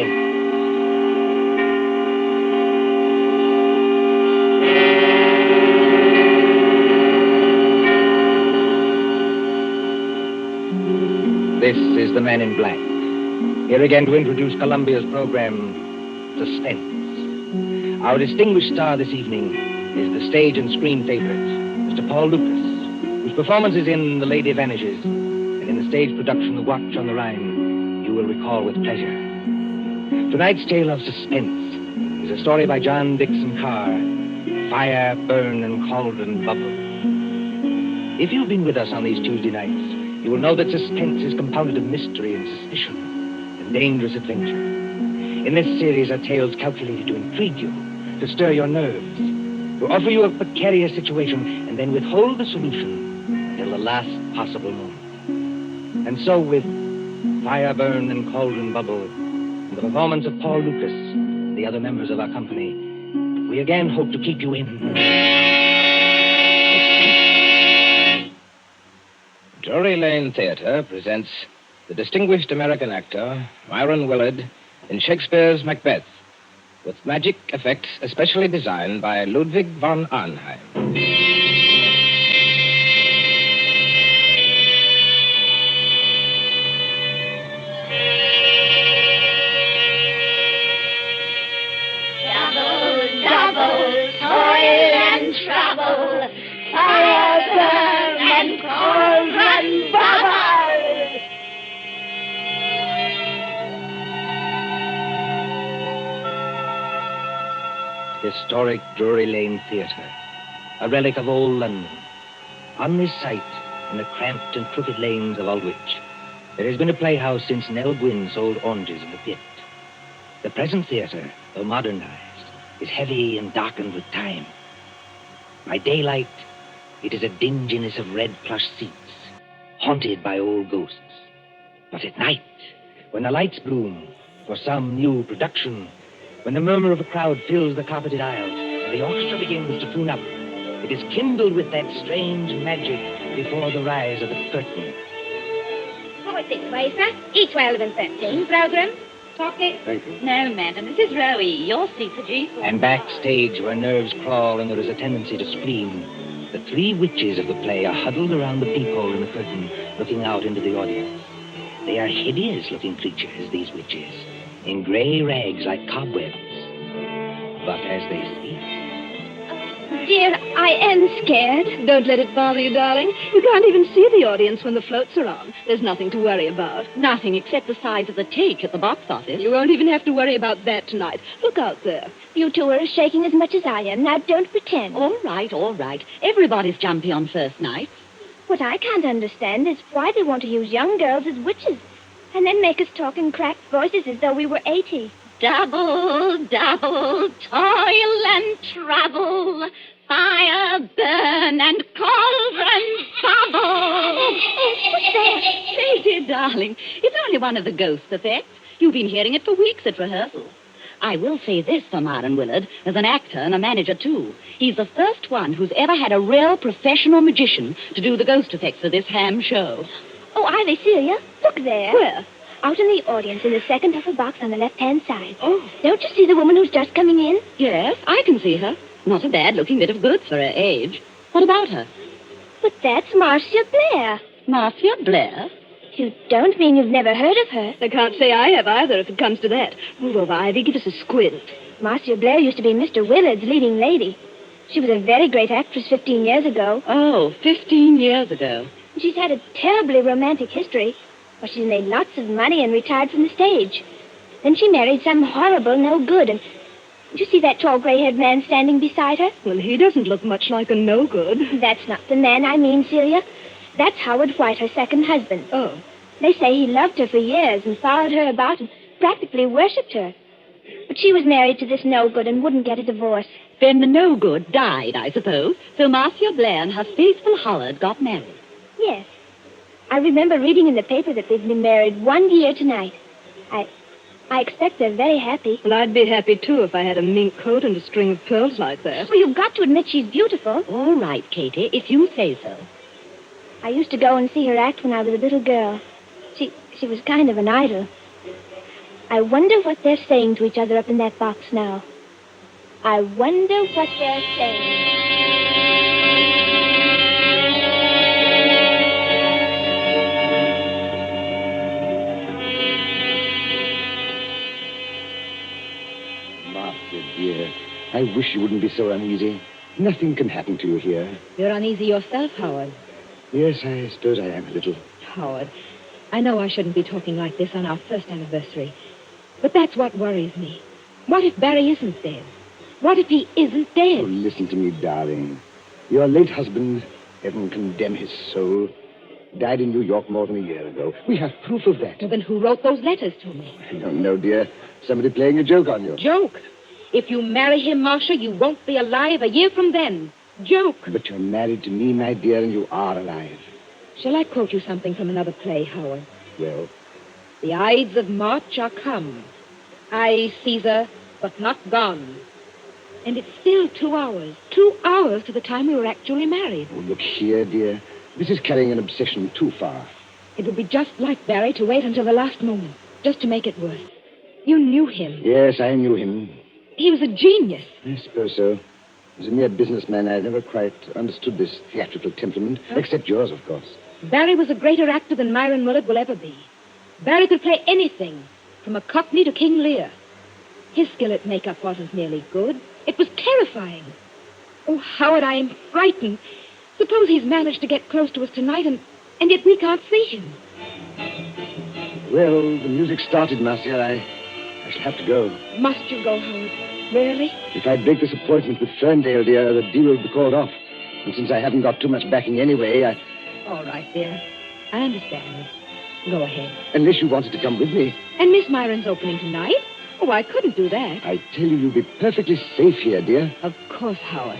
Suspense. This is the Man in Black. Here again to introduce Columbia's program, Suspense. Our distinguished star this evening is the stage and screen favorite, Mr. Paul Lucas, whose performance is in The Lady Vanishes, and in the stage production The Watch on the Rhine, you will recall with pleasure. Tonight's tale of suspense is a story by John Dixon Carr, Fire, Burn, and Cauldron Bubble. If you've been with us on these Tuesday nights, you will know that suspense is compounded of mystery and suspicion and dangerous adventure. In this series are tales calculated to intrigue you, to stir your nerves, to offer you a precarious situation, and then withhold the solution until the last possible moment. And so with Fire, Burn, and Cauldron Bubble, and the performance of Paul Lucas and the other members of our company, we again hope to keep you in... Drury Lane Theatre presents the distinguished American actor, Myron Willard, in Shakespeare's Macbeth, with magic effects especially designed by Ludwig von Arnheim. Double, double, toil and trouble, fire, burn, and cauldron bubble. Historic Drury Lane Theatre, a relic of old London. On this site, in the cramped and crooked lanes of Aldwych, there has been a playhouse since Nell Gwynn sold oranges in the pit. The present theatre, though modernized, is heavy and darkened with time. By daylight, it is a dinginess of red plush seats, haunted by old ghosts. But at night, when the lights bloom for some new production, when the murmur of a crowd fills the carpeted aisles and the orchestra begins to tune up, it is kindled with that strange magic before the rise of the curtain. Forward this way, sir. E12 and 13, program. Talkie. Thank you. No, madam, this is row E. Your seat's a G4. And backstage, where nerves crawl and there is a tendency to spleen, the three witches of the play are huddled around the peephole in the curtain, looking out into the audience. They are hideous-looking creatures, these witches, in gray rags like cobwebs. But as they speak... Dear, I am scared. Don't let it bother you, darling. You can't even see the audience when the floats are on. There's nothing to worry about. Nothing except the size of the take at the box office. You won't even have to worry about that tonight. Look out there. You two are as shaking as much as I am. Now, don't pretend. All right, all right. Everybody's jumpy on first night. What I can't understand is why they want to use young girls as witches and then make us talk in cracked voices as though we were 80. Double, double, toil and trouble, fire, burn, and cauldron bubble. What's that? Say, dear darling, it's only one of the ghost effects. You've been hearing it for weeks at rehearsal. I will say this for Myron Willard, as an actor and a manager, too. He's the first one who's ever had a real professional magician to do the ghost effects for this ham show. Oh, Ivy, Celia, look there. Where? Out in the audience, in the second upper box on the left-hand side. Oh. Don't you see the woman who's just coming in? Yes, I can see her. Not a bad-looking bit of goods for her age. What about her? But that's Marcia Blair. Marcia Blair? You don't mean you've never heard of her? I can't say I have either, if it comes to that. Move over, Ivy. Give us a squint. Marcia Blair used to be Mr. Willard's leading lady. She was a very great actress 15 years ago. Oh, 15 years ago. She's had a terribly romantic history. Well, she's made lots of money and retired from the stage. Then she married some horrible no-good, and... Did you see that tall gray-haired man standing beside her? Well, he doesn't look much like a no-good. That's not the man I mean, Celia. That's Howard White, her second husband. Oh. They say he loved her for years and followed her about and practically worshipped her. But she was married to this no-good and wouldn't get a divorce. Then the no-good died, I suppose, so Marcia Blair and her faithful Howard got married. Yes. I remember reading in the paper that they've been married 1 year tonight. I expect they're very happy. Well, I'd be happy, too, if I had a mink coat and a string of pearls like that. Well, you've got to admit she's beautiful. All right, Katie, if you say so. I used to go and see her act when I was a little girl. She was kind of an idol. I wonder what they're saying to each other up in that box now. I wonder what they're saying. Martha, dear, I wish you wouldn't be so uneasy. Nothing can happen to you here. You're uneasy yourself, Howard. Yes, I suppose I am a little. Howard, I know I shouldn't be talking like this on our first anniversary, but that's what worries me. What if Barry isn't dead? What if he isn't Oh, dead? listen to me, darling. Your late husband, heaven condemn his soul, died in New York more than a year ago. We have proof of that. Well, then who wrote those letters to me? I don't know, dear. Somebody playing a joke on you. Joke. If you marry him, Marcia, you won't be alive a year from then. Joke. But you're married to me, my dear, and you are alive. Shall I quote you something from another play, Howard? Well, The Ides of March are come. Aye, Caesar, but not gone. And it's still 2 hours. 2 hours to the time we were actually married. oh, look here, dear. This is carrying an obsession too far. It would be just like Barry to wait until the last moment, just to make it worse. You knew him. Yes, I knew him. He was a genius. I suppose so. As a mere businessman, I never quite understood this theatrical temperament, except yours, of course. Barry was a greater actor than Myron Willard will ever be. Barry could play anything, from a Cockney to King Lear. His skill at makeup wasn't merely good. It was terrifying. Oh, Howard, I am frightened. Suppose he's managed to get close to us tonight, and yet we can't see him. Well, the music started, Marcia. I shall have to go. Must you go, Howard? Really? If I break this appointment with Ferndale, dear, the deal will be called off. And since I haven't got too much backing anyway, All right, dear. I understand. Go ahead. unless you wanted to come with me, And Miss Myron's opening tonight? Oh, I couldn't do that. I tell you, you'll be perfectly safe here, dear. Of course, Howard.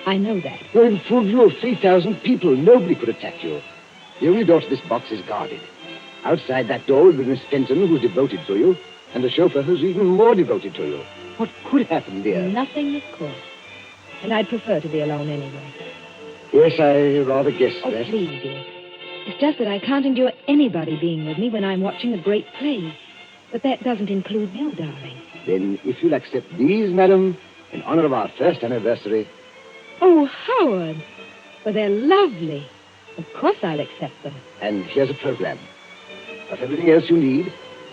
I know that. You're in full view of 3,000 people. Nobody could attack you. The only door to this box is guarded. Outside that door will be Miss Fenton, who's devoted to you, and the chauffeur who's even more devoted to you. What could happen, dear? Nothing, of course. And I'd prefer to be alone anyway. Yes, I rather guessed Oh, that. please, dear. It's just that I can't endure anybody being with me when I'm watching a great play. But that doesn't include you, darling. Then, if you'll accept these, madam, in honor of our first anniversary. Oh, Howard. Well, they're lovely. Of course I'll accept them. And here's a program. Got everything else you need?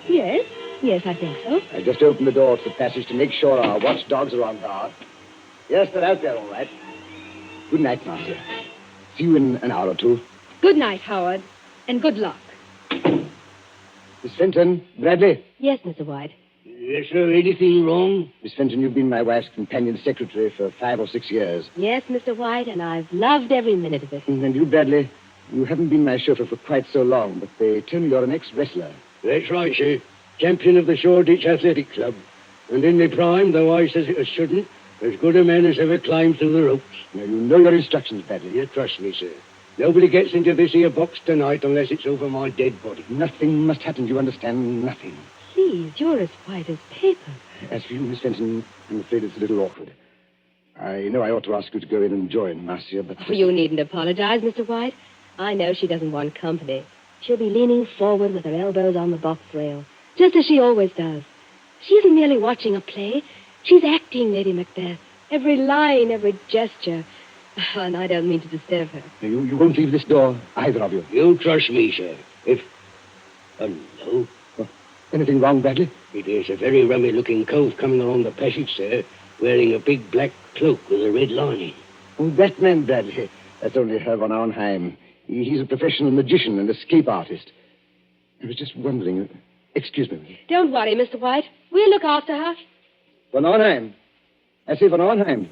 Yes. Yes, I think so. I just opened the door to the passage to make sure our watchdogs are on guard. Yes, they're out there, all right. Good night, Marcia. See you in an hour or two. Good night, Howard. And good luck. Miss Fenton, Bradley. Yes, Mr. White. Yes, sir. Anything wrong? Miss Fenton, you've been my wife's companion secretary for 5 or 6 years. Yes, Mr. White, and I've loved every minute of it. And you, Bradley, you haven't been my chauffeur for quite so long, but they tell me you're an ex-wrestler. That's right, sir. Champion of the Shoreditch Athletic Club. And in the prime, though I says it shouldn't, as good a man as ever climbed through the ropes. Now, you know your instructions, Bradley. You trust me, sir. Nobody gets into this here box tonight unless it's over my dead body. Nothing must happen. You understand? Nothing. Please, you're as white as paper. As for you, Miss Fenton, I'm afraid it's a little awkward. I know I ought to ask you to go in and join Marcia, but... Oh, you needn't apologize, Mr. White. I know she doesn't want company. She'll be leaning forward with her elbows on the box rail, just as she always does. She isn't merely watching a play. She's acting Lady Macbeth. Every line, every gesture. And I don't mean to disturb her. You won't leave this door, either of you. You trust me, sir. If... no. Anything wrong, Bradley? It is a very rummy-looking cove coming along the passage, sir, wearing a big black cloak with a red lining. Oh, that man, Bradley. That's only Herr von Arnheim. He's a professional magician and escape artist. I was just wondering... Excuse me. Don't worry, Mr. White. We'll look after her. Von Arnheim. I say von Arnheim.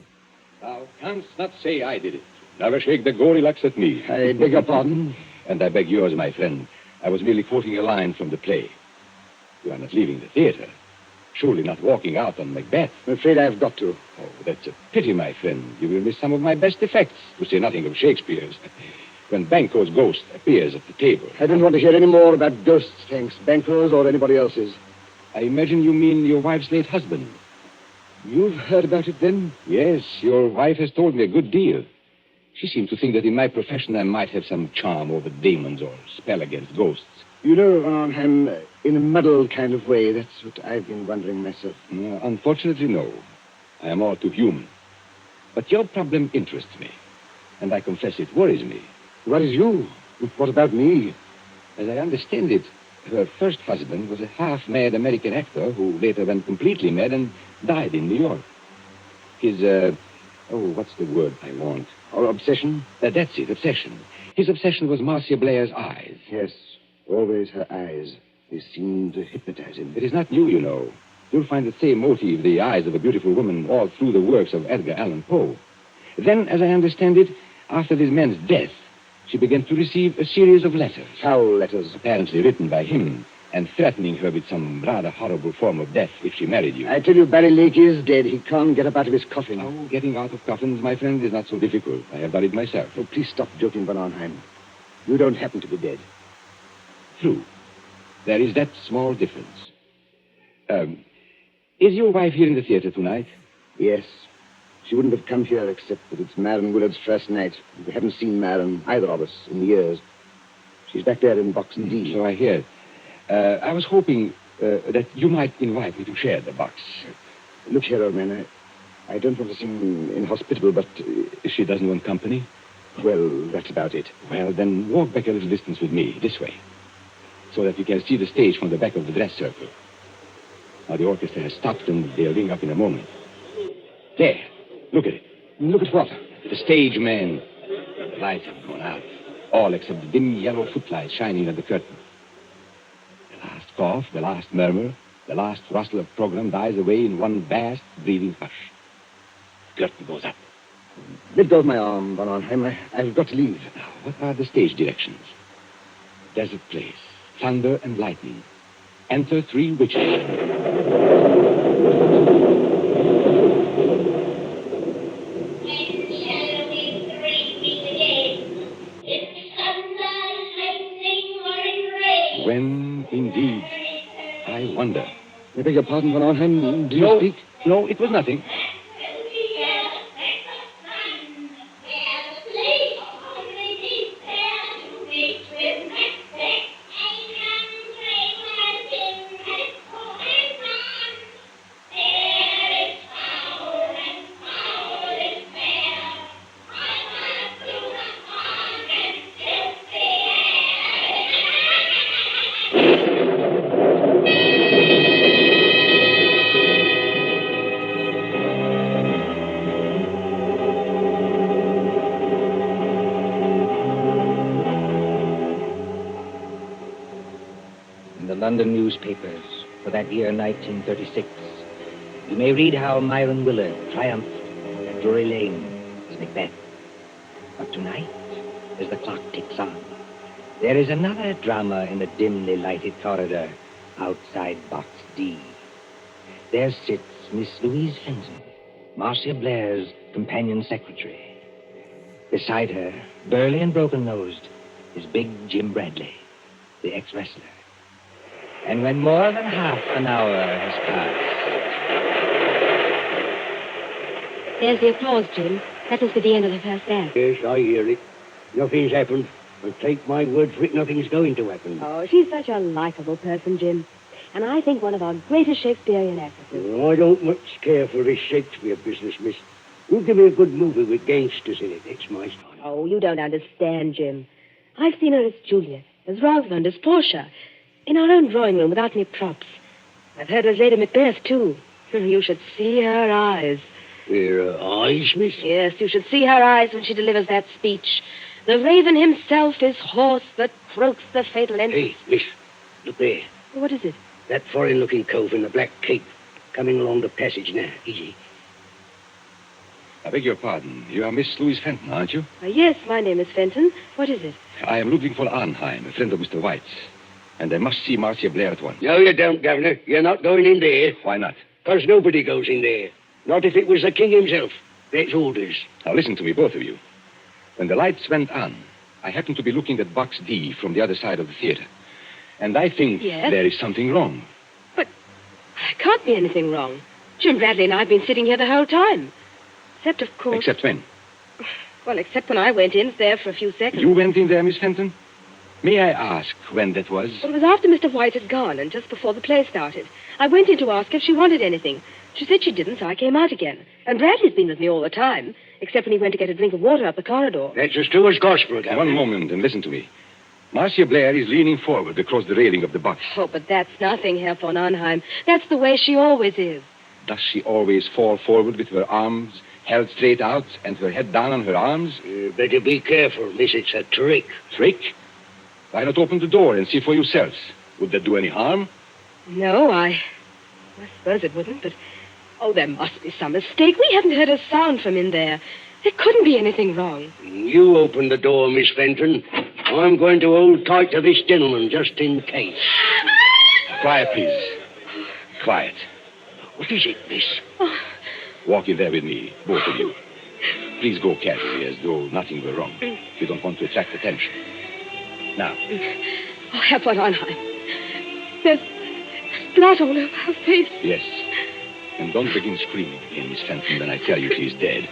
Thou canst not say I did it. Never shake the goldilocks at me. I beg your pardon. And I beg yours, my friend. I was merely quoting a line from the play. You are not leaving the theater. Surely not walking out on Macbeth. I'm afraid I've got to. Oh, that's a pity, my friend. You will miss some of my best effects, to say nothing of Shakespeare's. When Banquo's ghost appears at the table. I don't want to hear any more about ghosts, thanks. Banquo's or anybody else's. I imagine you mean your wife's late husband. You've heard about it, then? Yes, your wife has told me a good deal. She seemed to think that in my profession I might have some charm over demons or spell against ghosts. You know, Van Arnhem, in a muddled kind of way, that's what I've been wondering myself. Unfortunately, no. I am all too human. But your problem interests me. And I confess it worries me. Worries you? What about me? As I understand it, her first husband was a half-mad American actor who later went completely mad and died in New York. His, what's the word I want? Or obsession? That's it, obsession. His obsession was Marcia Blair's eyes. Yes, always her eyes. They seemed to hypnotize him. It is not new, you know. You'll find the same motive, the eyes of a beautiful woman, all through the works of Edgar Allan Poe. Then, as I understand it, after this man's death, she began to receive a series of letters. Foul letters. Apparently written by him, and threatening her with some rather horrible form of death if she married you. I tell you, Barry Lake is dead. He can't get up out of his coffin. Oh, getting out of coffins, my friend, is not so difficult. I have done it myself. Oh, please stop joking, Van Arnhem. You don't happen to be dead. True. There is that small difference. Is your wife here in the theater tonight? Yes. She wouldn't have come here except that it's Marion Willard's first night. We haven't seen Marion, either of us, in years. She's back there in box D. So I hear. I was hoping that you might invite me to share the box. Look here, old man. I don't want to seem inhospitable, but... She doesn't want company? Well, that's about it. Well, then walk back a little distance with me, this way, so that we can see the stage from the back of the dress circle. Now, the orchestra has stopped, and they'll ring up in a moment. There. Look at it. Look at what? The stage, man. The lights have gone out. All except the dim yellow footlights shining at the curtain. The last cough, the last murmur, the last rustle of program dies away in one vast, breathing hush. The curtain goes up. Let go of my arm, Van Arnhem. I've got to leave. Now, what are the stage directions? Desert place. Thunder and lightning. Enter 3 witches. When, indeed, I wonder. I beg your pardon, Van Arnhem. Do you speak? No, it was nothing. London newspapers for that year 1936, you may read how Myron Willard triumphed at Drury Lane as Macbeth. But tonight, as the clock ticks on, there is another drama in the dimly lighted corridor outside Box D. There sits Miss Louise Fenton, Marcia Blair's companion secretary. Beside her, burly and broken-nosed, is big Jim Bradley, the ex-wrestler. And when more than half an hour has passed... There's the applause, Jim. That must be the end of the first act. Yes, I hear it. Nothing's happened. But take my word for it, nothing's going to happen. Oh, she's such a likable person, Jim. And I think one of our greatest Shakespearean actresses. I don't much care for this Shakespeare business, miss. You give me a good movie with gangsters in it. That's my style. Oh, you don't understand, Jim. I've seen her as Juliet, as Rosalind, as Portia. In our own drawing room without any props. I've heard her as Lady Macbeth, too. You should see her eyes. Her eyes, miss? Yes, you should see her eyes when she delivers that speech. The raven himself is hoarse that croaks the fatal entrance. Hey, miss, look there. What is it? That foreign-looking cove in the black cape. Coming along the passage now. Easy. I beg your pardon. You are Miss Louise Fenton, aren't you? Yes, my name is Fenton. What is it? I am Ludwig von Arnheim, a friend of Mr. White's. And I must see Marcia Blair at once. No, you don't, Governor. You're not going in there. Why not? Because nobody goes in there. Not if it was the king himself. That's orders. Now listen to me, both of you. When the lights went on, I happened to be looking at Box D from the other side of the theater. And I think there is something wrong. But there can't be anything wrong. Jim Bradley and I have been sitting here the whole time. Except, of course... Except when? Well, except when I went in there for a few seconds. You went in there, Miss Fenton? May I ask when that was? Well, it was after Mr. White had gone and just before the play started. I went in to ask if she wanted anything. She said she didn't, so I came out again. And Bradley's been with me all the time, except when he went to get a drink of water up the corridor. That's as true as gospel, Governor. One moment and listen to me. Marcia Blair is leaning forward across the railing of the box. Oh, but that's nothing, Herr von Arnheim. That's the way she always is. Does she always fall forward with her arms held straight out and her head down on her arms? Better be careful, miss. It's a trick. Trick? Why not open the door and see for yourselves? Would that do any harm? No, I suppose it wouldn't, but... Oh, there must be some mistake. We haven't heard a sound from in there. There couldn't be anything wrong. You open the door, Miss Fenton. I'm going to hold tight to this gentleman, just in case. Quiet, please. Quiet. What is it, miss? Oh. Walk in there with me, both of you. Please go casually, as though nothing were wrong. We don't want to attract attention. Now. Oh, Herr von Arnheim. There's blood all over her face. Yes. And don't begin screaming again, Miss Fenton, when I tell you she's dead.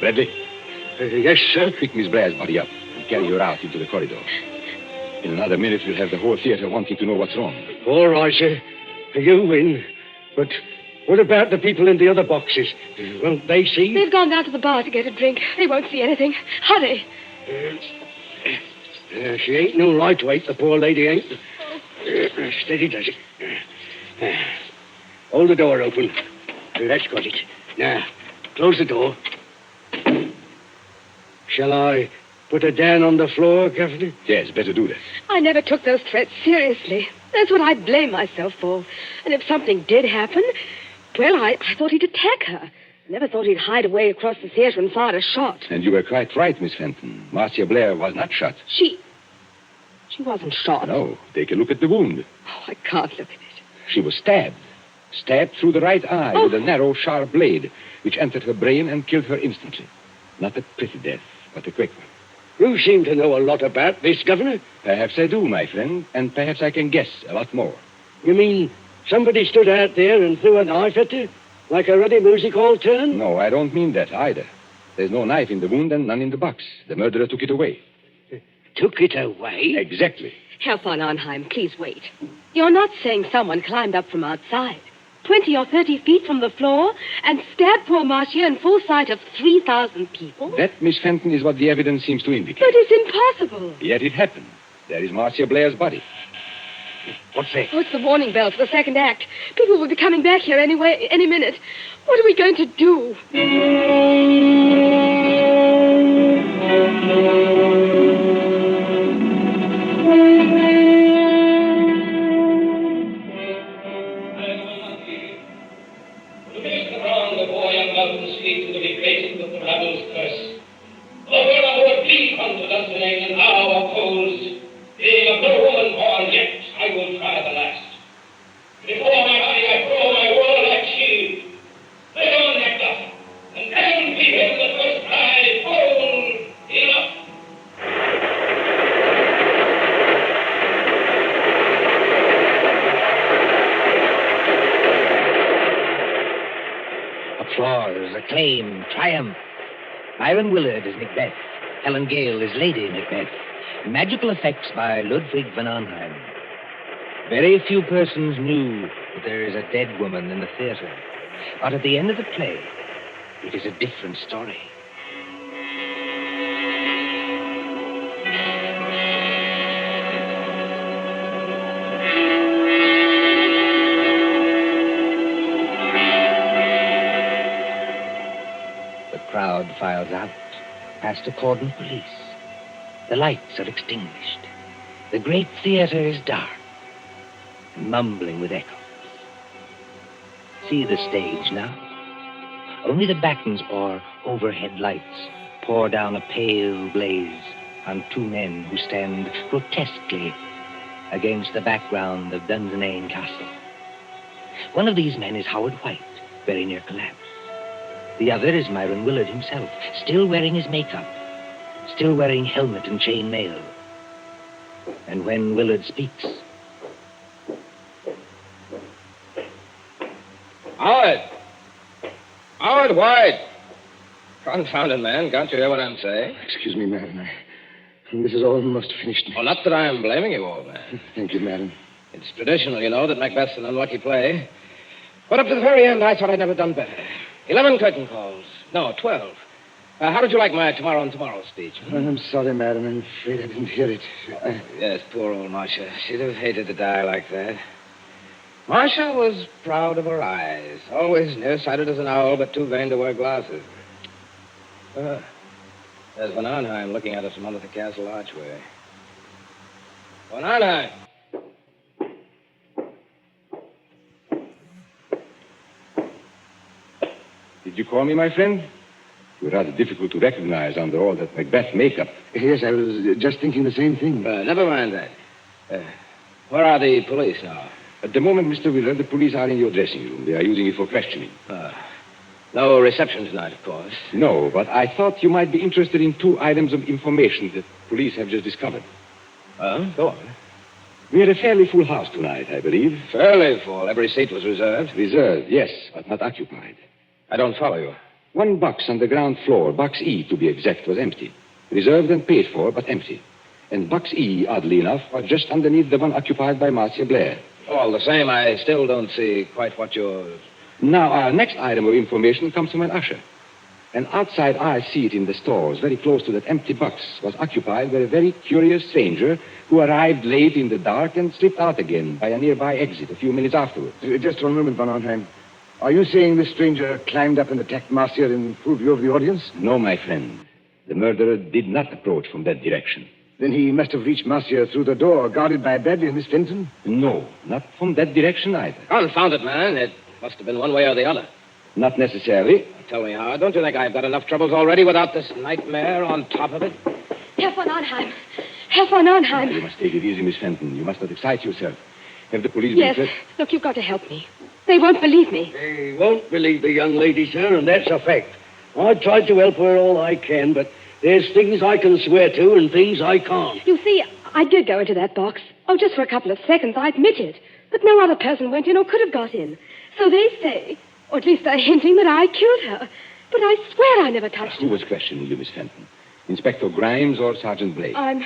Bradley? Yes, sir? Pick Miss Blair's body up and carry her out into the corridor. In another minute, we'll have the whole theater wanting to know what's wrong. All right, sir. You win. But what about the people in the other boxes? Won't they see? They've gone down to the bar to get a drink. They won't see anything. Hurry. She ain't no lightweight, the poor lady ain't. Steady does it. Hold the door open. That's got it. Now, close the door. Shall I put her down on the floor, Governor? Yes, better do that. I never took those threats seriously. That's what I blame myself for. And if something did happen, well, I thought he'd attack her. I never thought he'd hide away across the theater and fire a shot. And you were quite right, Miss Fenton. Marcia Blair was not shot. She wasn't shot. No, take a look at the wound. Oh, I can't look at it. She was stabbed. Stabbed through the right eye with a narrow, sharp blade, which entered her brain and killed her instantly. Not a pretty death, but a quick one. You seem to know a lot about this, Governor. Perhaps I do, my friend, and perhaps I can guess a lot more. You mean somebody stood out there and threw a knife at her? Like a ruddy music hall turn? No, I don't mean that either. There's no knife in the wound and none in the box. The murderer took it away. Took it away? Exactly. Herr von Arnheim, please wait. You're not saying someone climbed up from outside, 20 or 30 feet from the floor, and stabbed poor Marcia in full sight of 3,000 people? That, Miss Fenton, is what the evidence seems to indicate. But it's impossible. Yet it happened. There is Marcia Blair's body. What's that? Oh, it's the warning bell for the second act. People will be coming back here any minute. What are we going to do? Applause, acclaim, triumph. Myron Willard as Macbeth. Helen Gale as Lady Macbeth. Magical effects by Ludwig van Arnheim. Very few persons knew that there is a dead woman in the theater. But at the end of the play, it is a different story. The crowd files out, past a cordon of police. The lights are extinguished. The great theater is dark, mumbling with echoes. See the stage now. Only the battens or overhead lights pour down a pale blaze on two men who stand grotesquely against the background of Dunsinane Castle. One of these men is Howard White, very near collapse. The other is Myron Willard himself, still wearing his makeup, still wearing helmet and chain mail. And when Willard speaks... Howard! Howard White! Confounded man, can't you hear what I'm saying? Excuse me, man. This is almost finished. Oh, not that I am blaming you, old man. Thank you, madam. It's traditional, you know, that Macbeth's an unlucky play. But up to the very end, I thought I'd never done better. 11 curtain calls. No, 12. How did you like my tomorrow and tomorrow speech? I'm sorry, madam. I'm afraid I didn't hear it. Yes, poor old Marcia. She'd have hated to die like that. Marcia was proud of her eyes. Always nearsighted as an owl, but too vain to wear glasses. There's Von Arnheim looking at us from under the castle archway. Von Arnheim! Did you call me, my friend? You're rather difficult to recognize under all that Macbeth makeup. Yes, I was just thinking the same thing. Never mind that. Where are the police now? At the moment, Mr. Willard, the police are in your dressing room. They are using it for questioning. No reception tonight, of course. No, but I thought you might be interested in 2 items of information that police have just discovered. Go on. We had a fairly full house tonight, I believe. Fairly full. Every seat was reserved. Reserved, yes, but not occupied. I don't follow you. 1 box on the ground floor, box E to be exact, was empty. Reserved and paid for, but empty. And box E, oddly enough, was just underneath the one occupied by Marcia Blair. All the same, I still don't see quite what you're... Now, our next item of information comes from an usher. An outside eye seat in the stores, very close to that empty box, was occupied by a very curious stranger who arrived late in the dark and slipped out again by a nearby exit a few minutes afterwards. Just 1 moment, Von Arnheim. Are you saying this stranger climbed up and attacked Marcia in full view of the audience? No, my friend. The murderer did not approach from that direction. Then he must have reached Marcia through the door, guarded by Bradley and Miss Fenton? No, not from that direction either. Confound it, man. It must have been one way or the other. Not necessarily. Tell me, Howard, don't you think I've got enough troubles already without this nightmare on top of it? Herr von Arnheim. Herr von Arnheim. You must take it easy, Miss Fenton. You must not excite yourself. Have the police Yes. been... Look, you've got to help me. They won't believe me. They won't believe the young lady, sir, and that's a fact. I've tried to help her all I can, but there's things I can swear to and things I can't. You see, I did go into that box. Oh, just for a couple of seconds, I admit it. But no other person went in or could have got in. So they say, or at least they're hinting that I killed her. But I swear I never touched Who her. was questioning you, Miss Fenton? Inspector Grimes or Sergeant Blake? I'm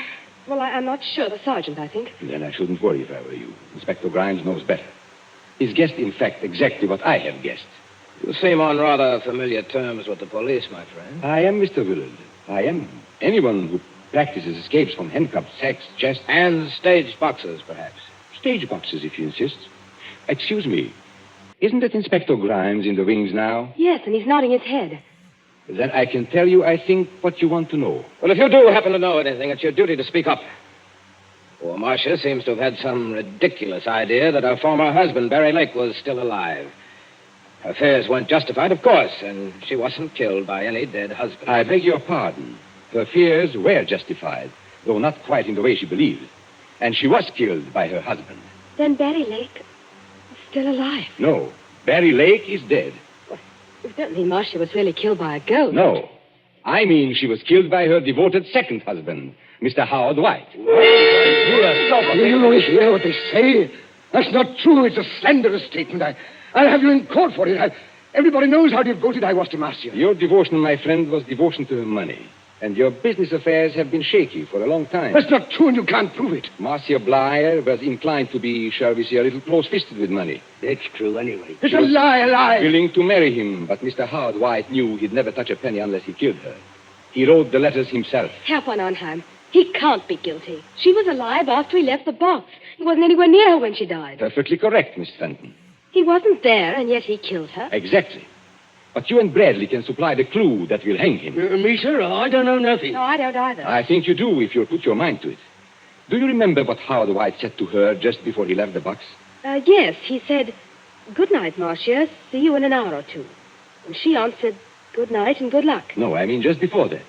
not sure. The sergeant, I think. Then I shouldn't worry if I were you. Inspector Grimes knows better. He's guessed, in fact, exactly what I have guessed. You seem on rather familiar terms with the police, my friend. I am Mr. Willard. I am. Anyone who practices escapes from handcuffs, sacks, chests... And staged boxes, perhaps. Stage boxes, if you insist. Excuse me. Isn't it Inspector Grimes in the wings now? Yes, and he's nodding his head. Then I can tell you, I think, what you want to know. Well, if you do happen to know anything, it's your duty to speak up. Poor Marcia seems to have had some ridiculous idea that her former husband, Barry Lake, was still alive. Her fears weren't justified, of course, and she wasn't killed by any dead husband. I beg your pardon. Her fears were justified, though not quite in the way she believed. And she was killed by her husband. Then Barry Lake is still alive. No, Barry Lake is dead. You don't mean Marcia was really killed by a ghost? No, I mean she was killed by her devoted second husband, Mr. Howard White. You hear what they say? That's not true. It's a slanderous statement. I'll have you in court for it. Everybody knows how devoted I was to Marcia. Your devotion, my friend, was devotion to her money. And your business affairs have been shaky for a long time. That's not true, and you can't prove it. Marcia Blair was inclined to be, shall we say, a little close-fisted with money. That's true, anyway. It's a lie. Willing to marry him, but Mr. Howard White knew he'd never touch a penny unless he killed her. He wrote the letters himself. Herr von Arnheim, he can't be guilty. She was alive after he left the box. He wasn't anywhere near her when she died. Perfectly correct, Miss Fenton. He wasn't there, and yet he killed her. Exactly. But you and Bradley can supply the clue that will hang him. Me, sir? I don't know nothing. No, I don't either. I think you do if you'll put your mind to it. Do you remember what Howard White said to her just before he left the box? Yes, he said, "Good night, Marcia. See you in an hour or two." And she answered, "Good night and good luck." No, I mean just before that.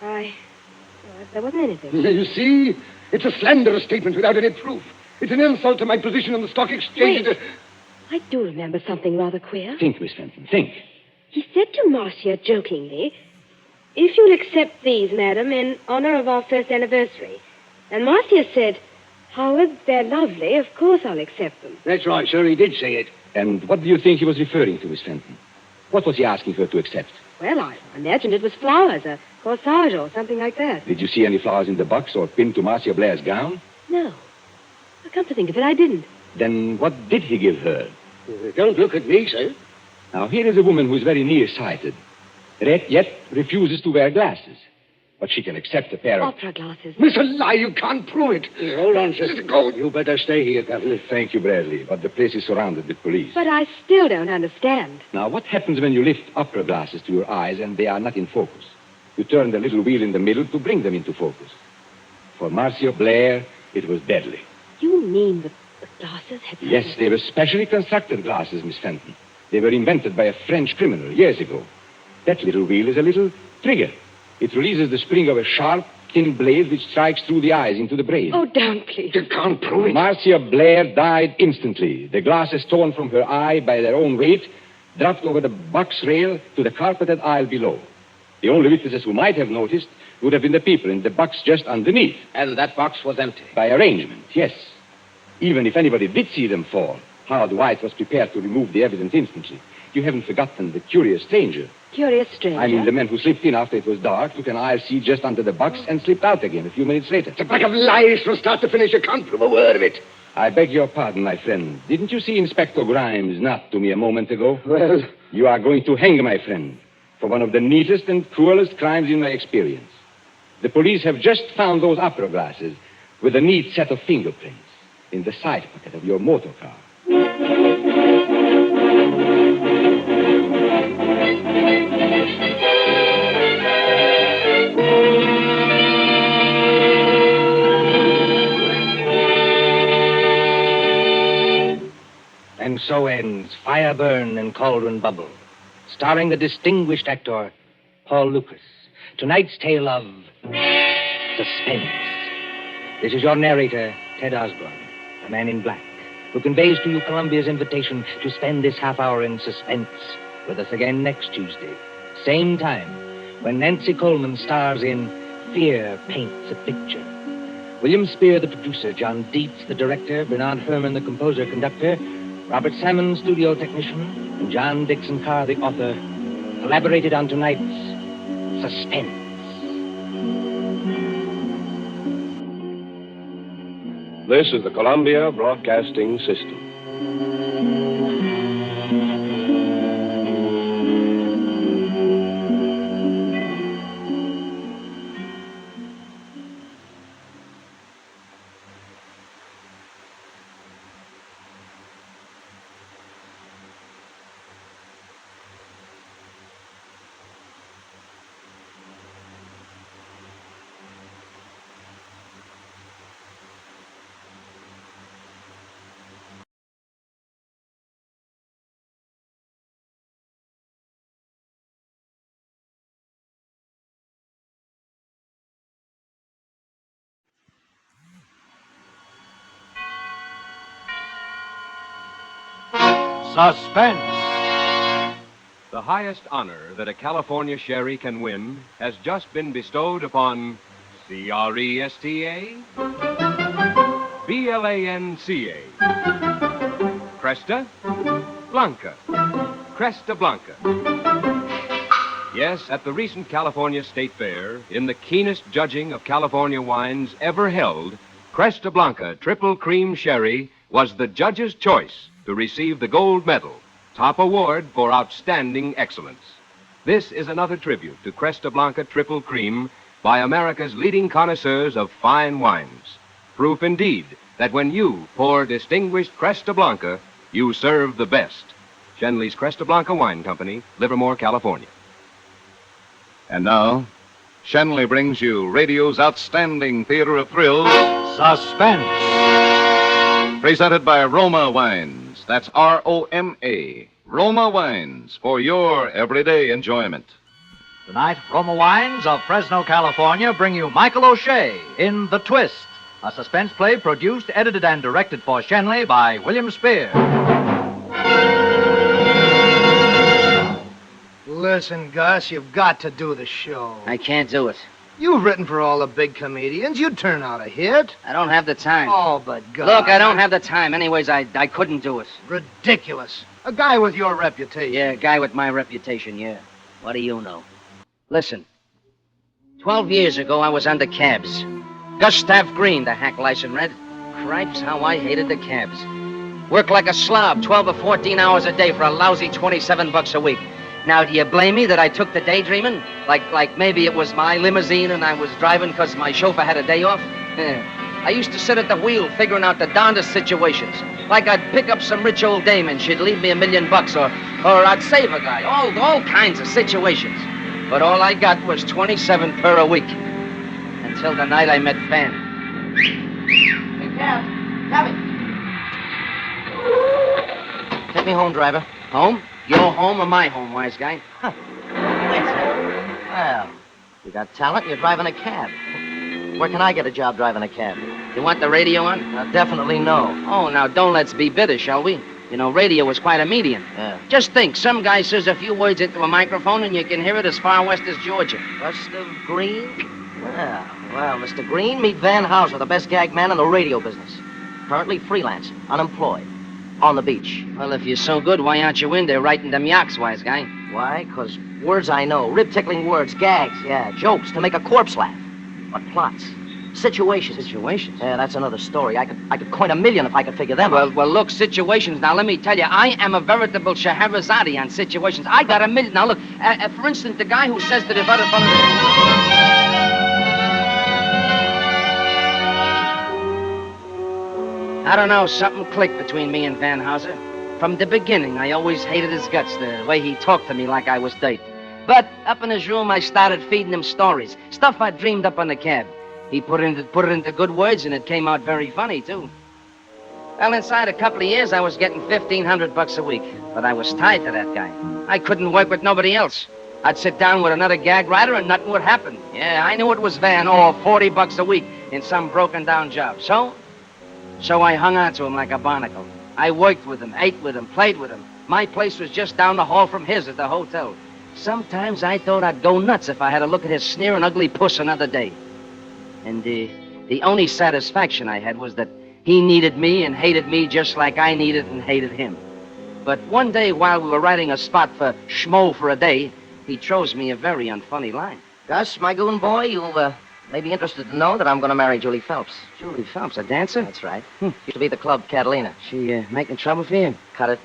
There wasn't anything. You see? It's a slanderous statement without any proof. It's an insult to my position on the stock exchange. Wait. I do remember something rather queer. Think, Miss Fenton, think. He said to Marcia jokingly, "If you'll accept these, madam, in honor of our first anniversary." And Marcia said, "Howard, they're lovely. Of course I'll accept them." That's right, sir. He did say it. And what do you think he was referring to, Miss Fenton? What was he asking her to accept? Well, I imagined it was flowers, a corsage or something like that. Did you see any flowers in the box or pinned to Marcia Blair's gown? No. Well, come to think of it, I didn't. Then what did he give her? Don't look at me, sir. Now, here is a woman who's very nearsighted, yet refuses to wear glasses. But she can accept a pair of... Opera glasses. It's a lie. You can't prove it. Hold on, sir. Go. You better stay here, Governor. Thank you, Bradley, but the place is surrounded with police. But I still don't understand. Now, what happens when you lift opera glasses to your eyes and they are not in focus? You turn the little wheel in the middle to bring them into focus. For Marcia Blair, it was deadly. You mean the glasses had... Yes, they were specially constructed glasses, Miss Fenton. They were invented by a French criminal years ago. That little wheel is a little trigger. It releases the spring of a sharp, thin blade which strikes through the eyes into the brain. Oh, don't, please. You can't prove it. Marcia Blair died instantly. The glasses torn from her eye by their own weight dropped over the box rail to the carpeted aisle below. The only witnesses who might have noticed would have been the people in the box just underneath. And that box was empty. By arrangement, yes. Even if anybody did see them fall, Howard White was prepared to remove the evidence instantly. You haven't forgotten the curious stranger. Curious stranger? I mean, the man who slipped in after it was dark, took an aisle seat just under the box, and slipped out again a few minutes later. It's a pack of lies from start to finish. You can't prove a word of it. I beg your pardon, my friend. Didn't you see Inspector Grimes not to me a moment ago? Well... You are going to hang, my friend, for one of the neatest and cruelest crimes in my experience. The police have just found those opera glasses with a neat set of fingerprints in the side pocket of your motor car. And so ends Fire Burn and Cauldron Bubble, starring the distinguished actor Paul Lucas. Tonight's tale of suspense. This is your narrator, Ted Osborne, the man in black, who conveys to you Columbia's invitation to spend this half hour in suspense with us again next Tuesday, same time, when Nancy Coleman stars in Fear Paints a Picture. William Spear, the producer, John Dietz, the director, Bernard Herrmann, the composer-conductor, Robert Salmon, studio technician, and John Dixon Carr, the author, collaborated on tonight's Suspense. This is the Columbia Broadcasting System. Suspense. The highest honor that a California sherry can win has just been bestowed upon Cresta Blanca. Cresta Blanca. Cresta Blanca. Yes, at the recent California State Fair, in the keenest judging of California wines ever held, Cresta Blanca Triple Cream Sherry was the judge's choice to receive the gold medal, top award for outstanding excellence. This is another tribute to Cresta Blanca Triple Cream by America's leading connoisseurs of fine wines. Proof indeed that when you pour distinguished Cresta Blanca, you serve the best. Shenley's Cresta Blanca Wine Company, Livermore, California. And now, Shenley brings you radio's outstanding theater of thrills, Suspense. Presented by Roma Wines. That's R-O-M-A. Roma Wines, for your everyday enjoyment. Tonight, Roma Wines of Fresno, California bring you Michael O'Shea in The Twist, a suspense play produced, edited, and directed for Shenley by William Spear. Listen, Gus, you've got to do the show. I can't do it. You've written for all the big comedians. You'd turn out a hit. I don't have the time. Oh, but Gus... Look, I don't have the time. Anyways, I couldn't do it. Ridiculous. A guy with your reputation. Yeah, a guy with my reputation, yeah. What do you know? Listen, 12 years ago, I was under cabs. Gustav Green, the hack license read. Cripes, how I hated the cabs. Worked like a slob, 12 or 14 hours a day for a lousy $27 a week. Now, do you blame me that I took to daydreaming? Like maybe it was my limousine and I was driving because my chauffeur had a day off? I used to sit at the wheel figuring out the darndest situations. Like I'd pick up some rich old dame and she'd leave me $1 million, or I'd save a guy. All kinds of situations. But all I got was 27 per a week. Until the night I met Van. Hey, Cabby. Take me home, driver. Home? Your home or my home, wise guy? Huh. Well, you got talent, you're driving a cab. Where can I get a job driving a cab? You want the radio on? Definitely no. Oh, now don't let's be bitter, shall we? You know, radio is quite a medium. Yeah. Just think, some guy says a few words into a microphone and you can hear it as far west as Georgia. Gustav Green? Well, Mr. Green, meet Van Houser, the best gag man in the radio business. Currently freelance, unemployed, on the beach. Well, if you're so good, why aren't you in there writing them yaks, wise guy? Why? 'Cause words I know, rib-tickling words, gags, yeah, jokes to make a corpse laugh. But plots, situations. Situations? Yeah, that's another story. I could coin 1 million if I could figure them out. Well, look, situations. Now, let me tell you, I am a veritable Scheherazade on situations. I got 1 million. Now, look, for instance, the guy who says that if other fellas... I don't know, something clicked between me and Van Houser. From the beginning, I always hated his guts, the way he talked to me like I was dirt. But up in his room, I started feeding him stories, stuff I dreamed up on the cab. He put it into good words, and it came out very funny, too. Well, inside a couple of years, I was getting $1,500 a week, but I was tied to that guy. I couldn't work with nobody else. I'd sit down with another gag writer, and nothing would happen. Yeah, I knew it was Van, $40 a week in some broken-down job. So I hung on to him like a barnacle. I worked with him, ate with him, played with him. My place was just down the hall from his at the hotel. Sometimes I thought I'd go nuts if I had to look at his sneering ugly puss another day. And the only satisfaction I had was that he needed me and hated me just like I needed and hated him. But one day while we were writing a spot for Schmo for a Day, he throws me a very unfunny line. Gus, my goon boy, you'll may be interested to know that I'm going to marry Julie Phelps. Julie Phelps, a dancer? That's right. Used to be the club Catalina. She making trouble for you? Cut it.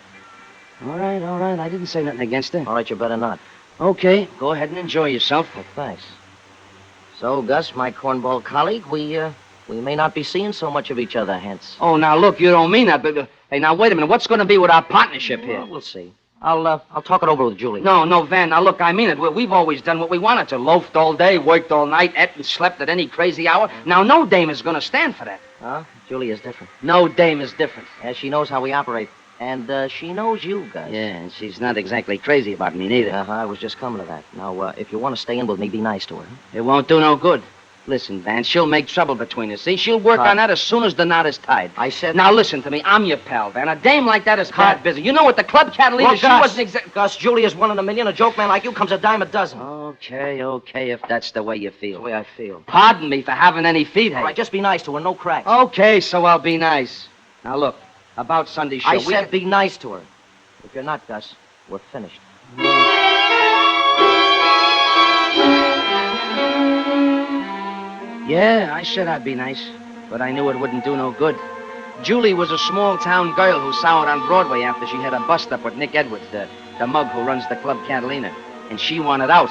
All right. I didn't say nothing against her. All right, you better not. Okay, go ahead and enjoy yourself. Well, thanks. So, Gus, my cornball colleague, we may not be seeing so much of each other hence. Oh, now, look, you don't mean that, but... hey, now, wait a minute. What's going to be with our partnership here? Well, we'll see. I'll talk it over with Julie. No, Van. Now, look, I mean it. We've always done what we wanted to. Loafed all day, worked all night, ate and slept at any crazy hour. Now, no dame is going to stand for that. Huh? Julie is different. No dame is different. Yeah, she knows how we operate. And she knows you, Gus. Yeah, and she's not exactly crazy about me, neither. I was just coming to that. Now, if you want to stay in with me, be nice to her. It won't do no good. Listen, Van, she'll make trouble between us. See, she'll work on that as soon as the knot is tied. I said... Now, listen to me. I'm your pal, Van. A dame like that is bad business. You know what? The club Catalina, she wasn't exactly... Gus, Julie is 1 in a million. A joke man like you comes a dime a dozen. Okay, if that's the way you feel. The way I feel. Pardon me for having any feet, hey. All right, just be nice to her. No cracks. Okay, so I'll be nice. Now, look, about Sunday's show... I said be nice to her. If you're not, Gus, we're finished. Yeah, I said I'd be nice, but I knew it wouldn't do no good. Julie was a small-town girl who soured on Broadway after she had a bust-up with Nick Edwards, the mug who runs the club Catalina, and she wanted out.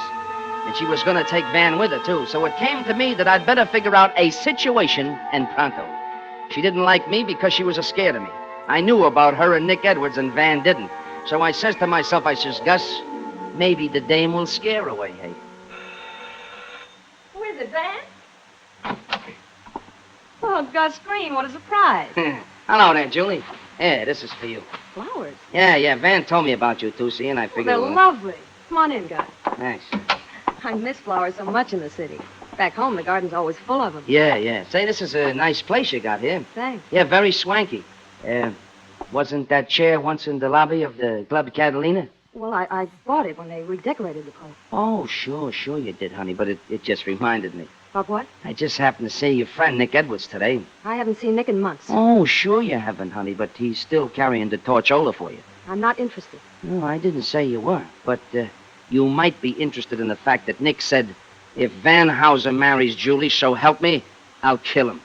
And she was going to take Van with her, too, so it came to me that I'd better figure out a situation and pronto. She didn't like me because she was scared of me. I knew about her and Nick Edwards, and Van didn't. So I says to myself, Gus, maybe the dame will scare her away, hey? Who is it, Van? Oh, Gus Green, what a surprise. Hello there, Julie. Yeah, this is for you. Flowers? Yeah, Van told me about you, too, see, and I figured... They're lovely. Come on in, Gus. Thanks. I miss flowers so much in the city. Back home, the garden's always full of them. Yeah. Say, this is a nice place you got here. Thanks. Yeah, very swanky. Wasn't that chair once in the lobby of the Club Catalina? Well, I bought it when they redecorated the place. Oh, sure you did, honey, but it just reminded me. About what? I just happened to see your friend, Nick Edwards, today. I haven't seen Nick in months. Oh, sure you haven't, honey, but he's still carrying the torch over for you. I'm not interested. No, I didn't say you were, but you might be interested in the fact that Nick said, if Van Houser marries Julie, so help me, I'll kill him.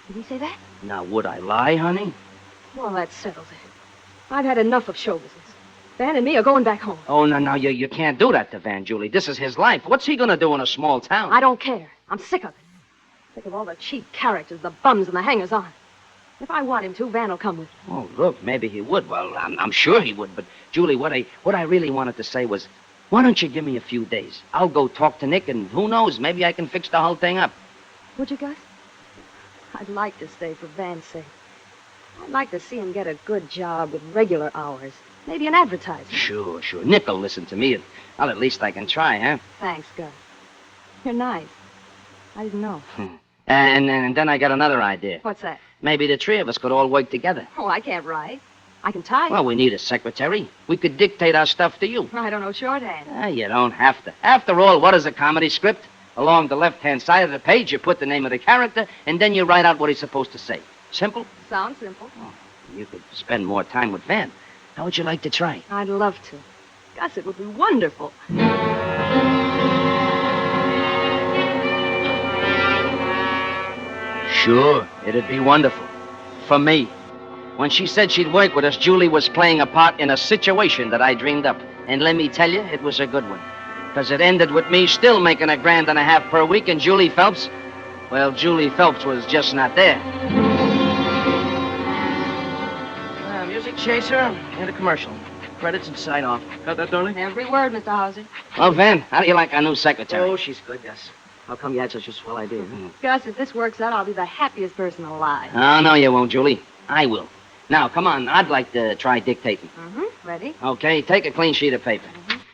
Did he say that? Now, would I lie, honey? Well, that settles it. I've had enough of show business. Van and me are going back home. Oh, no, you can't do that to Van, Julie. This is his life. What's he gonna do in a small town? I don't care. I'm sick of it. Sick of all the cheap characters, the bums, and the hangers-on. If I want him to, Van will come with me. Oh, look, maybe he would. Well, I'm sure he would. But, Julie, what I really wanted to say was, why don't you give me a few days? I'll go talk to Nick, and who knows, maybe I can fix the whole thing up. Would you, Gus? I'd like to stay for Van's sake. I'd like to see him get a good job with regular hours. Maybe an advertisement. Sure. Nick will listen to me. Well, at least I can try, huh? Thanks, Gus. You're nice. I didn't know. And then I got another idea. What's that? Maybe the three of us could all work together. Oh, I can't write. I can type. Well, we need a secretary. We could dictate our stuff to you. I don't know shorthand. You don't have to. After all, what is a comedy script? Along the left-hand side of the page, you put the name of the character, and then you write out what he's supposed to say. Simple? Sounds simple. Oh, you could spend more time with Van. How would you like to try? I'd love to. Gus, it would be wonderful. Sure, it'd be wonderful. For me. When she said she'd work with us, Julie was playing a part in a situation that I dreamed up. And let me tell you, it was a good one. Because it ended with me still making $1.50 per week, and Julie Phelps, well, Julie Phelps was just not there. Music chaser and a commercial. Credits and sign off. Got that, darling? Every word, Mr. Hauser. Well, Van, how do you like our new secretary? Oh, she's good, Gus. How come you had such a swell idea? Gus, if this works out, I'll be the happiest person alive. Oh, no, you won't, Julie. I will. Now, come on. I'd like to try dictating. Ready? Okay, take a clean sheet of paper.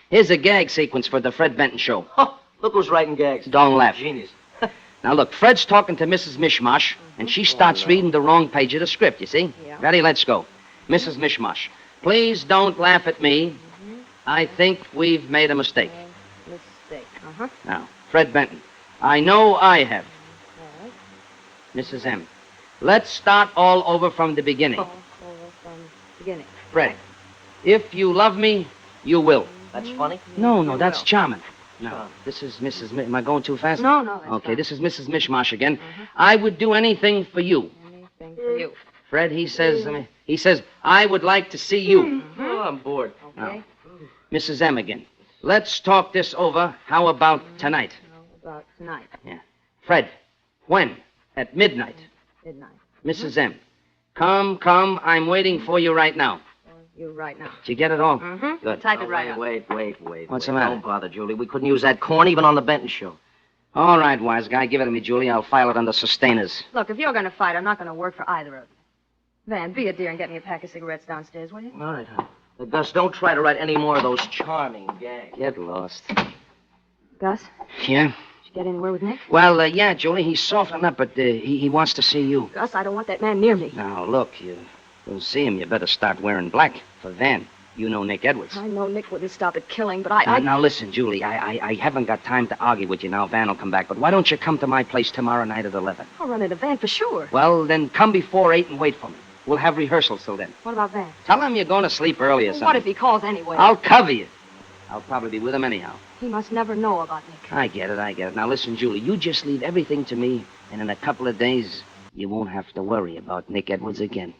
Here's a gag sequence for the Fred Benton show. Oh, look who's writing gags. Don't laugh. Genius. Now, look, Fred's talking to Mrs. Mishmash, and she starts reading the wrong page of the script, you see? Yeah. Ready? Let's go. Mrs. Mishmash, please don't laugh at me. I think we've made a mistake. Mistake. Now, Fred Benton, I know I have. Mrs. M, let's start all over from the beginning. Beginning. Fred, if you love me, you will. That's funny? No, that's charming. No, this is Mrs. Am I going too fast? No, that's Okay, fine. this is Mrs. Mishmash again. I would do anything for you. Anything for you. Fred, he says, I would like to see you. Oh, I'm bored. Okay. Mrs. M again. Let's talk this over. How about tonight? How about tonight? Yeah. Fred, when? At midnight. Midnight. Mrs. M, come, I'm waiting for you right now. You right now. Did you get it all? Good. Type it right up. Wait. What's the matter? Don't bother, Julie. We couldn't use that corn even on the Benton show. All right, wise guy. Give it to me, Julie. I'll file it under sustainers. Look, if you're going to fight, I'm not going to work for either of you. Van, be a dear and get me a pack of cigarettes downstairs, will you? All right, hon. Gus, don't try to write any more of those charming gags. Get lost. Gus, Yeah? did you get anywhere with Nick? Well, yeah, Julie, he's softening up, but he wants to see you. Gus, I don't want that man near me. Now, look, you'll see him. You better start wearing black for Van. You know Nick Edwards. I know Nick wouldn't stop at killing, but I... Now, listen, Julie, I haven't got time to argue with you now. Van will come back, but why don't you come to my place tomorrow night at 11? I'll run into Van for sure. Well, then come before 8 and wait for me. We'll have rehearsals till then. What about Van? Tell him you're going to sleep early or something. What if he calls anyway? I'll cover you. I'll probably be with him anyhow. He must never know about Nick. I get it. Now, listen, Julie, you just leave everything to me, and in a couple of days, you won't have to worry about Nick Edwards again.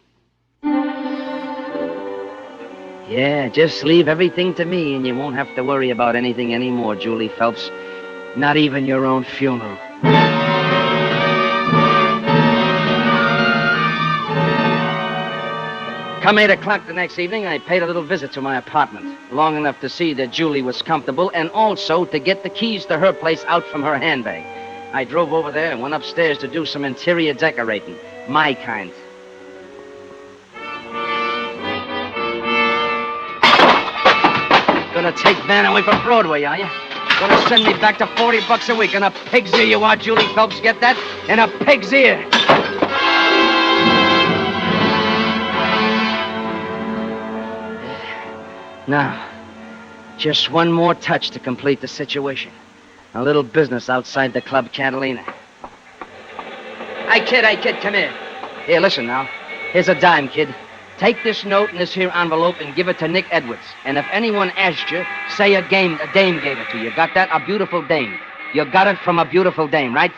Yeah, just leave everything to me, and you won't have to worry about anything anymore, Julie Phelps. Not even your own funeral. Come 8 o'clock the next evening, I paid a little visit to my apartment, long enough to see that Julie was comfortable and also to get the keys to her place out from her handbag. I drove over there and went upstairs to do some interior decorating, my kind. Gonna take Van away from Broadway, are you? Gonna send me back to $40 a week in a pig's ear, you are, Julie Phelps, get that? In a pig's ear. Now, just one more touch to complete the situation. A little business outside the Club Catalina. Hey, kid, come here. Here, listen now. Here's a dime, kid. Take this note in this here envelope and give it to Nick Edwards. And if anyone asks you, say a dame gave it to you. Got that? A beautiful dame. You got it from a beautiful dame, right?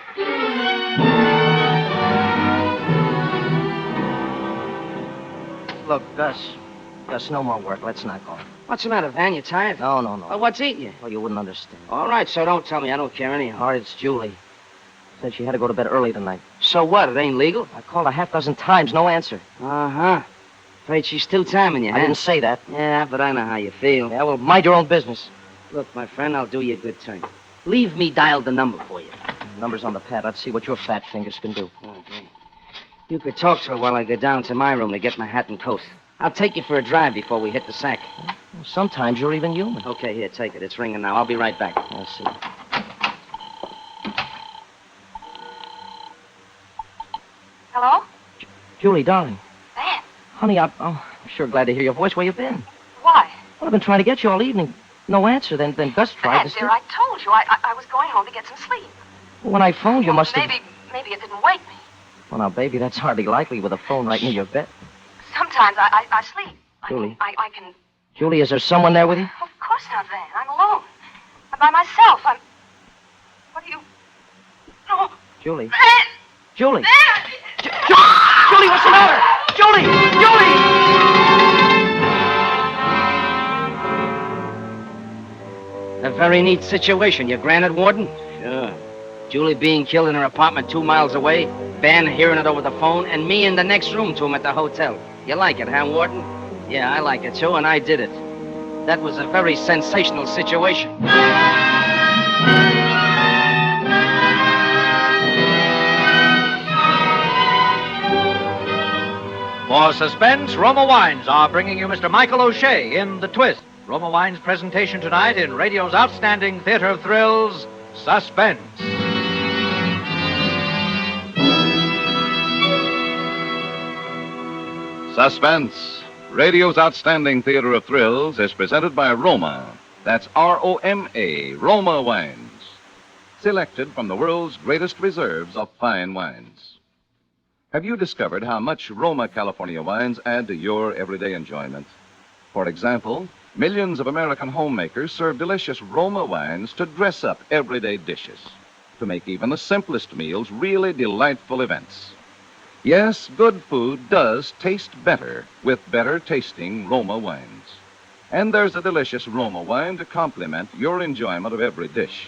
Look, Gus, no more work. Let's not go. What's the matter, Van? You tired? No. Well, what's eating you? Well, you wouldn't understand. All right, so don't tell me. I don't care anyhow. All right, it's Julie. Said she had to go to bed early tonight. So what? It ain't legal? I called her 6 times, no answer. Uh-huh. Afraid she's still timing you, huh? I didn't say that. Yeah, but I know how you feel. Yeah, well, mind your own business. Look, my friend, I'll do you a good turn. Leave me dial the number for you. The number's on the pad. Let's see what your fat fingers can do. Okay. You could talk to her while I go down to my room to get my hat and coat. I'll take you for a drive before we hit the sack. Well, sometimes you're even human. Okay, here, take it. It's ringing now. I'll be right back. I'll see. Hello? Julie, darling. Van? Honey, I'm sure glad to hear your voice. Where you been? Why? Well, I've been trying to get you all evening. No answer. Then Gus tried Van, dear, I told you. I was going home to get some sleep. Well, when I phoned, you must have... Maybe it didn't wake me. Well, now, baby, that's hardly likely with a phone right near your bed. Sometimes I sleep. Julie. I can... Julie, is there someone there with you? Of course not, Van. I'm alone. I'm by myself. What are you... No. Julie. Van! Julie. Van! Julie, what's the matter? Julie! A very neat situation, you granted, Warden? Sure. Julie being killed in her apartment 2 miles away, Van hearing it over the phone, and me in the next room to him at the hotel. You like it, huh, Warden? Yeah, I like it, too, and I did it. That was a very sensational situation. For Suspense, Roma Wines are bringing you Mr. Michael O'Shea in The Twist. Roma Wines' presentation tonight in radio's outstanding theater of thrills, Suspense. Suspense, radio's outstanding theater of thrills, is presented by Roma. That's R-O-M-A, Roma Wines. Selected from the world's greatest reserves of fine wines. Have you discovered how much Roma California wines add to your everyday enjoyment? For example, millions of American homemakers serve delicious Roma wines to dress up everyday dishes, to make even the simplest meals really delightful events. Yes, good food does taste better with better tasting Roma wines. And there's a delicious Roma wine to complement your enjoyment of every dish.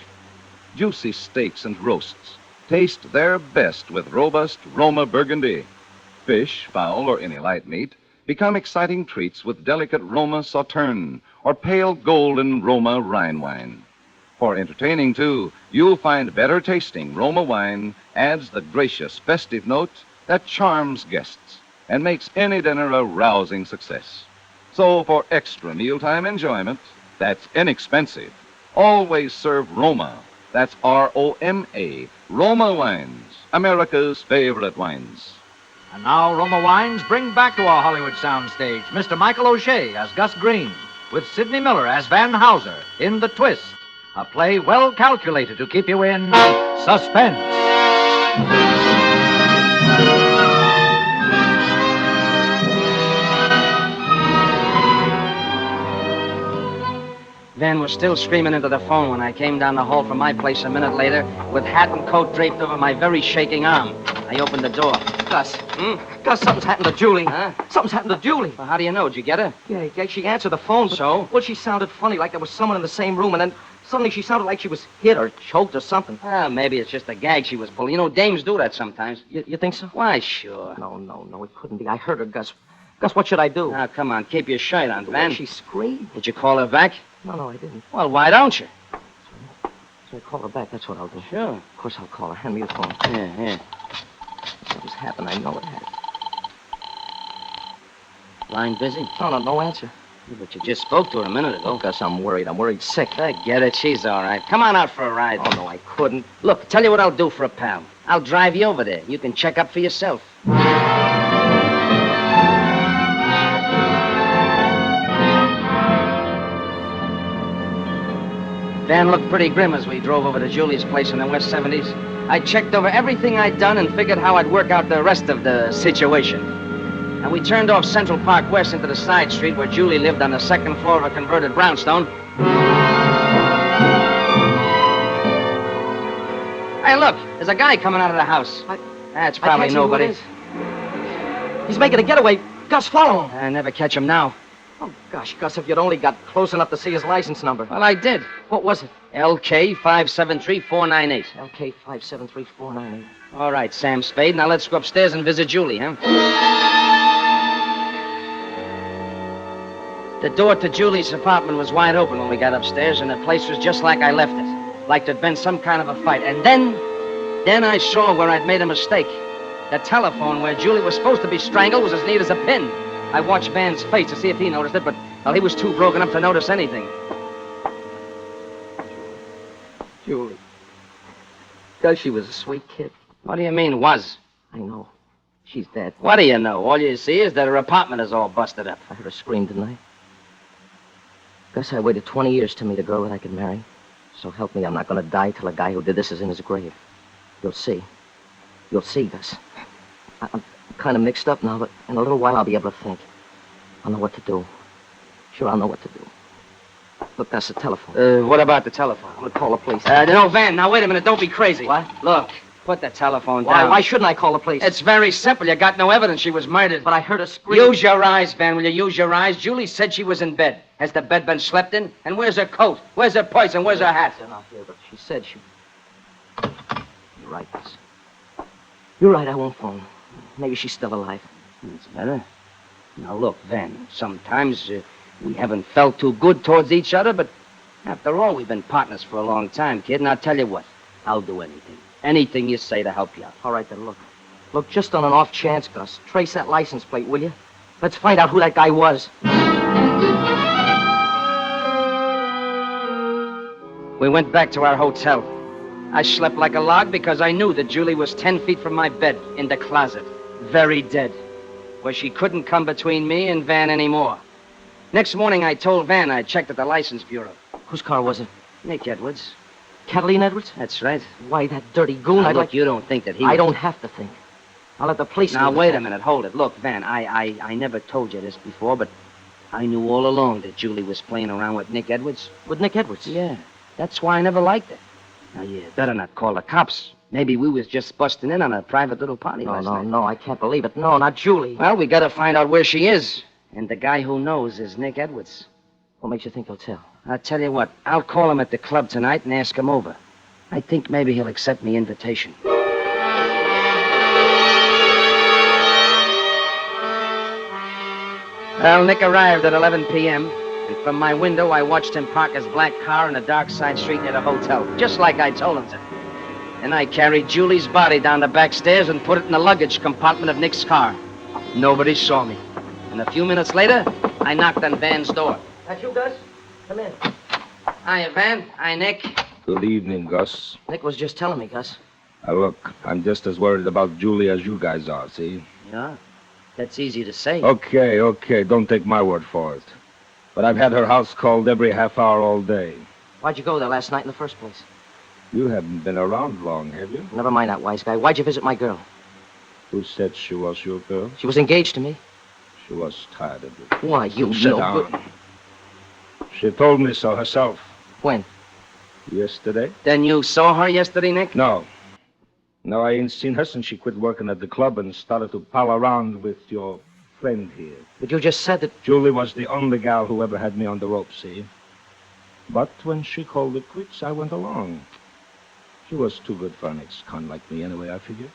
Juicy steaks and roasts taste their best with robust Roma Burgundy. Fish, fowl, or any light meat become exciting treats with delicate Roma Sauterne or pale golden Roma Rhine wine. For entertaining, too, you'll find better tasting Roma wine adds the gracious festive note that charms guests and makes any dinner a rousing success. So for extra mealtime enjoyment that's inexpensive, always serve Roma. That's R-O-M-A, Roma Wines, America's favorite wines. And now Roma Wines bring back to our Hollywood soundstage Mr. Michael O'Shea as Gus Green, with Sidney Miller as Van Hauser in The Twist, a play well calculated to keep you in suspense. Van was still screaming into the phone when I came down the hall from my place a minute later with hat and coat draped over my very shaking arm. I opened the door. Gus. Gus, something's happened to Julie. Huh? Something's happened to Julie. Well, how do you know? Did you get her? Yeah, she answered the phone. So? Well, she sounded funny, like there was someone in the same room, and then suddenly she sounded like she was hit or choked or something. Well, maybe it's just a gag she was pulling. You know, dames do that sometimes. You think so? Why, sure. No, it couldn't be. I heard her, Gus. Gus, what should I do? Now, come on, keep your shirt on, Van. She screamed. Did you call her back? No, I didn't. Well, why don't you? So I call her back, that's what I'll do. Sure. Of course I'll call her. Hand me the phone. Here. Something's happened, I know it has. Line busy? No answer. Yeah, but you just spoke to her a minute ago. Oh, Gus, I'm worried sick. Forget it, she's all right. Come on out for a ride. Oh, no, I couldn't. Look, tell you what I'll do for a pal. I'll drive you over there. You can check up for yourself. Van looked pretty grim as we drove over to Julie's place in the West 70s. I checked over everything I'd done and figured how I'd work out the rest of the situation. and we turned off Central Park West into the side street where Julie lived on the second floor of a converted brownstone. Hey, look, there's a guy coming out of the house. That's probably nobody. He's making a getaway. Gus, follow him. I never catch him now. Oh, gosh, Gus, if you'd only got close enough to see his license number. Well, I did. What was it? LK573498. LK573498. All right, Sam Spade. Now let's go upstairs and visit Julie, huh? The door to Julie's apartment was wide open when we got upstairs, and the place was just like I left it. Like there'd been some kind of a fight. And then I saw where I'd made a mistake. The telephone where Julie was supposed to be strangled was as neat as a pin. I watched Van's face to see if he noticed it, but, well, he was too broken up to notice anything. Julie. Gus, she was a sweet kid. What do you mean, was? I know. She's dead. What do you know? All you see is that her apartment is all busted up. I heard her scream, didn't I? Gus, I waited 20 years to meet a girl that I could marry. So help me, I'm not going to die till a guy who did this is in his grave. You'll see. You'll see, Gus. I'm kind of mixed up now, but in a little while I'll be able to think. I'll know what to do. Sure, I'll know what to do. Look, that's the telephone. What about the telephone? I'm going to call the police. No, Van, now wait a minute. Don't be crazy. What? Look, put the telephone Why? down. Why shouldn't I call the police? It's very simple. You got no evidence she was murdered. But I heard her scream. Use your eyes, Van. Will you use your eyes? Julie said she was in bed. Has the bed been slept in? And where's her coat? Where's her purse? And where's her hat? They're not here, but she said she... You're right, Gus. You're right, I won't phone. Maybe she's still alive. That's better. Now, look, Van, sometimes we haven't felt too good towards each other, but after all, we've been partners for a long time, kid, and I'll tell you what. I'll do anything. Anything you say to help you out. All right, then, look. Look, just on an off chance, Gus, trace that license plate, will you? Let's find out who that guy was. We went back to our hotel. I slept like a log because I knew that Julie was 10 feet from my bed in the closet, very dead, where she couldn't come between me and Van anymore. Next morning, I told Van I checked at the license bureau. Whose car was it? Nick Edwards. Catalina Edwards? That's right. Why, that dirty goon. Now, look, you don't think that he I don't have to think. I'll let the police Now, do wait that. a minute. Hold it. Look, Van, I never told you this before, but I knew all along that Julie was playing around with Nick Edwards. With Nick Edwards? Yeah. That's why I never liked her. Now, you better not call the cops. Maybe we was just busting in on a private little party last night. No, I can't believe it. No, not Julie. Well, we gotta find out where she is. And the guy who knows is Nick Edwards. What makes you think he'll tell? I'll tell you what. I'll call him at the club tonight and ask him over. I think maybe he'll accept me invitation. Well, Nick arrived at 11 p.m., and from my window, I watched him park his black car in a dark side street near the hotel, just like I told him to. Then I carried Julie's body down the back stairs and put it in the luggage compartment of Nick's car. Nobody saw me. And a few minutes later, I knocked on Van's door. That you, Gus? Come in. Hiya, Van. Hi, Nick. Good evening, Gus. Nick was just telling me, Gus. Look, I'm just as worried about Julie as you guys are, see? Yeah, that's easy to say. Okay, don't take my word for it. But I've had her house called every half hour all day. Why'd you go there last night in the first place? You haven't been around long, have you? Never mind that, wise guy. Why'd you visit my girl? Who said she was your girl? She was engaged to me. She was tired of you. Why, you Sit no down. good... She told me so herself. When? Yesterday. Then you saw her yesterday, Nick? No. No, I ain't seen her since she quit working at the club and started to pal around with your friend here. But you just said that... Julie was the only gal who ever had me on the rope, see? But when she called it quits, I went along. She was too good for an ex-con like me anyway, I figured.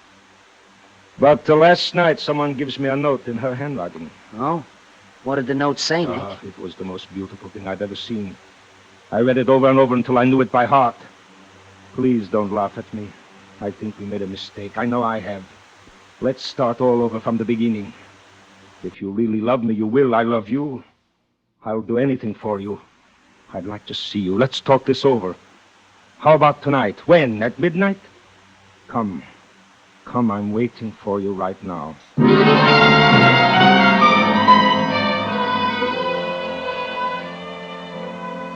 But last night, someone gives me a note in her handwriting. Oh? What did the note say, Nick? It was the most beautiful thing I'd ever seen. I read it over and over until I knew it by heart. Please don't laugh at me. I think we made a mistake. I know I have. Let's start all over from the beginning. If you really love me, you will. I love you. I'll do anything for you. I'd like to see you. Let's talk this over. How about tonight? When? At midnight? Come. Come, I'm waiting for you right now.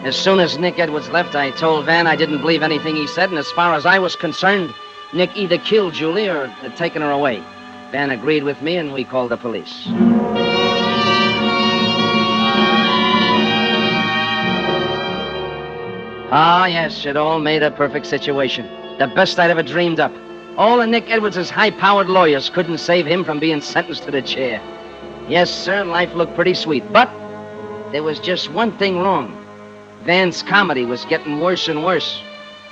As soon as Nick Edwards left, I told Van I didn't believe anything he said, and as far as I was concerned, Nick either killed Julie or had taken her away. Van agreed with me, and we called the police. Ah, yes, it all made a perfect situation. The best I'd ever dreamed up. All of Nick Edwards' high-powered lawyers couldn't save him from being sentenced to the chair. Yes, sir, life looked pretty sweet, but there was just one thing wrong. Van's comedy was getting worse and worse.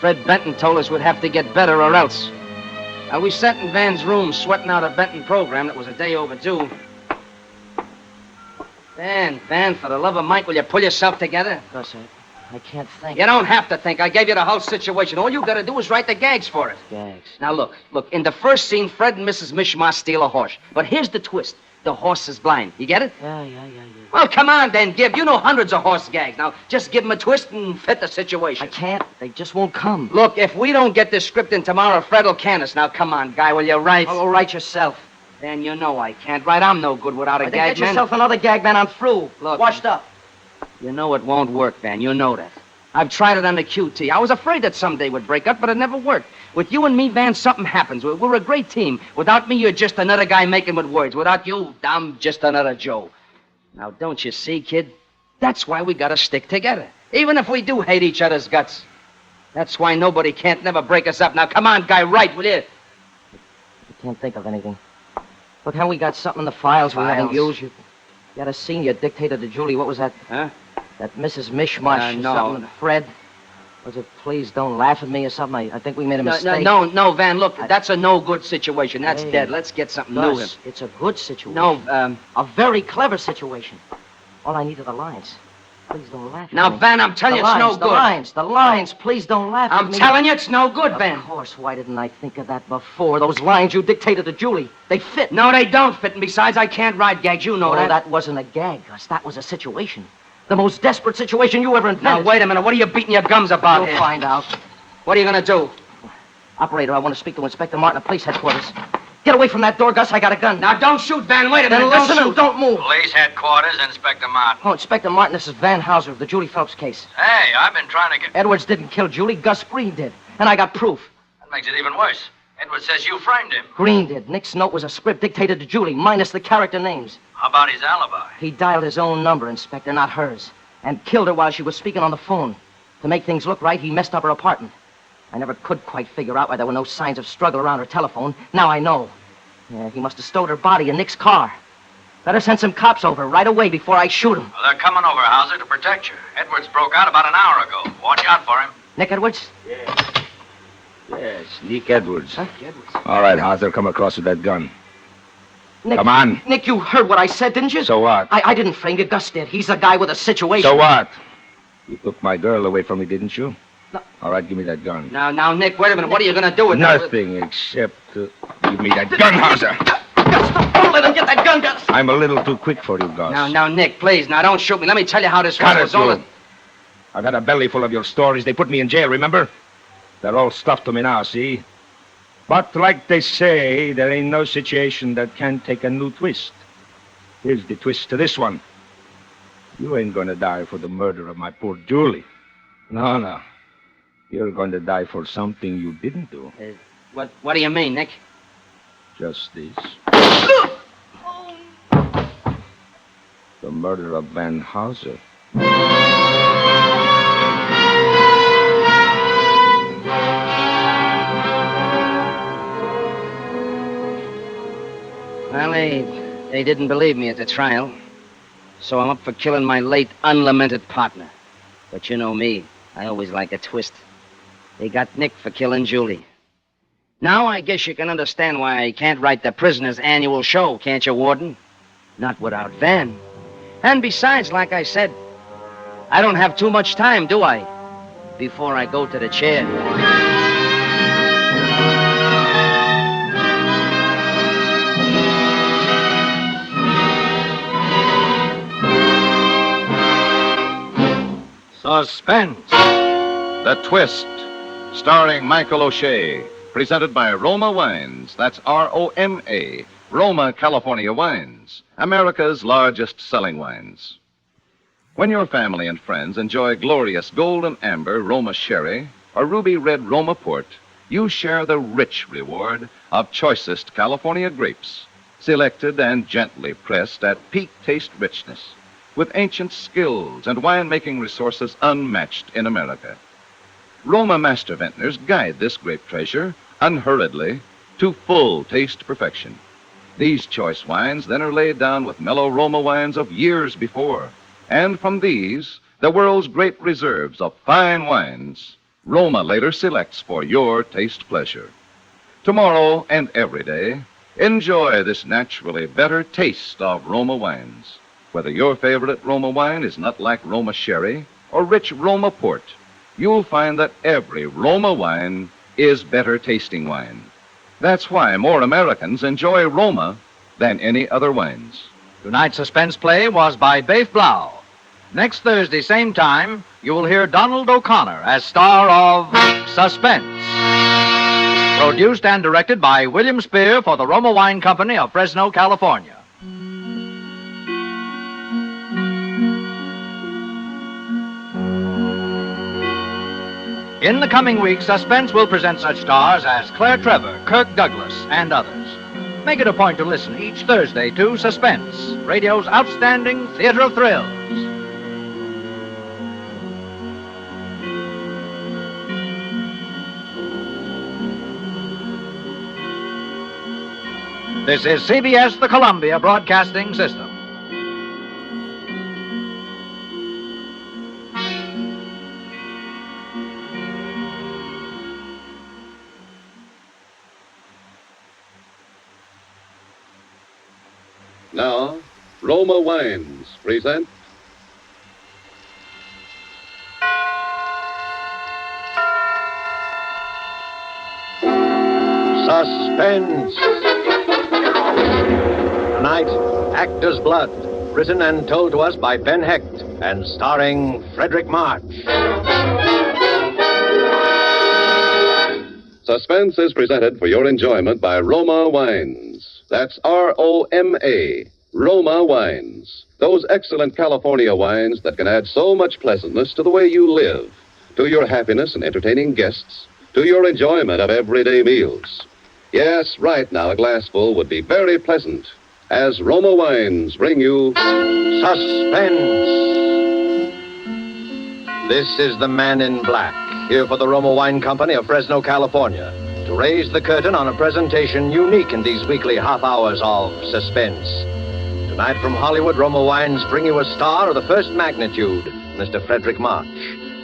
Fred Benton told us we'd have to get better or else. Now, we sat in Van's room sweating out a Benton program that was a day overdue. Van, for the love of Mike, will you pull yourself together? Gus, I can't think. You don't have to think. I gave you the whole situation. All you gotta do is write the gags for it. Gags. Now, look. In the first scene, Fred and Mrs. Mishmash steal a horse. But here's the twist. The horse is blind. You get it? Yeah. Well, come on, then, Gib. You know hundreds of horse gags. Now, just give them a twist and fit the situation. I can't. They just won't come. Look, if we don't get this script in tomorrow, Fred will can us. Now, come on, guy, will you write? I'll write yourself. Then you know I can't write. I'm no good without a gag, Get man. yourself another gag, man. I'm through. Look, washed up. You know it won't work, Van. You know that. I've tried it on the QT. I was afraid that someday would break up, but it never worked. With you and me, Van, something happens. We're a great team. Without me, you're just another guy making with words. Without you, I'm just another Joe. Now, don't you see, kid? That's why we gotta stick together. Even if we do hate each other's guts. That's why nobody can't never break us up. Now, come on, guy, write, will you? I can't think of anything. Look how we got something in the files we haven't used. You got a scene you dictated to Julie. What was that? Huh? That Mrs. Mishmash or no. something. Fred. Was it Please Don't Laugh at Me or something? I think we made a mistake. No, Van, look, that's a no-good situation. That's dead. Let's get something new. Gus, it's a good situation. No, a very clever situation. All I need are the lines. Please don't laugh at me. Now, Van, I'm telling you, it's no good. The lines, please don't laugh at me. I'm telling you, it's no good, Van. Of course, why didn't I think of that before? Those lines you dictated to Julie, they fit. No, they don't fit, and besides, I can't write gags, you know that. No, that wasn't a gag, Gus. That was a situation. The most desperate situation you ever invented. Now, wait a minute. What are you beating your gums about You'll here? find out. What are you gonna do? Operator, I want to speak to Inspector Martin at police headquarters. Get away from that door, Gus. I got a gun. Now, don't shoot, Van. Wait a minute. Then listen and don't move. Police headquarters, Inspector Martin. Oh, Inspector Martin, this is Van Hauser of the Julie Phelps case. Hey, I've been trying to get... Edwards didn't kill Julie. Gus Green did. And I got proof. That makes it even worse. Edwards says you framed him. Green did. Nick's note was a script dictated to Julie, minus the character names. How about his alibi? He dialed his own number, Inspector, not hers, and killed her while she was speaking on the phone. To make things look right, he messed up her apartment. I never could quite figure out why there were no signs of struggle around her telephone. Now I know. Yeah, he must have stowed her body in Nick's car. Better send some cops over right away before I shoot him. Well, they're coming over, Hauser, to protect you. Edwards broke out about an hour ago. Watch out for him. Nick Edwards? Yes, Nick Edwards. Huh? All right, Hauser, come across with that gun. Nick, Come on. Nick, you heard what I said, didn't you? So what? I didn't frame you. Gus did. He's the guy with a situation. So what? You took my girl away from me, didn't you? No. All right, give me that gun. Now, Nick, wait a minute. What are you gonna do with that? Nothing except give me that gun, Hauser. Gus, don't let him get that gun, Gus. I'm a little too quick for you, Gus. Now, Nick, please. Now, don't shoot me. Let me tell you how this Cut it, was. All you. I've had a belly full of your stories. They put me in jail, remember? They're all stuffed to me now, see? But like they say, there ain't no situation that can't take a new twist. Here's the twist to this one. You ain't gonna die for the murder of my poor Julie. No. You're gonna die for something you didn't do. What do you mean, Nick? Just this. The murder of Van Hauser. Well, they didn't believe me at the trial. So I'm up for killing my late, unlamented partner. But you know me. I always like a twist. They got Nick for killing Julie. Now I guess you can understand why I can't write the prisoner's annual show, can't you, Warden? Not without Van. And besides, like I said, I don't have too much time, do I? Before I go to the chair. Suspense. The Twist, starring Michael O'Shea, presented by Roma Wines. That's R-O-M-A, Roma, California Wines, America's largest selling wines. When your family and friends enjoy glorious golden amber Roma sherry or ruby red Roma port, you share the rich reward of choicest California grapes, selected and gently pressed at peak taste richness, with ancient skills and winemaking resources unmatched in America. Roma master vintners guide this grape treasure unhurriedly to full taste perfection. These choice wines then are laid down with mellow Roma wines of years before. And from these, the world's great reserves of fine wines, Roma later selects for your taste pleasure. Tomorrow and every day, enjoy this naturally better taste of Roma wines. Whether your favorite Roma wine is nut like Roma sherry or rich Roma port, you'll find that every Roma wine is better tasting wine. That's why more Americans enjoy Roma than any other wines. Tonight's suspense play was by Baif Blau. Next Thursday, same time, you will hear Donald O'Connor as star of Suspense. Produced and directed by William Spear for the Roma Wine Company of Fresno, California. In the coming weeks, Suspense will present such stars as Claire Trevor, Kirk Douglas, and others. Make it a point to listen each Thursday to Suspense, radio's outstanding theater of thrills. This is CBS, the Columbia Broadcasting System. Now, Roma Wines present Suspense. Tonight, Actor's Blood, written and told to us by Ben Hecht and starring Frederick March. Suspense is presented for your enjoyment by Roma Wines. That's R-O-M-A, Roma Wines. Those excellent California wines that can add so much pleasantness to the way you live, to your happiness in entertaining guests, to your enjoyment of everyday meals. Yes, right now a glassful would be very pleasant as Roma Wines bring you Suspense. This is the Man in Black, here for the Roma Wine Company of Fresno, California, to raise the curtain on a presentation unique in these weekly half hours of suspense. Tonight from Hollywood, Roma Wines bring you a star of the first magnitude, Mr. Frederick March.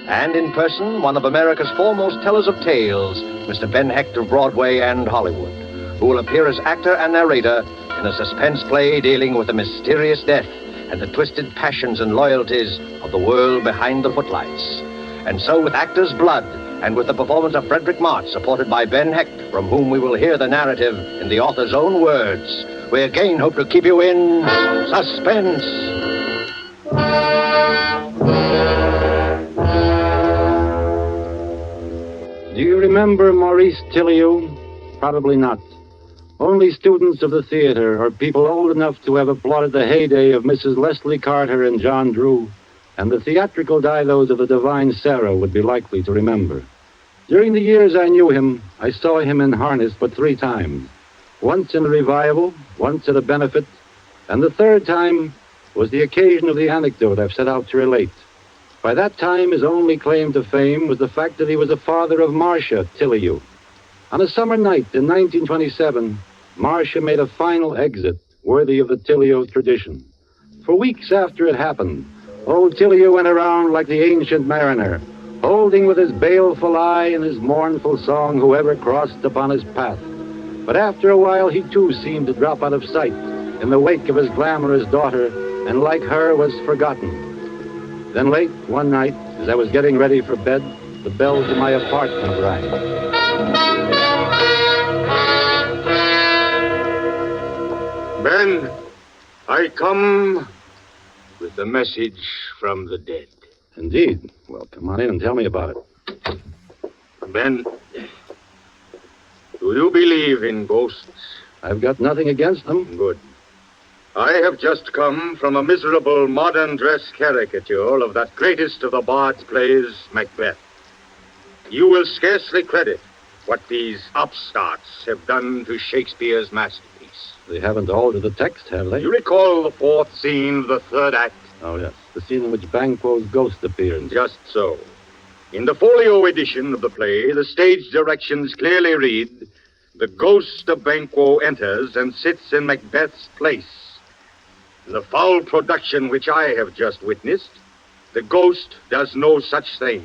And in person, one of America's foremost tellers of tales, Mr. Ben Hecht of Broadway and Hollywood, who will appear as actor and narrator in a suspense play dealing with the mysterious death and the twisted passions and loyalties of the world behind the footlights. And so with Actor's Blood, and with the performance of Frederick March, supported by Ben Hecht, from whom we will hear the narrative in the author's own words, we again hope to keep you in suspense. Do you remember Maurice Tilliou? Probably not. Only students of the theater, or people old enough to have applauded the heyday of Mrs. Leslie Carter and John Drew, and the theatrical didos of the Divine Sarah would be likely to remember. During the years I knew him, I saw him in harness but 3 times. Once in a revival, once at a benefit, and the 3rd time was the occasion of the anecdote I've set out to relate. By that time, his only claim to fame was the fact that he was the father of Marcia Tilliou. On a summer night in 1927, Marcia made a final exit worthy of the Tilliou tradition. For weeks after it happened, old Tilliou went around like the ancient mariner, holding with his baleful eye and his mournful song whoever crossed upon his path. But after a while, he too seemed to drop out of sight in the wake of his glamorous daughter, and like her was forgotten. Then late one night, as I was getting ready for bed, the bells of my apartment rang. Ben, I come with a message from the dead. Indeed. Well, come on in and tell me about it. Ben, do you believe in ghosts? I've got nothing against them. Good. I have just come from a miserable modern dress caricature of that greatest of the bard's plays, Macbeth. You will scarcely credit what these upstarts have done to Shakespeare's masterpiece. They haven't altered the text, have they? You recall the 4th scene of the 3rd act? Oh, yes. The scene in which Banquo's ghost appears. Just so. In the folio edition of the play, the stage directions clearly read, "The ghost of Banquo enters and sits in Macbeth's place." In the foul production which I have just witnessed, the ghost does no such thing.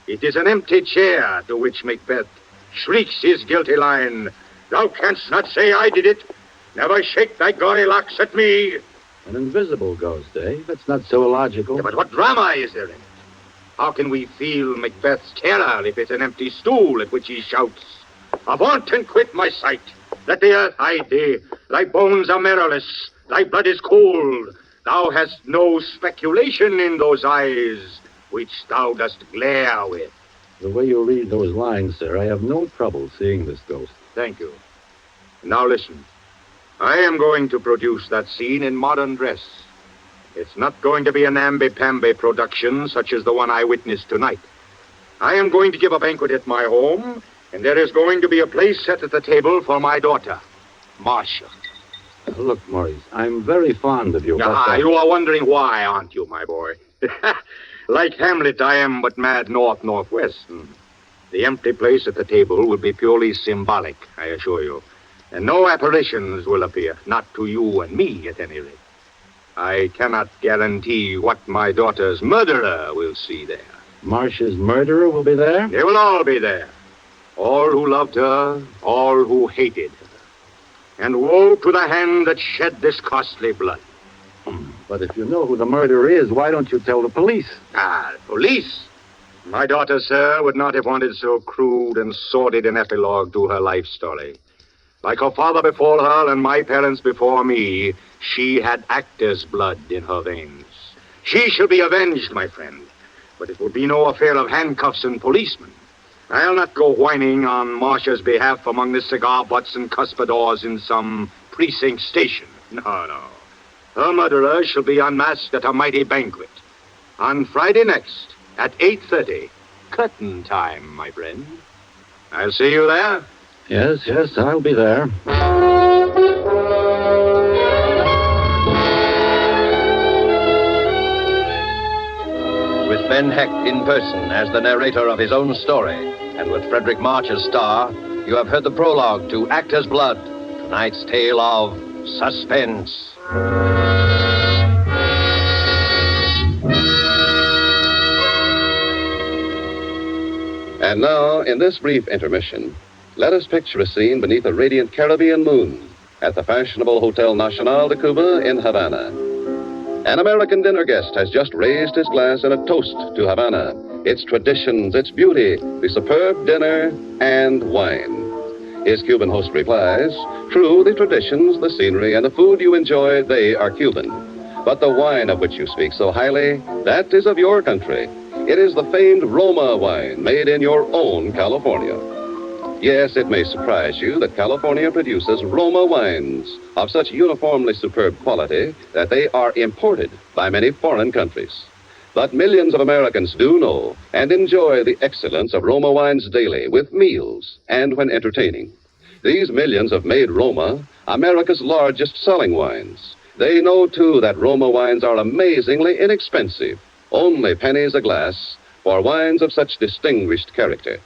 It is an empty chair to which Macbeth shrieks his guilty line, "Thou canst not say I did it. Never shake thy gaudy locks at me." An invisible ghost, eh? That's not so illogical. Yeah, but what drama is there in it? How can we feel Macbeth's terror if it's an empty stool at which he shouts, "Avaunt and quit my sight! Let the earth hide thee! Thy bones are marrowless, thy blood is cold. Thou hast no speculation in those eyes which thou dost glare with." The way you read those lines, sir, I have no trouble seeing this ghost. Thank you. Now listen. I am going to produce that scene in modern dress. It's not going to be a namby-pamby production such as the one I witnessed tonight. I am going to give a banquet at my home, and there is going to be a place set at the table for my daughter, Marcia. Look, Maurice, I'm very fond of you. You are wondering why, aren't you, my boy? Like Hamlet, I am but mad north-northwest. The empty place at the table will be purely symbolic, I assure you. And no apparitions will appear, not to you and me, at any rate. I cannot guarantee what my daughter's murderer will see there. Marcia's murderer will be there? They will all be there. All who loved her, all who hated her. And woe to the hand that shed this costly blood. But if you know who the murderer is, why don't you tell the police? Police? My daughter, sir, would not have wanted so crude and sordid an epilogue to her life story. Like her father before her and my parents before me, she had actor's blood in her veins. She shall be avenged, my friend. But it will be no affair of handcuffs and policemen. I'll not go whining on Marcia's behalf among the cigar butts and cuspidors in some precinct station. No. Her murderer shall be unmasked at a mighty banquet. On Friday next, at 8:30. Curtain time, my friend. I'll see you there. Yes, I'll be there. With Ben Hecht in person as the narrator of his own story, and with Frederick March as star, you have heard the prologue to Actor's Blood, tonight's tale of Suspense. And now, in this brief intermission, let us picture a scene beneath a radiant Caribbean moon at the fashionable Hotel Nacional de Cuba in Havana. An American dinner guest has just raised his glass in a toast to Havana, its traditions, its beauty, the superb dinner, and wine. His Cuban host replies, "True, the traditions, the scenery, and the food you enjoy, they are Cuban. But the wine of which you speak so highly, that is of your country. It is the famed Roma wine made in your own California." Yes, it may surprise you that California produces Roma wines of such uniformly superb quality that they are imported by many foreign countries. But millions of Americans do know and enjoy the excellence of Roma wines daily with meals and when entertaining. These millions have made Roma America's largest selling wines. They know, too, that Roma wines are amazingly inexpensive, only pennies a glass, for wines of such distinguished character.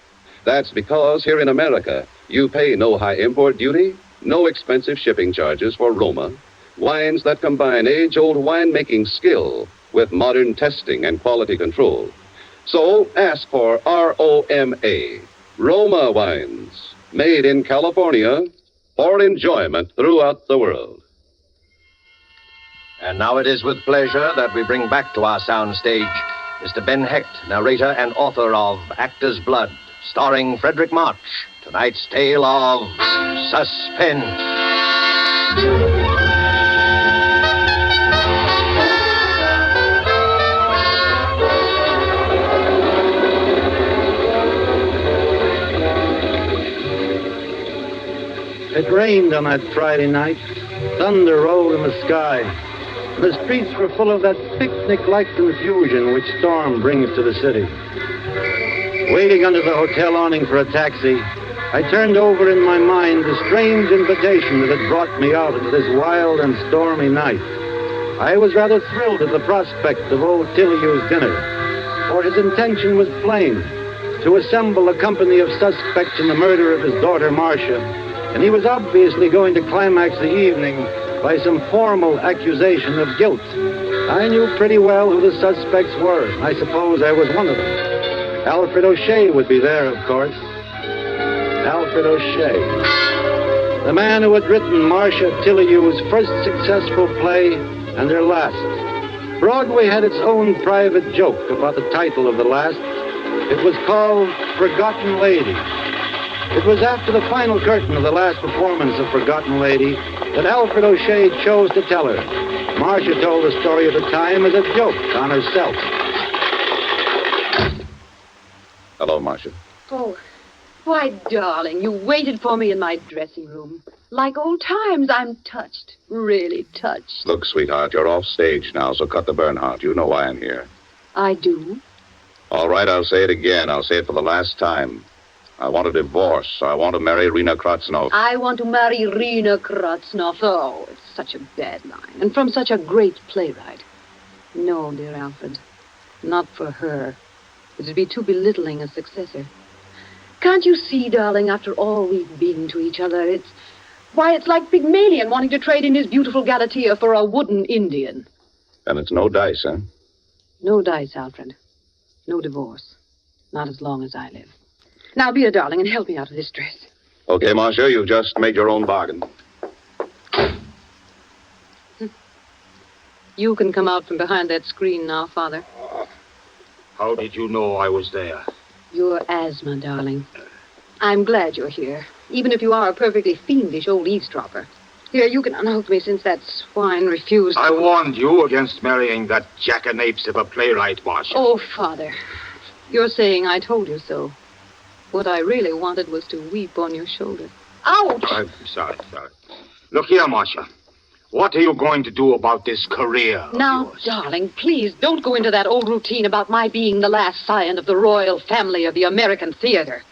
That's because here in America, you pay no high import duty, no expensive shipping charges for Roma, wines that combine age-old winemaking skill with modern testing and quality control. So ask for ROMA, Roma wines, made in California for enjoyment throughout the world. And now it is with pleasure that we bring back to our soundstage Mr. Ben Hecht, narrator and author of Actor's Blood, starring Frederick March, tonight's tale of Suspense. It rained on that Friday night. Thunder rolled in the sky. The streets were full of that picnic-like confusion which storm brings to the city. Waiting under the hotel awning for a taxi, I turned over in my mind the strange invitation that had brought me out into this wild and stormy night. I was rather thrilled at the prospect of old Tiliou's dinner. for his intention was plain, to assemble a company of suspects in the murder of his daughter, Marcia. And he was obviously going to climax the evening by some formal accusation of guilt. I knew pretty well who the suspects were. I suppose I was one of them. Alfred O'Shea would be there, of course. Alfred O'Shea. The man who had written Marcia Tilley's first successful play and their last. Broadway had its own private joke about the title of the last. It was called Forgotten Lady. It was after the final curtain of the last performance of Forgotten Lady that Alfred O'Shea chose to tell her. Marcia told the story at the time as a joke on herself. Hello, Marcia. Oh, why, darling, you waited for me in my dressing room. Like old times, I'm touched. Really touched. Look, sweetheart, you're off stage now, so cut the Bernhardt. You know why I'm here. I do. All right, I'll say it again. I'll say it for the last time. I want a divorce. I want to marry Rena Kratznoff. I want to marry Rena Kratznoff. Oh, it's such a bad line. And from such a great playwright. No, dear Alfred. Not for her. It'd be too belittling a successor. Can't you see, darling, after all we've been to each other, it's like Pygmalion wanting to trade in his beautiful Galatea for a wooden Indian. And it's no dice, huh? No dice, Alfred. No divorce. Not as long as I live. Now, be a darling and help me out of this dress. Okay, Marcia, you've just made your own bargain. You can come out from behind that screen now, Father. How did you know I was there? Your asthma, darling. I'm glad you're here, even if you are a perfectly fiendish old eavesdropper. Here, you can unhook me since that swine refused. I warned you against marrying that jackanapes of a playwright, Marcia. Oh, Father, you're saying I told you so. What I really wanted was to weep on your shoulder. Ouch! I'm sorry. Look here, Marcia. What are you going to do about this career? Now, darling, please don't go into that old routine about my being the last scion of the royal family of the American theater.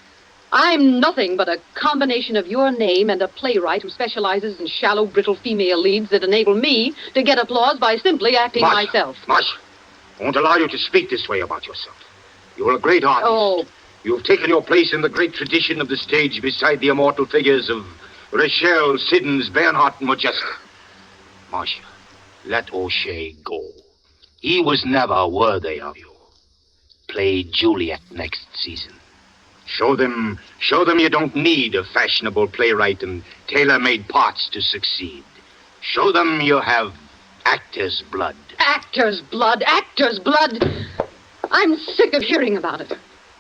I'm nothing but a combination of your name and a playwright who specializes in shallow, brittle female leads that enable me to get applause by simply acting myself. Marcia, I won't allow you to speak this way about yourself. You're a great artist. Oh. You've taken your place in the great tradition of the stage beside the immortal figures of Rachel, Siddons, Bernhardt, and Modjeska. Marcia, let O'Shea go. He was never worthy of you. Play Juliet next season. Show them you don't need a fashionable playwright and tailor-made parts to succeed. Show them you have actor's blood. Actor's blood! Actor's blood! I'm sick of hearing about it.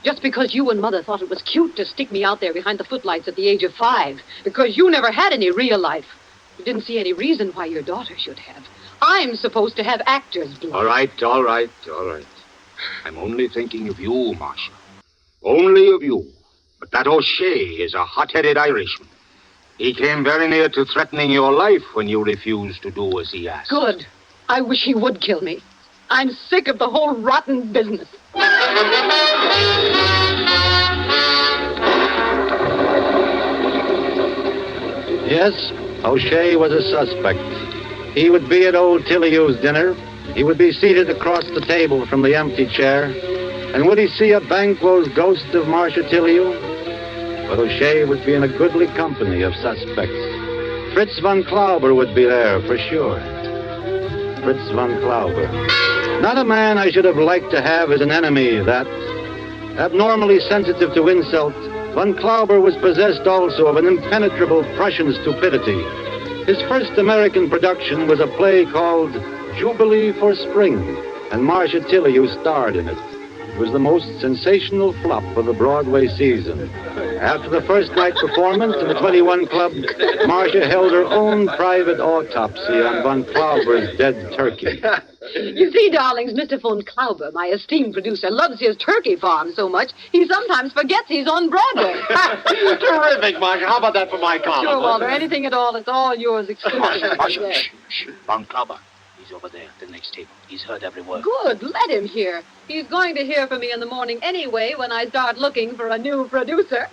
Just because you and Mother thought it was cute to stick me out there behind the footlights at the age of 5. Because you never had any real life. You didn't see any reason why your daughter should have. I'm supposed to have actor's blood. All right. I'm only thinking of you, Marcia. Only of you. But that O'Shea is a hot-headed Irishman. He came very near to threatening your life when you refused to do as he asked. Good. I wish he would kill me. I'm sick of the whole rotten business. Yes, O'Shea was a suspect. He would be at old Tilley's dinner. He would be seated across the table from the empty chair. And would he see a Banquo's ghost of Marcia Tillery? But O'Shea would be in a goodly company of suspects. Fritz von Klauber would be there, for sure. Fritz von Klauber. Not a man I should have liked to have as an enemy, that. Abnormally sensitive to insult, von Klauber was possessed also of an impenetrable Prussian stupidity. His first American production was a play called Jubilee for Spring, and Marcia Tilley starred in it. It was the most sensational flop of the Broadway season. After the first night performance in the 21 Club, Marcia held her own private autopsy on von Klauber's dead turkey. You see, darlings, Mr. von Klauber, my esteemed producer, loves his turkey farm so much, he sometimes forgets he's on Broadway. Terrific, Marcia. How about that for my column? Sure, Walter. Anything at all. It's all yours exclusively. Marcia, shh. Von Klauber. He's over there at the next table. He's heard every word. Good. Let him hear. He's going to hear from me in the morning anyway when I start looking for a new producer.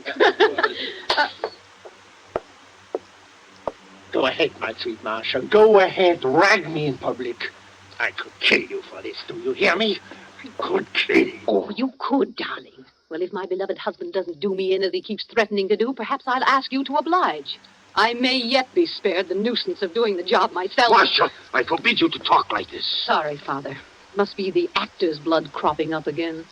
Go ahead, my sweet Marcia. Go ahead. Rag me in public. I could kill you for this. Do you hear me? Good Katie. Oh, you could, darling. Well, if my beloved husband doesn't do me in as he keeps threatening to do, perhaps I'll ask you to oblige. I may yet be spared the nuisance of doing the job myself. Marcia, I forbid you to talk like this. Sorry, Father. Must be the actor's blood cropping up again.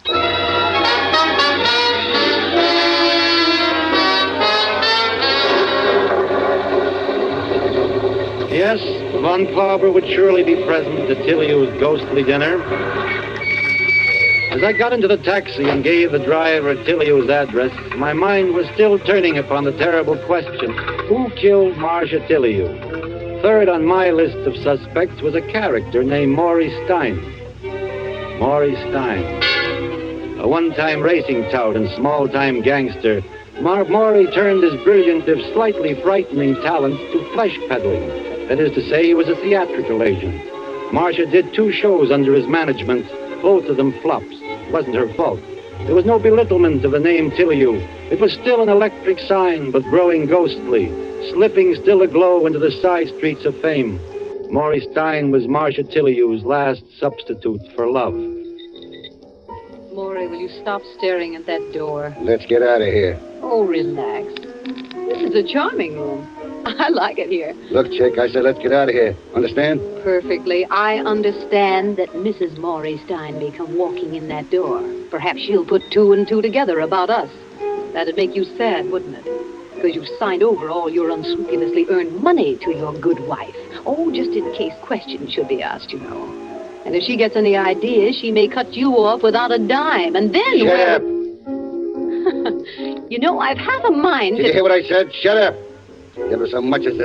Yes, Von Klauber would surely be present at Tillio's ghostly dinner. As I got into the taxi and gave the driver Tillio's address, my mind was still turning upon the terrible question, who killed Marcia Tillio? Third on my list of suspects was a character named Maury Stein. Maury Stein. A one-time racing tout and small-time gangster, Maury turned his brilliant, if slightly frightening talents to flesh peddling. That is to say, he was a theatrical agent. Marcia did 2 shows under his management, both of them flops. It wasn't her fault. There was no belittlement of the name Tillio. It was still an electric sign, but growing ghostly, slipping still aglow into the side streets of fame. Maury Stein was Marcia Tillio's last substitute for love. Maury, will you stop staring at that door? Let's get out of here. Oh, relax. This is a charming room. I like it here. Look, chick, I said let's get out of here. Understand? Perfectly. I understand that Mrs. Maury Stein may come walking in that door. Perhaps she'll put 2 and 2 together about us. That'd make you sad, wouldn't it? Because you've signed over all your unscrupulously earned money to your good wife. Oh, just in case questions should be asked, you know. And if she gets any ideas, she may cut you off without a dime. And then... Shut up! You know, I've half a mind Did you hear what I said? Shut up! Never so much as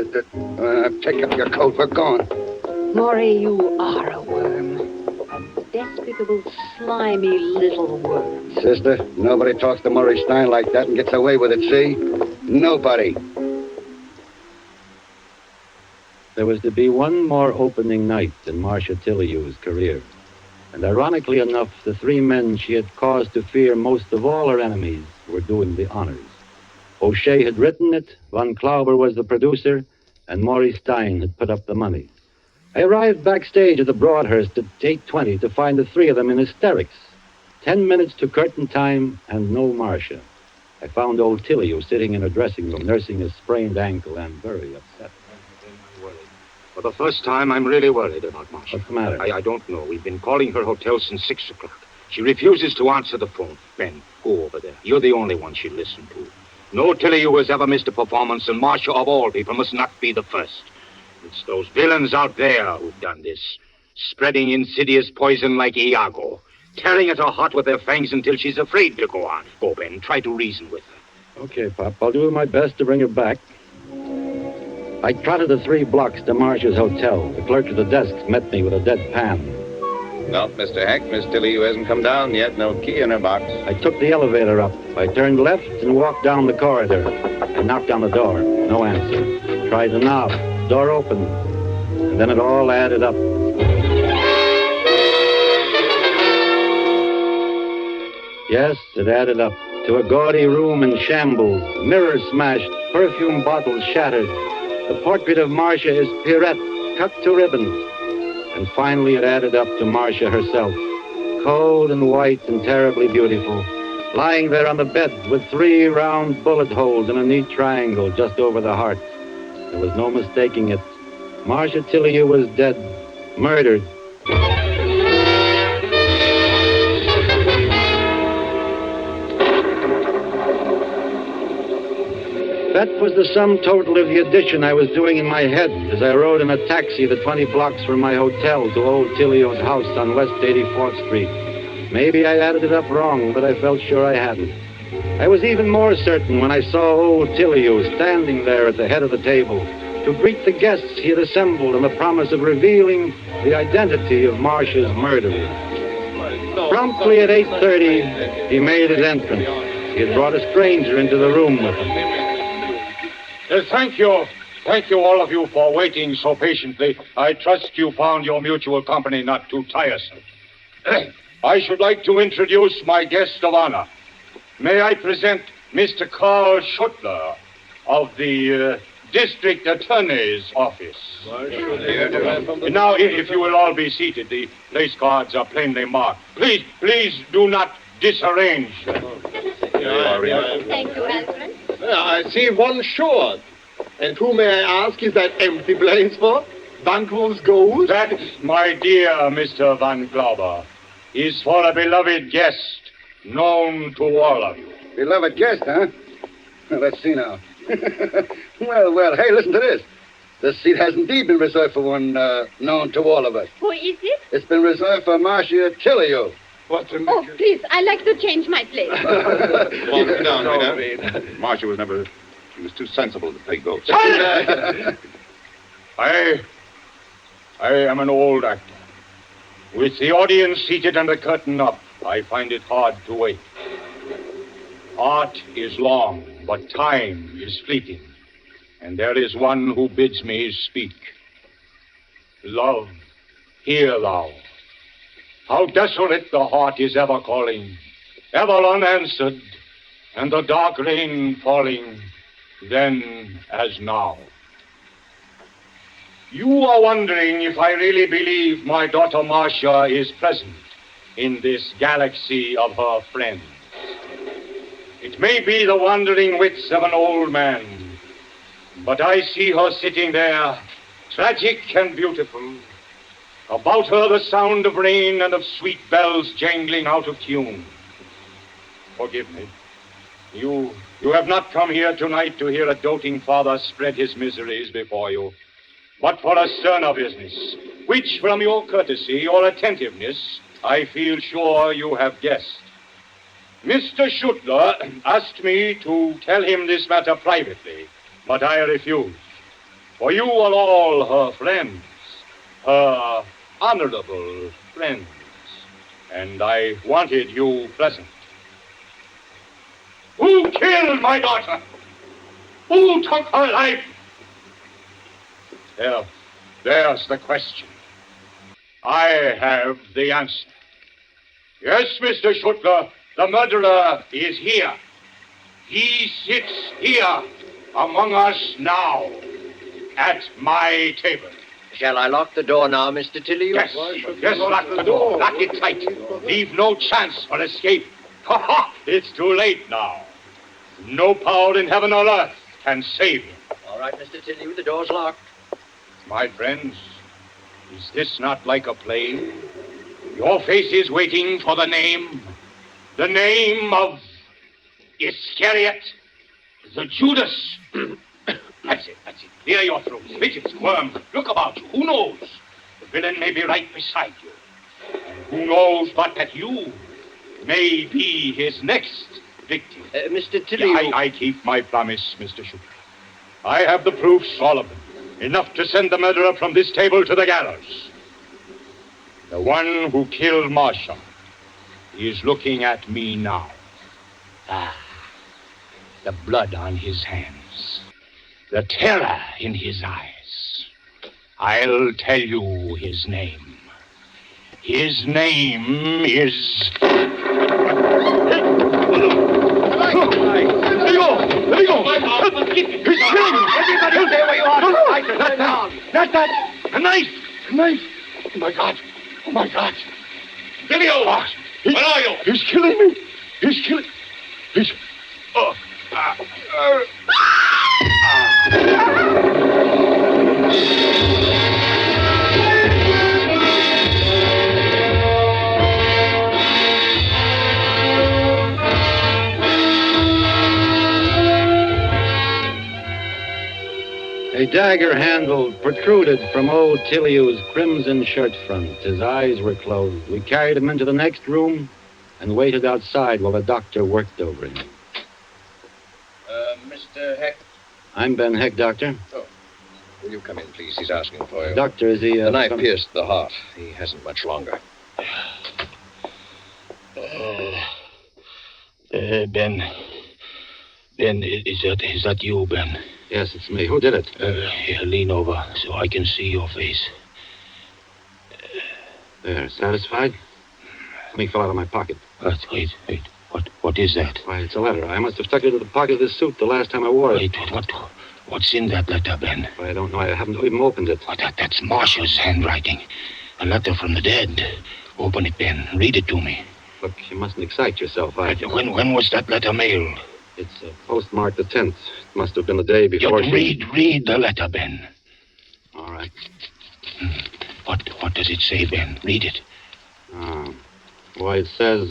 take up your coat. We're gone. Maury, you are a worm. A despicable, slimy little worm. Sister, nobody talks to Maury Stein like that and gets away with it, see? Nobody. There was to be one more opening night in Marcia Tillio's career. And ironically enough, the 3 men she had cause to fear most of all her enemies were doing the honors. O'Shea had written it, Von Klauber was the producer, and Maury Stein had put up the money. I arrived backstage at the Broadhurst at 8:20 to find the 3 of them in hysterics. 10 minutes to curtain time and no Marcia. I found old Tillio sitting in her dressing room, nursing a sprained ankle and very upset. For the first time, I'm really worried about Marcia. What's the matter? I don't know. We've been calling her hotel since 6 o'clock. She refuses to answer the phone. Ben, go over there. You're the only one she'll listen to. No Tillio has ever missed a performance, and Marcia, of all people, must not be the first. It's those villains out there who've done this, spreading insidious poison like Iago, tearing at her heart with their fangs until she's afraid to go on. Go, Ben, try to reason with her. Okay, Pop, I'll do my best to bring her back. I trotted the 3 blocks to Marcia's hotel. The clerk at the desk met me with a dead pan. No, Mr. Heck, Miss Tillio hasn't come down yet. No key in her box. I took the elevator up. I turned left and walked down the corridor. I knocked on the door. No answer. Tried the knob. Door opened. And then it all added up. Yes, it added up to a gaudy room in shambles, mirrors smashed, perfume bottles shattered. The portrait of Marcia is Pierrette, cut to ribbons. And finally it added up to Marcia herself, cold and white and terribly beautiful, lying there on the bed with 3 round bullet holes in a neat triangle just over the heart. There was no mistaking it. Marcia Tillio was dead, murdered. That was the sum total of the addition I was doing in my head as I rode in a taxi the 20 blocks from my hotel to old Tillio's house on West 84th Street. Maybe I added it up wrong, but I felt sure I hadn't. I was even more certain when I saw old Tillio standing there at the head of the table to greet the guests he had assembled on the promise of revealing the identity of Marcia's murderer. Promptly at 8:30, he made his entrance. He had brought a stranger into the room with him. Thank you. Thank you, all of you, for waiting so patiently. I trust you found your mutual company not too tiresome. I should like to introduce my guest of honor. May I present Mr. Carl Schuttler of the district attorney's office. Now, if you will all be seated, the place cards are plainly marked. Please do not disarrange. Thank you, Alfred. I see one short. And who, may I ask, is that empty blank spot? Banquo's gold? That, my dear Mr. Van Glauber, is for a beloved guest known to all of you. Beloved guest, huh? Well, let's see now. well, hey, listen to this. This seat has indeed been reserved for one known to all of us. Who is it? It's been reserved for Marcia Tillio. What's the Oh, please, I'd like to change my place. Sit down, Rita. Marcia was never... She was too sensible to play ghosts. I am an old actor. With the audience seated and the curtain up, I find it hard to wait. Art is long, but time is fleeting. And there is one who bids me speak. Love, hear thou. How desolate the heart is ever calling, ever unanswered, and the dark rain falling, then as now. You are wondering if I really believe my daughter Marcia is present in this galaxy of her friends. It may be the wandering wits of an old man, but I see her sitting there, tragic and beautiful. About her the sound of rain and of sweet bells jangling out of tune. Forgive me. You have not come here tonight to hear a doting father spread his miseries before you, but for a sterner business, which from your courtesy or attentiveness, I feel sure you have guessed. Mr. Schuttler asked me to tell him this matter privately, but I refused. For you are all her friends, her honorable friends, and I wanted you present. Who killed my daughter? Who took her life? There's the question. I have the answer. Yes, Mr. Schuttler, the murderer is here. He sits here among us now at my table. Shall I lock the door now, Mr. Tilley? Yes, lock the door. Lock it tight. Leave no chance for escape. Ha ha! It's too late now. No power in heaven or earth can save him. All right, Mr. Tilley, the door's locked. My friends, is this not like a play? Your face is waiting for the name of Iscariot, the Judas. That's it. Clear your throats, midgets, worms. Look about you. Who knows? The villain may be right beside you. And who knows but that you may be his next victim. Mr. Tilley... Yeah, I keep my promise, Mr. Schutter. I have the proofs, all of them. Enough to send the murderer from this table to the gallows. The one who killed Marcia is looking at me now. The blood on his hands. The terror in his eyes. I'll tell you his name. His name is... Let me go! He's killing me! Everybody stay where you are! Not that! A knife! Oh, my God! Video! Where are you? He's killing me! A dagger handle protruded from old Tillio's crimson shirt front. His eyes were closed. We carried him into the next room and waited outside while the doctor worked over him. Mr. Heck? I'm Ben Heck, Doctor. Oh. Will you come in, please? He's asking for you. Doctor, is he... The knife pierced the heart. He hasn't much longer. Ben, is that you, Ben? Yes, it's me. Who did it? Here, lean over so I can see your face. There, satisfied? Something fell out of my pocket. Wait. What is that? Why, it's a letter. I must have stuck it into the pocket of this suit the last time I wore it. Wait, What's in that letter, Ben? I don't know. I haven't even opened it. Oh, that's Marcia's handwriting. A letter from the dead. Open it, Ben. Read it to me. Look, you mustn't excite yourself. When was that letter mailed? It's postmarked the 10th. It must have been the day before Read the letter, Ben. All right. What does it say, Ben? Read it. Why, it says,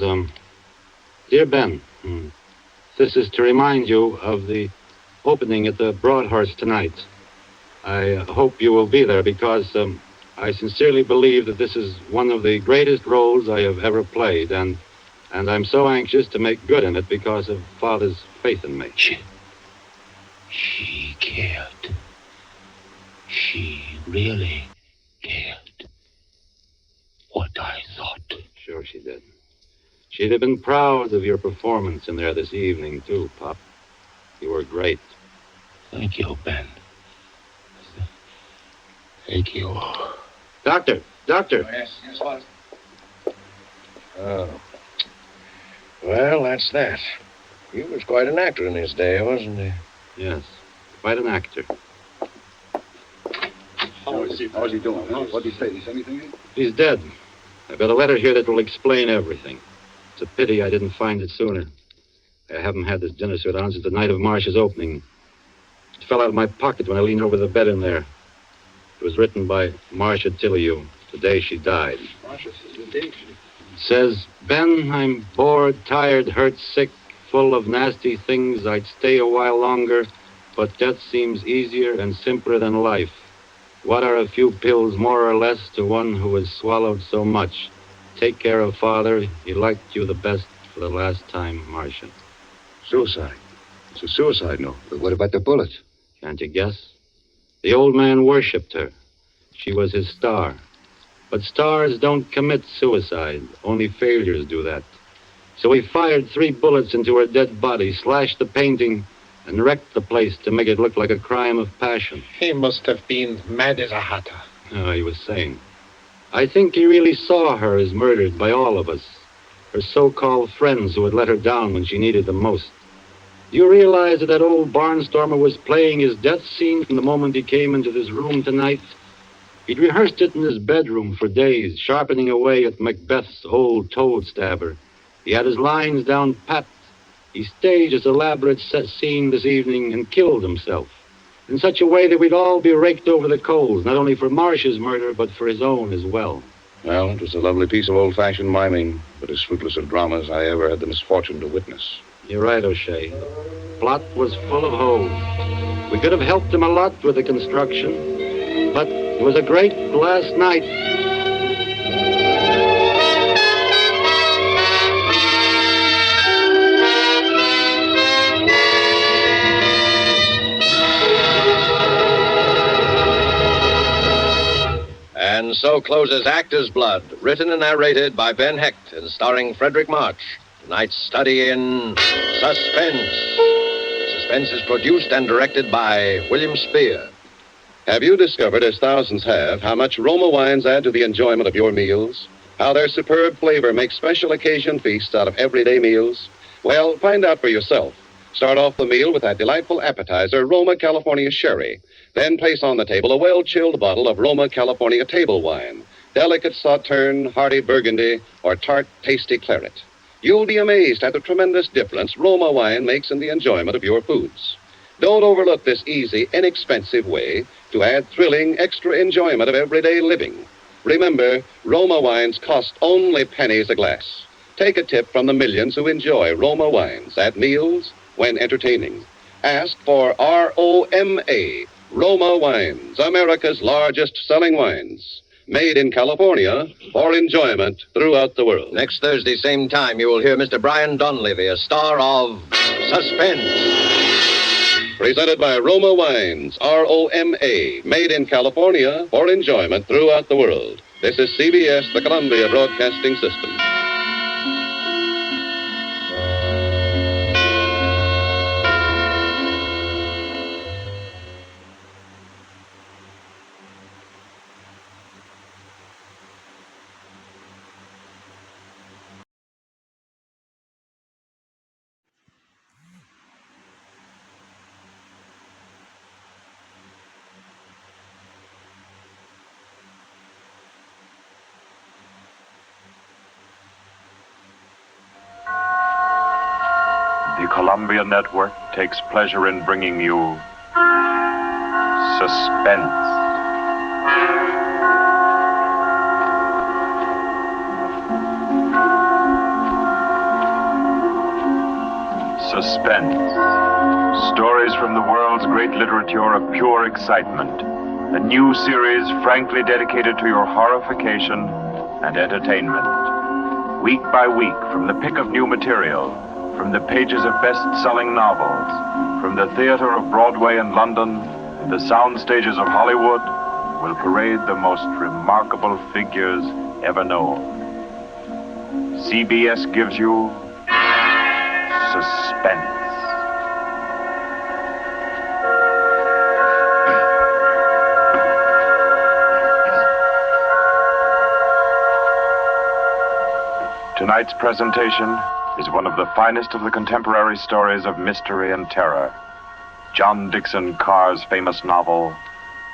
Dear Ben, this is to remind you of the opening at the Broadhurst tonight. I hope you will be there because I sincerely believe that this is one of the greatest roles I have ever played, and I'm so anxious to make good in it because of Father's faith in me. She cared. She really cared. What I thought. Sure she did. She'd have been proud of your performance in there this evening, too, Pop. You were great. Thank you, Ben. Thank you. Doctor! Yes, what? Oh. Well, that's that. He was quite an actor in his day, wasn't he? Yes, quite an actor. How's he doing? What did he say? Did he say anything? He's dead. I've got a letter here that will explain everything. It's a pity I didn't find it sooner. I haven't had this dinner suit on since the night of Marcia's opening. It fell out of my pocket when I leaned over the bed in there. It was written by Marcia Tilleu, the day she died. It says, Ben, I'm bored, tired, hurt, sick, full of nasty things. I'd stay a while longer, but death seems easier and simpler than life. What are a few pills more or less to one who has swallowed so much? Take care of Father. He liked you the best for the last time, Marcia. Suicide. It's a suicide note. But what about the bullet? Can't you guess? The old man worshipped her. She was his star. But stars don't commit suicide. Only failures do that. So he fired 3 bullets into her dead body, slashed the painting, and wrecked the place to make it look like a crime of passion. He must have been mad as a hatter. Oh, he was sane. I think he really saw her as murdered by all of us, her so-called friends who had let her down when she needed them most. Do you realize that old barnstormer was playing his death scene from the moment he came into this room tonight? He'd rehearsed it in his bedroom for days, sharpening away at Macbeth's old toad stabber. He had his lines down pat. He staged his elaborate set scene this evening and killed himself in such a way that we'd all be raked over the coals, not only for Marcia's murder, but for his own as well. Well, it was a lovely piece of old-fashioned miming, but as fruitless a drama as I ever had the misfortune to witness. You're right, O'Shea. The plot was full of holes. We could have helped him a lot with the construction, but it was a great last night. And so closes Actor's Blood, written and narrated by Ben Hecht and starring Frederick March. Tonight's study in Suspense. Suspense is produced and directed by William Spear. Have you discovered, as thousands have, how much Roma wines add to the enjoyment of your meals? How their superb flavor makes special occasion feasts out of everyday meals? Well, find out for yourself. Start off the meal with that delightful appetizer, Roma California Sherry. Then place on the table a well-chilled bottle of Roma California table wine, delicate Sauterne, hearty Burgundy, or tart, tasty claret. You'll be amazed at the tremendous difference Roma wine makes in the enjoyment of your foods. Don't overlook this easy, inexpensive way to add thrilling, extra enjoyment of everyday living. Remember, Roma wines cost only pennies a glass. Take a tip from the millions who enjoy Roma wines at meals when entertaining. Ask for ROMA, Roma Wines, America's largest selling wines. Made in California for enjoyment throughout the world. Next Thursday, same time, you will hear Mr. Brian Donlevy, a star of Suspense. Presented by Roma Wines, ROMA, made in California for enjoyment throughout the world. This is CBS, the Columbia Broadcasting System. Columbia Network takes pleasure in bringing you Suspense. Suspense. Stories from the world's great literature of pure excitement. A new series frankly dedicated to your horrification and entertainment. Week by week, from the pick of new material, from the pages of best-selling novels, from the theater of Broadway and London, the sound stages of Hollywood, will parade the most remarkable figures ever known. CBS gives you Suspense. Tonight's presentation is one of the finest of the contemporary stories of mystery and terror. John Dixon Carr's famous novel,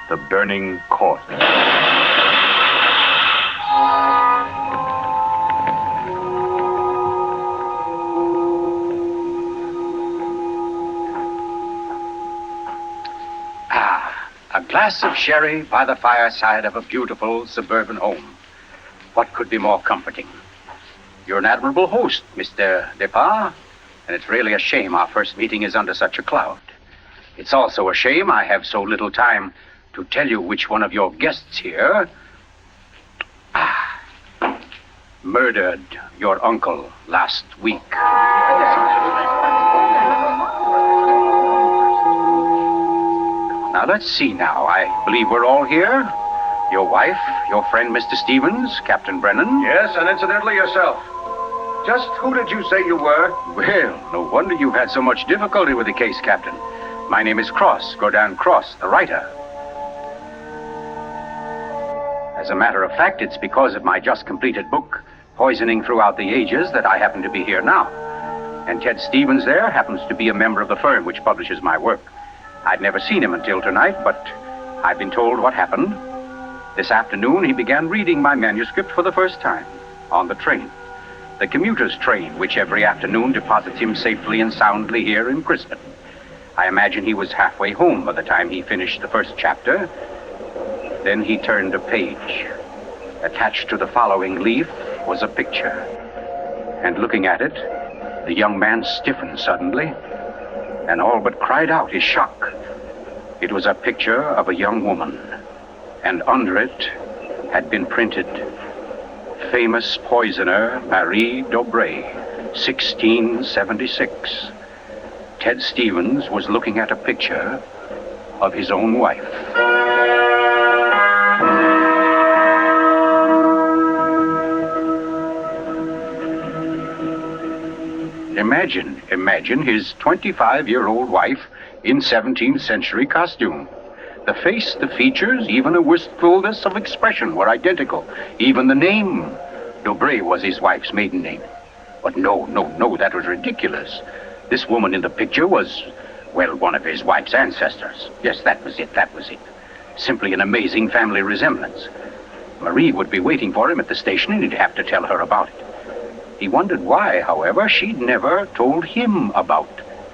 The Burning Court. A glass of sherry by the fireside of a beautiful suburban home. What could be more comforting? You're an admirable host, Mr. Depard, and it's really a shame our first meeting is under such a cloud. It's also a shame I have so little time to tell you which one of your guests here murdered your uncle last week. Now, let's see now. I believe we're all here. Your wife, your friend, Mr. Stevens, Captain Brennan. Yes, and incidentally yourself. Just who did you say you were? Well, no wonder you've had so much difficulty with the case, Captain. My name is Cross, Gordon Cross, the writer. As a matter of fact, it's because of my just completed book, Poisoning Throughout the Ages, that I happen to be here now. And Ted Stevens there happens to be a member of the firm which publishes my work. I'd never seen him until tonight, but I've been told what happened. This afternoon, he began reading my manuscript for the first time on the train. The commuter's train, which every afternoon deposits him safely and soundly here in Crispin. I imagine he was halfway home by the time he finished the first chapter. Then he turned a page. Attached to the following leaf was a picture. And looking at it, the young man stiffened suddenly and all but cried out his shock. It was a picture of a young woman, and under it had been printed, famous poisoner Marie Dobré, 1676. Ted Stevens was looking at a picture of his own wife. Imagine his 25-year-old wife in 17th century costume. The face, the features, even a wistfulness of expression were identical. Even the name. Dobré was his wife's maiden name. But no, that was ridiculous. This woman in the picture was, well, one of his wife's ancestors. Yes, that was it. Simply an amazing family resemblance. Marie would be waiting for him at the station, and he'd have to tell her about it. He wondered why, however, she'd never told him about.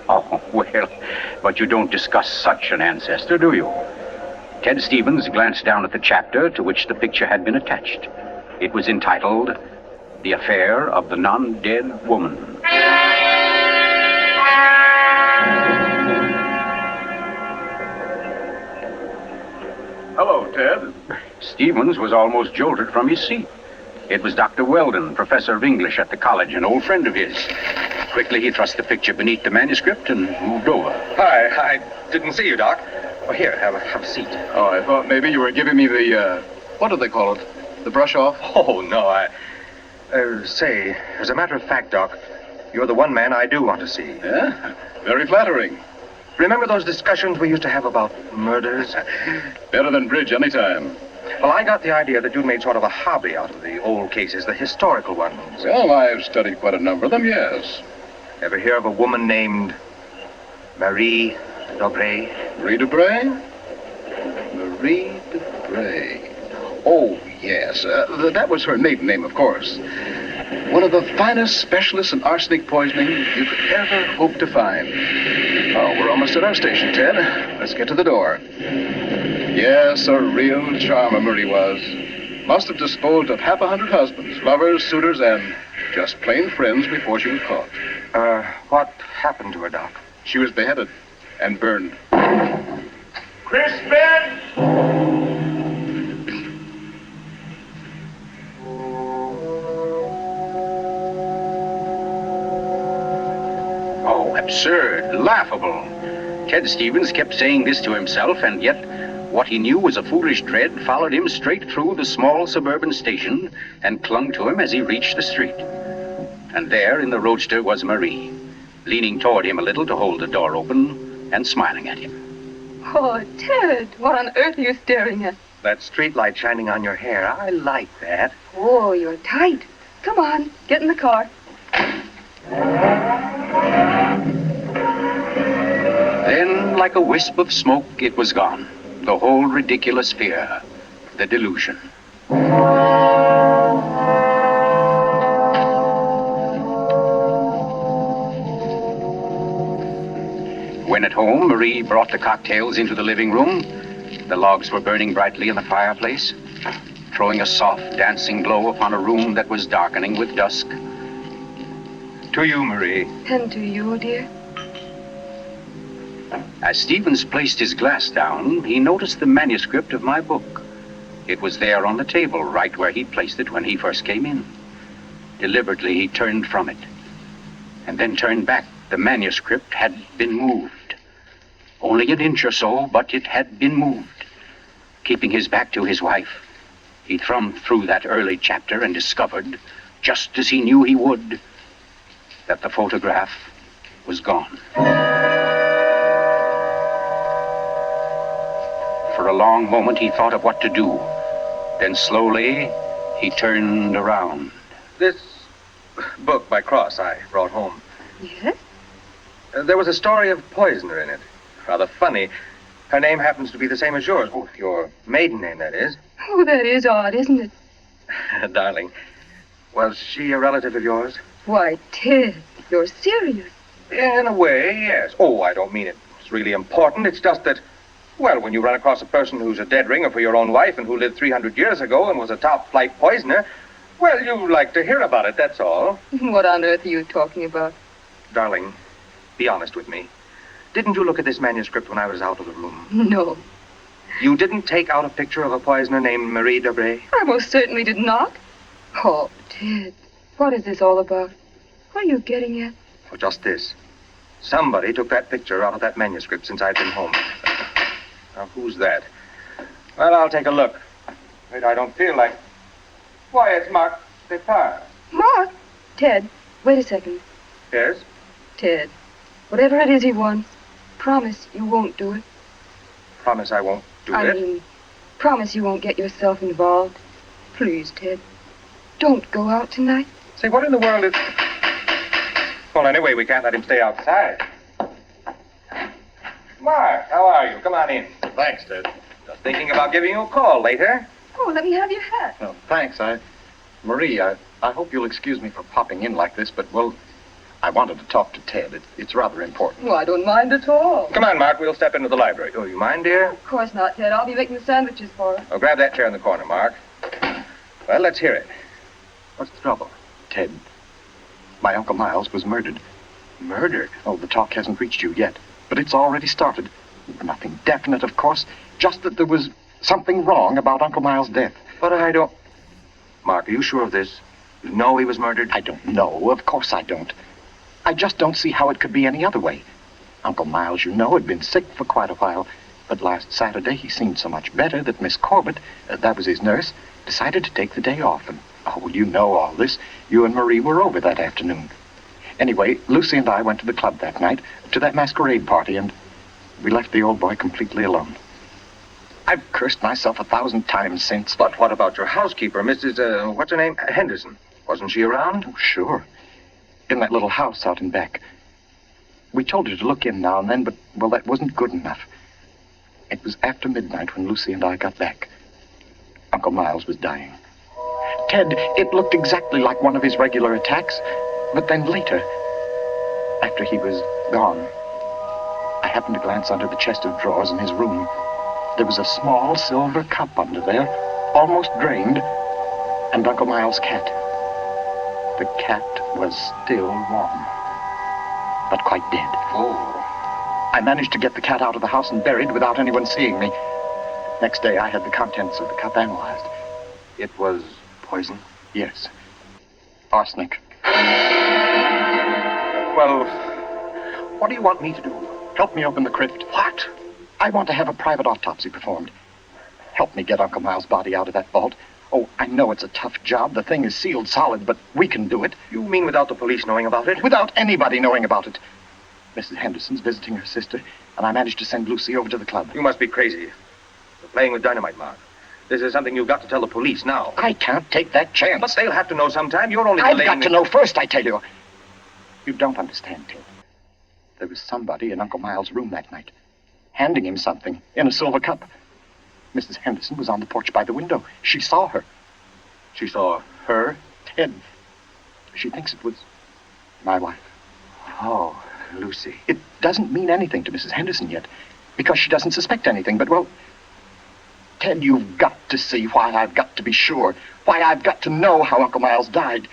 Oh, well, but you don't discuss such an ancestor, do you? Ted Stevens glanced down at the chapter to which the picture had been attached. It was entitled, The Affair of the Non-Dead Woman. Hello, Ted. Stevens was almost jolted from his seat. It was Dr. Weldon, professor of English at the college, an old friend of his. Quickly, he thrust the picture beneath the manuscript and moved over. Hi, I didn't see you, Doc. Well, here, have a seat. Oh, I thought maybe you were giving me the, what do they call it? The brush off? Oh, no, say, as a matter of fact, Doc, you're the one man I do want to see. Yeah? Very flattering. Remember those discussions we used to have about murders? Better than bridge anytime. Well, I got the idea that you made sort of a hobby out of the old cases, the historical ones. Well, I've studied quite a number of them, yes. Ever hear of a woman named Marie Dobré? Marie Dobré? Marie Dobré. Oh, yes. That was her maiden name, of course. One of the finest specialists in arsenic poisoning you could ever hope to find. Oh, we're almost at our station, Ted. Let's get to the door. Yes, a real charmer Marie was. Must have disposed of 100 husbands, lovers, suitors, and just plain friends before she was caught. What happened to her, Doc? She was beheaded and burned. Crispin! Oh, absurd, laughable. Ted Stevens kept saying this to himself, and yet what he knew was a foolish dread followed him straight through the small suburban station and clung to him as he reached the street. And there in the roadster was Marie, leaning toward him a little to hold the door open and smiling at him. Oh, Ted, what on earth are you staring at? That streetlight shining on your hair. I like that. Oh, you're tight. Come on, get in the car. Then, like a wisp of smoke, it was gone. The whole ridiculous fear, the delusion. When at home, Marie brought the cocktails into the living room. The logs were burning brightly in the fireplace, throwing a soft, dancing glow upon a room that was darkening with dusk. To you, Marie. And to you, dear. As Stevens placed his glass down, he noticed the manuscript of my book. It was there on the table, right where he'd placed it when he first came in. Deliberately, he turned from it, and then turned back. The manuscript had been moved. Only an inch or so, but it had been moved. Keeping his back to his wife, he thumbed through that early chapter and discovered, just as he knew he would, that the photograph was gone. For a long moment, he thought of what to do. Then slowly, he turned around. This book by Cross I brought home. Yes? There was a story of poisoner in it. Rather funny. Her name happens to be the same as yours. Oh, your maiden name, that is. Oh, that is odd, isn't it? Darling, was she a relative of yours? Why, Ted, you're serious. In a way, yes. Oh, I don't mean it's really important. It's just that, well, when you run across a person who's a dead ringer for your own wife and who lived 300 years ago and was a top-flight poisoner, well, you like to hear about it, that's all. What on earth are you talking about? Darling, be honest with me. Didn't you look at this manuscript when I was out of the room? No. You didn't take out a picture of a poisoner named Marie Debray? I most certainly did not. Oh, Ted, what is this all about? What are you getting at? Oh, just this. Somebody took that picture out of that manuscript since I've been home. Now, who's that? Well, I'll take a look. Wait, I don't feel like... Why, it's Mark Depart. Mark? Ted, wait a second. Yes? Ted, whatever it is he wants, promise you won't do it. Promise I won't do it? I mean, promise you won't get yourself involved. Please, Ted, don't go out tonight. Say, what in the world is... Well, anyway, we can't let him stay outside. Mark, how are you? Come on in. Thanks, Ted. Just thinking about giving you a call later. Oh, let me have your hat. Well, thanks. Marie, I hope you'll excuse me for popping in like this, but, well, I wanted to talk to Ted. It's rather important. Well, I don't mind at all. Come on, Mark. We'll step into the library. Oh, you mind, dear? Of course not, Ted. I'll be making the sandwiches for her. Oh, grab that chair in the corner, Mark. Well, let's hear it. What's the trouble? Ted, my Uncle Miles was murdered. Murdered? Oh, the talk hasn't reached you yet, but it's already started. Nothing definite, of course, just that there was something wrong about Uncle Miles' death. But I don't... Mark, are you sure of this? You know he was murdered? I don't know. Of course I don't. I just don't see how it could be any other way. Uncle Miles, you know, had been sick for quite a while, but last Saturday he seemed so much better that Miss Corbett, that was his nurse, decided to take the day off. And, oh, you know all this. You and Marie were over that afternoon. Anyway, Lucy and I went to the club that night, to that masquerade party, and we left the old boy completely alone. I've cursed myself 1,000 times since. But what about your housekeeper, Mrs., what's her name? Henderson. Wasn't she around? Oh, sure. In that little house out in back. We told her to look in now and then, but, well, that wasn't good enough. It was after midnight when Lucy and I got back. Uncle Miles was dying. Ted, it looked exactly like one of his regular attacks. But then later, after he was gone, I happened to glance under the chest of drawers in his room. There was a small silver cup under there, almost drained, and Uncle Miles' cat. The cat was still warm, but quite dead. Oh. I managed to get the cat out of the house and buried without anyone seeing me. Next day, I had the contents of the cup analyzed. It was poison? Yes. Arsenic. Well, what do you want me to do? Help me open the crypt. What? I want to have a private autopsy performed. Help me get Uncle Miles' body out of that vault. Oh, I know it's a tough job. The thing is sealed solid, but we can do it. You mean without the police knowing about it? Without anybody knowing about it. Mrs. Henderson's visiting her sister, and I managed to send Lucy over to the club. You must be crazy. You're playing with dynamite, Mark. This is something you've got to tell the police now. I can't take that chance. But they'll have to know sometime. You're only I've delaying got to know first, I tell you. You don't understand, Ted. There was somebody in Uncle Miles' room that night, handing him something in a silver cup. Mrs. Henderson was on the porch by the window. She saw her. She saw her? Ted. She thinks it was my wife. Oh, Lucy. It doesn't mean anything to Mrs. Henderson yet, because she doesn't suspect anything, but, well, Ted, you've got to see why I've got to be sure, why I've got to know how Uncle Miles died.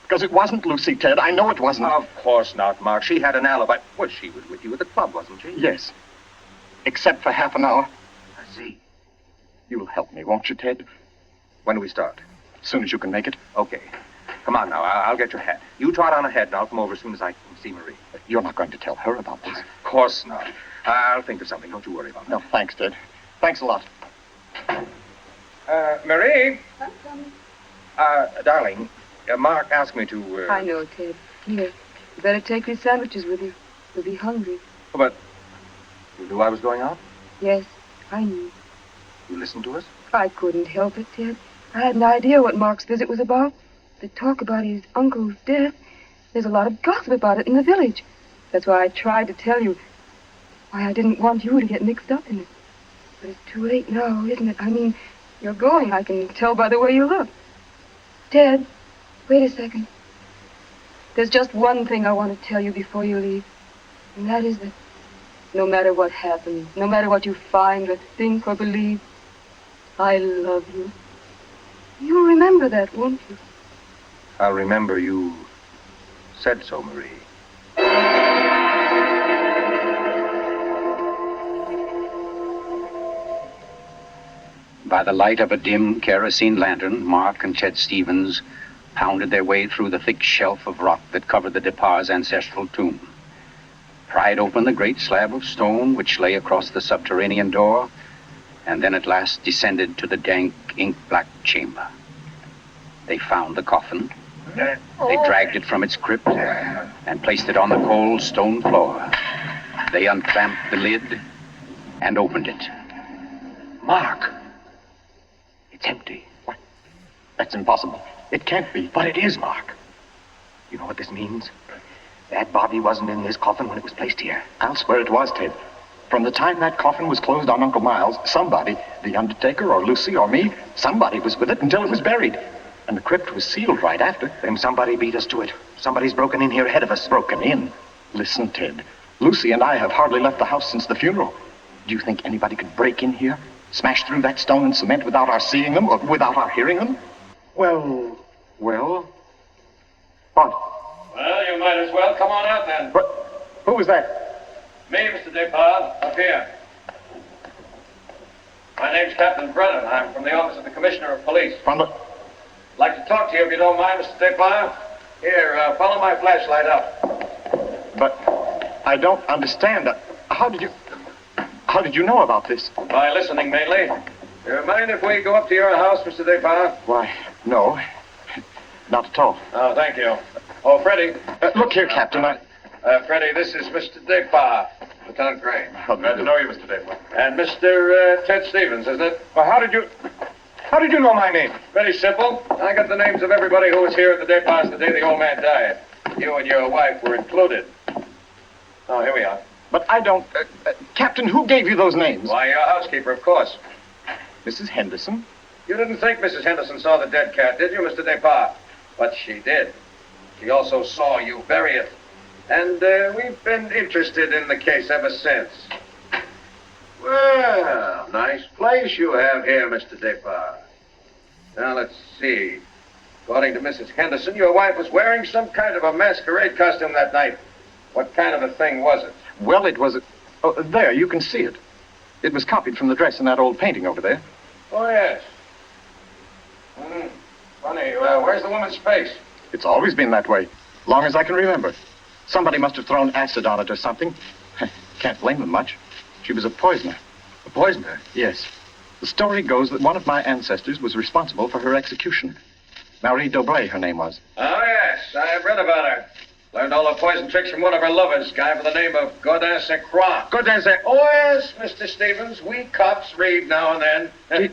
Because it wasn't Lucy, Ted. I know it wasn't. Of course not, Mark. She had an alibi. Well, she was with you at the club, wasn't she? Yes. Except for half an hour. I see. You'll help me, won't you, Ted? When do we start? As soon as you can make it. Okay. Come on now. I'll get your hat. You trot on ahead, and I'll come over as soon as I can see Marie. You're not going to tell her about this. Of course not. I'll think of something. Don't you worry about it. No, thanks, Ted. Thanks a lot. Marie? I'm coming. Darling, Mark asked me to... I know, Ted. Here, you better take these sandwiches with you. You'll be hungry. But you knew I was going out? Yes, I knew. You listened to us? I couldn't help it, Ted. I had an idea what Mark's visit was about. The talk about his uncle's death. There's a lot of gossip about it in the village. That's why I tried to tell you. Why I didn't want you to get mixed up in it. But it's too late now, isn't it? I mean, you're going. I can tell by the way you look. Ted, wait a second. There's just one thing I want to tell you before you leave. And that is that no matter what happens, no matter what you find or think or believe, I love you. You'll remember that, won't you? I'll remember you said so, Marie. By the light of a dim kerosene lantern, Mark and Chet Stevens pounded their way through the thick shelf of rock that covered the Depar's ancestral tomb, pried open the great slab of stone which lay across the subterranean door, and then at last descended to the dank, ink-black chamber. They found the coffin. They dragged it from its crypt and placed it on the cold stone floor. They unclamped the lid and opened it. Mark! It's empty. What? That's impossible. It can't be. But it is, Mark. You know what this means? That body wasn't in this coffin when it was placed here. I'll swear it was, Ted. From the time that coffin was closed on Uncle Miles, somebody, the undertaker or Lucy or me, somebody was with it until it was buried. And the crypt was sealed right after. Then somebody beat us to it. Somebody's broken in here ahead of us. Broken in? Listen, Ted. Lucy and I have hardly left the house since the funeral. Do you think anybody could break in here, smash through that stone and cement without our seeing them or without our hearing them? Well... What? Well, you might as well come on out then. Who was that? Me, Mr. Depard, up here. My name's Captain Brennan. I'm from the office of the Commissioner of Police. From the... I'd like to talk to you if you don't mind, Mr. Depard. Here, follow my flashlight up. But I don't understand. How did you know about this? By listening, mainly. You mind if we go up to your house, Mr. Depard? Why, no. Not at all. Oh, thank you. Oh, Freddie. Look here, Captain, Freddie, this is Mr. Depard, Lieutenant Gray. Glad to know you, Mr. Depard. And Mr. Ted Stevens, isn't it? Well, how did you know my name? Very simple. I got the names of everybody who was here at the Depar's the day the old man died. You and your wife were included. Oh, here we are. But I don't... Captain, who gave you those names? Why, your housekeeper, of course. Mrs. Henderson? You didn't think Mrs. Henderson saw the dead cat, did you, Mr. Depart? But she did. She also saw you bury it. And we've been interested in the case ever since. Well, nice place you have here, Mr. Depart. Now, let's see. According to Mrs. Henderson, your wife was wearing some kind of a masquerade costume that night. What kind of a thing was it? Well, it was... Oh, there, you can see it. It was copied from the dress in that old painting over there. Oh, yes. Funny. Where's the woman's face? It's always been that way, long as I can remember. Somebody must have thrown acid on it or something. Can't blame them much. She was a poisoner. A poisoner? Yes. The story goes that one of my ancestors was responsible for her execution. Marie Dobré, her name was. Oh, yes. I've read about her. Learned all her poison tricks from one of her lovers, guy by the name of Godin Saint Croix. Godin Saint... Oh, yes, Mr. Stevens. We cops read now and then.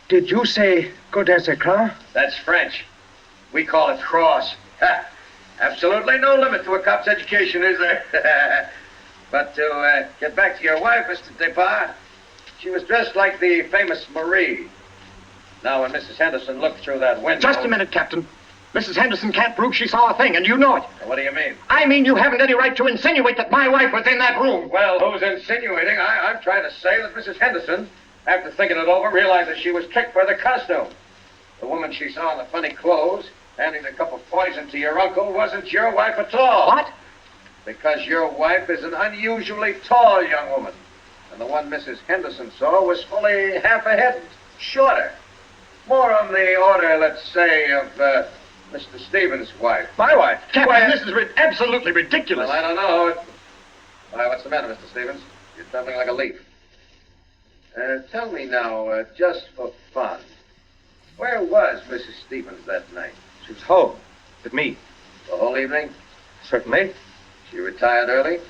Did you say Godin Saint Croix? That's French. We call it cross. Ha! Absolutely no limit to a cop's education, is there? But to get back to your wife, Mr. Depart, she was dressed like the famous Marie. Now, when Mrs. Henderson looked through that window... Just a minute, Captain. Mrs. Henderson can't prove she saw a thing, and you know it. What do you mean? I mean you haven't any right to insinuate that my wife was in that room. Well, who's insinuating? I'm trying to say that Mrs. Henderson, after thinking it over, realized that she was tricked by the costume. The woman she saw in the funny clothes, handing the cup of poison to your uncle, wasn't your wife at all. What? Because your wife is an unusually tall young woman. And the one Mrs. Henderson saw was fully half a head shorter. More on the order, let's say, of Mr. Stevens' wife. My wife? Captain, this is absolutely ridiculous. Well, I don't know. Why, what's the matter, Mr. Stevens? You're trembling like a leaf. Tell me now, just for fun, where was Mrs. Stevens that night? She was home. With me. The whole evening? Certainly. She retired early?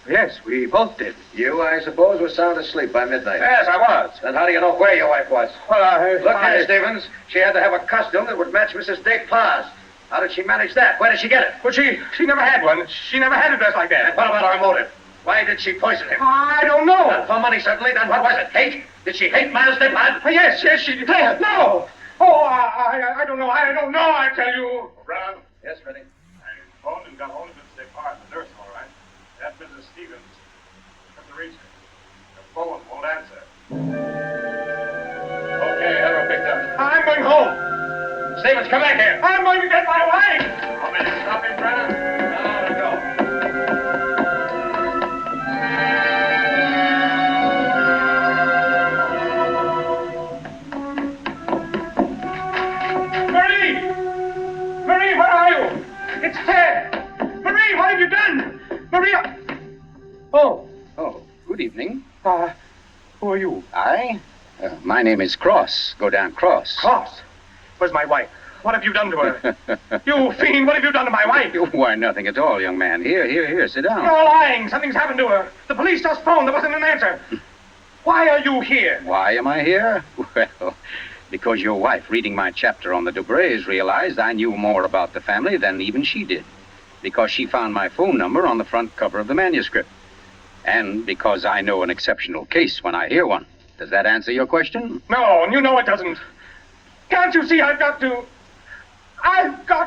Yes, we both did. You, I suppose, were sound asleep by midnight. Yes, I was. Then how do you know where your wife was? Well, Look here, Stevens. She had to have a costume that would match Mrs. Despas. How did she manage that? Where did she get it? Well, she never had one. She never had a dress like that. And what about her motive? Why did she poison him? I don't know. Not for money, certainly. Then what was it? Hate? Did she hate Miles Despas? Yes, she did. No. Oh, I don't know. I don't know, I tell you. Brown? Yes, Freddie. I phoned and got hold of Mrs. Despas, the nurse, all right. That Mrs. Stevens. Couldn't reach her. The phone won't answer. Okay, have her picked up. I'm going home. Stevens, come back here. I'm going to get my wife. Want me to stop him, Brennan? No, to go. Marie, where are you? It's Ted. Marie, what have you done? Maria. Oh, good evening. Who are you? My name is Cross. Godin Cross. Cross? Where's my wife? What have you done to her? You fiend, what have you done to my wife? Why, nothing at all, young man. Here, sit down. You're lying. Something's happened to her. The police just phoned. There wasn't an answer. Why are you here? Why am I here? Well, because your wife, reading my chapter on the Dobrés, realized I knew more about the family than even she did. Because she found my phone number on the front cover of the manuscript. And because I know an exceptional case when I hear one. Does that answer your question? No, you know it doesn't. Can't you see I've got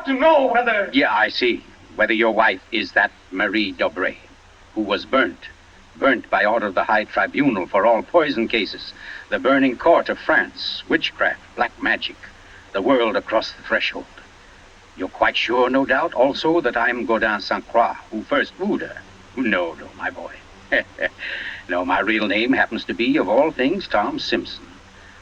to know whether... Yeah, I see. Whether your wife is that Marie Dobré, who was burnt by order of the High Tribunal for all poison cases, the burning court of France, witchcraft, black magic, the world across the threshold. You're quite sure, no doubt, also that I'm Godin Saint Croix, who first wooed her. No, my boy. No, my real name happens to be, of all things, Tom Simpson.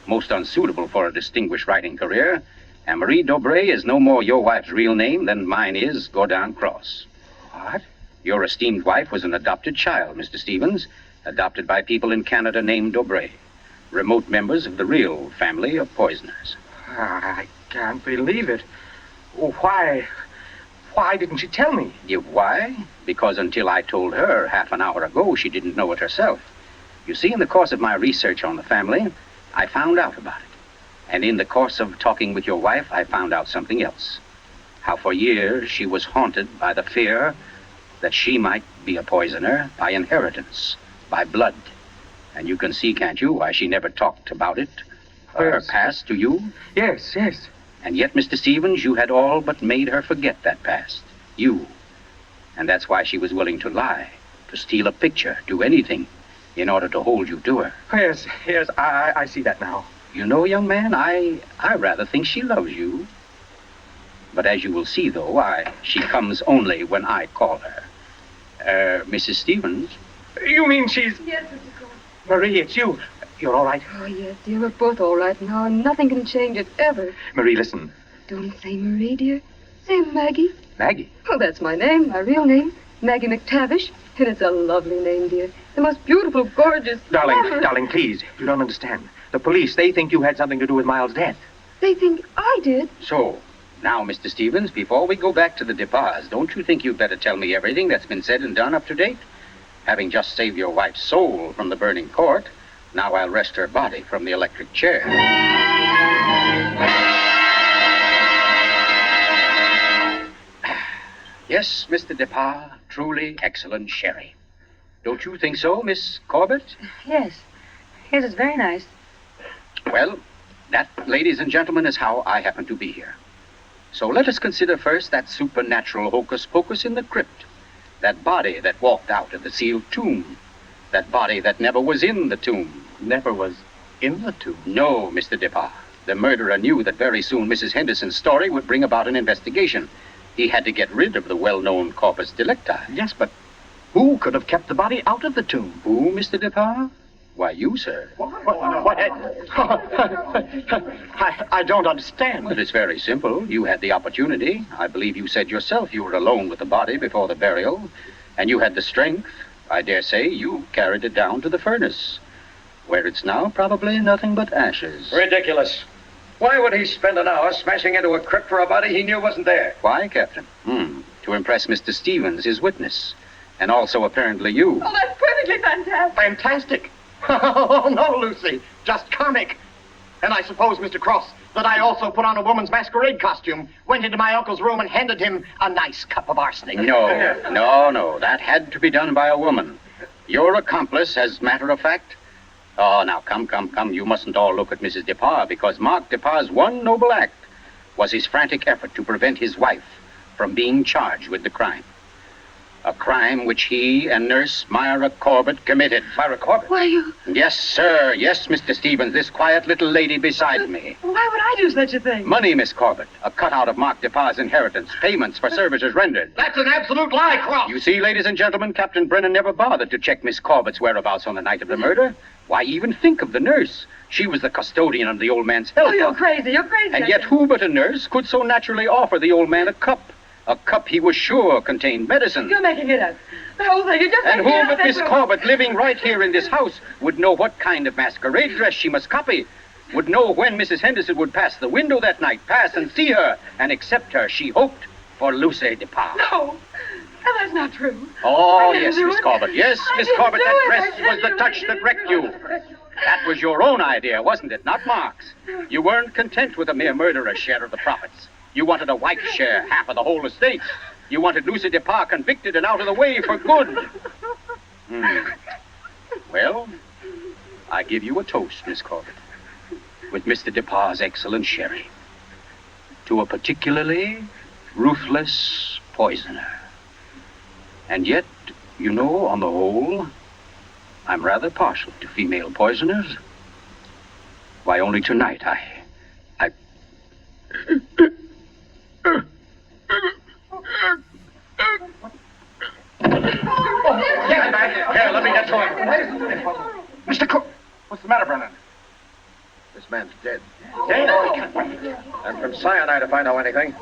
Most unsuitable for a distinguished writing career. And Marie Dobré is no more your wife's real name than mine is Godin Cross. What? Your esteemed wife was an adopted child, Mr. Stevens, adopted by people in Canada named Dobré, remote members of the real family of poisoners. I can't believe it. Why didn't she tell me? Why? Because until I told her half an hour ago, she didn't know it herself. You see, in the course of my research on the family, I found out about it. And in the course of talking with your wife, I found out something else. How for years she was haunted by the fear that she might be a poisoner by inheritance, by blood. And you can see, can't you, why she never talked about it? Her past to you? Yes, yes. And yet, Mr. Stevens, you had all but made her forget that past. You. And that's why she was willing to lie, to steal a picture, do anything, in order to hold you to her. Yes, yes, I see that now. You know, young man, I rather think she loves you. But as you will see, though, she comes only when I call her. Mrs. Stevens? You mean she's... Yes, Mr. Cole. Marie, it's you. You're all right? Oh, yes, dear. We're both all right now, and nothing can change it, ever. Marie, listen. Don't say Marie, dear. Say Maggie. Maggie? Oh, that's my name, my real name. Maggie McTavish. And it's a lovely name, dear. The most beautiful, gorgeous... Darling, please. You don't understand. The police, they think you had something to do with Miles' death. They think I did. So, now, Mr. Stevens, before we go back to the Depas, don't you think you'd better tell me everything that's been said and done up to date? Having just saved your wife's soul from the burning court, now I'll wrest her body from the electric chair. Yes, Mr. Depas, truly excellent sherry. Don't you think so, Miss Corbett? Yes. Yes, it's very nice. Well, that, ladies and gentlemen, is how I happen to be here. So let us consider first that supernatural hocus-pocus in the crypt. That body that walked out of the sealed tomb. That body that never was in the tomb. Never was in the tomb? No, Mr. Depas. The murderer knew that very soon Mrs. Henderson's story would bring about an investigation. He had to get rid of the well-known corpus delicti. Yes, but who could have kept the body out of the tomb? Who, Mr. Depas? Why, you, sir. What? I don't understand. Well, it's very simple. You had the opportunity. I believe you said yourself you were alone with the body before the burial. And you had the strength. I dare say you carried it down to the furnace, where it's now probably nothing but ashes. Ridiculous. Why would he spend an hour smashing into a crypt for a body he knew wasn't there? Why, Captain? To impress Mr. Stevens, his witness. And also apparently you. Oh, that's perfectly fantastic. Fantastic. Oh, no, Lucy. Just comic. And I suppose, Mr. Cross, that I also put on a woman's masquerade costume, went into my uncle's room and handed him a nice cup of arsenic. No. That had to be done by a woman. Your accomplice, as a matter of fact. Oh, now, come. You mustn't all look at Mrs. Depas, because Mark Depas' one noble act was his frantic effort to prevent his wife from being charged with the crime. A crime which he and Nurse Myra Corbett committed. Myra Corbett? Why, you... Yes, sir. Yes, Mr. Stevens, this quiet little lady beside me. Why would I do such a thing? Money, Miss Corbett. A cutout of Mark Depas' inheritance. Payments for services rendered. That's an absolute lie, Cross. You see, ladies and gentlemen, Captain Brennan never bothered to check Miss Corbett's whereabouts on the night of the murder. Why even think of the nurse? She was the custodian of the old man's health. Oh, you're crazy. And yet who but a nurse could so naturally offer the old man a cup? A cup he was sure contained medicine. You're making it up. The whole thing, you just... And who but Miss Corbett, living right here in this house, would know what kind of masquerade dress she must copy? Would know when Mrs. Henderson would pass the window that night, pass and see her, and accept her, she hoped, for Lucy Depas. No, that's not true. Oh, yes, Miss Corbett. Yes, Miss Corbett, that dress was the touch that wrecked you. That was your own idea, wasn't it? Not Mark's. You weren't content with a mere murderer's share of the profits. You wanted a wife's share, half of the whole estate. You wanted Lucy Depas convicted and out of the way for good. Well, I give you a toast, Miss Corbett, with Mr. Depas' excellent sherry, to a particularly ruthless poisoner. And yet, you know, on the whole, I'm rather partial to female poisoners. Why, only tonight, I... Here, let me get to him. Mr. Cook, what's the matter, Brennan? This man's dead. Dead? Oh, he can't wait. And from cyanide, if I know anything.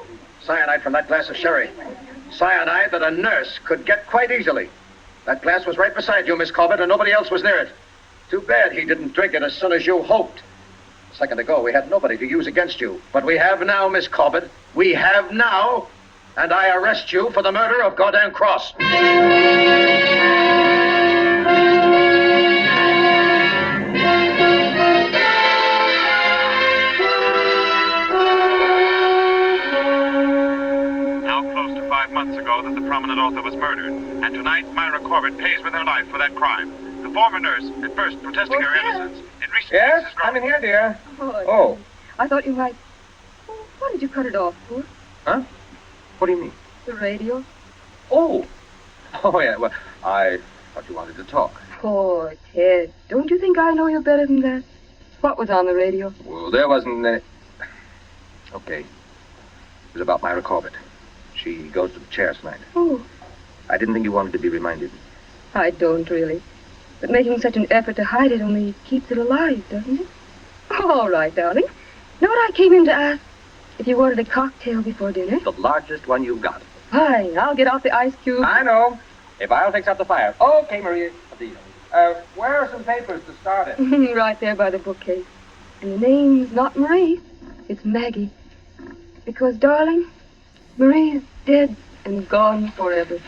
Cyanide from that glass of sherry. Cyanide that a nurse could get quite easily. That glass was right beside you, Miss Corbett, and nobody else was near it. Too bad he didn't drink it as soon as you hoped. A second ago, we had nobody to use against you. But we have now, Miss Corbett. We have now. And I arrest you for the murder of Gordon Cross. Now close to 5 months ago that the prominent author was murdered. And tonight, Myra Corbett pays with her life for that crime. The former nurse, at first protesting her innocence, in Yes, I'm in here, dear. Oh. I thought you might... Oh, what did you cut it off for? Huh? What do you mean? The radio. Oh. Oh, yeah, well, I thought you wanted to talk. Poor Ted. Don't you think I know you better than that? What was on the radio? Well, there wasn't any... Okay. It was about Myra Corbett. She goes to the chair tonight. Oh, I didn't think you wanted to be reminded. I don't really. But making such an effort to hide it only keeps it alive, doesn't it? All right, darling. Know what I came in to ask? If you wanted a cocktail before dinner? The largest one you've got. Fine, I'll get out the ice cube. I know. If I'll fix up the fire. Okay, Maria. Where are some papers to start it? Right there by the bookcase. And the name's not Marie. It's Maggie. Because, darling, Marie's dead and gone forever.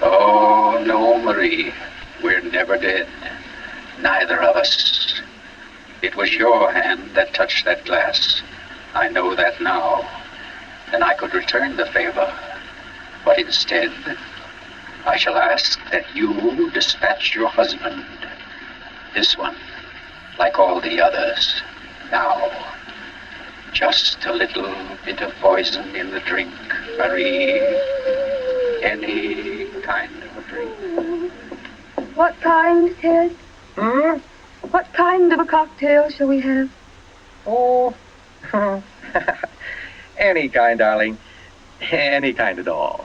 Oh, no, Marie. We're never dead. Neither of us. It was your hand that touched that glass. I know that now. And I could return the favor. But instead, I shall ask that you dispatch your husband. This one, like all the others. Now, just a little bit of poison in the drink, Marie. Any kind of a drink. What kind, Ted? What kind of a cocktail shall we have? Oh, any kind, darling. Any kind at all.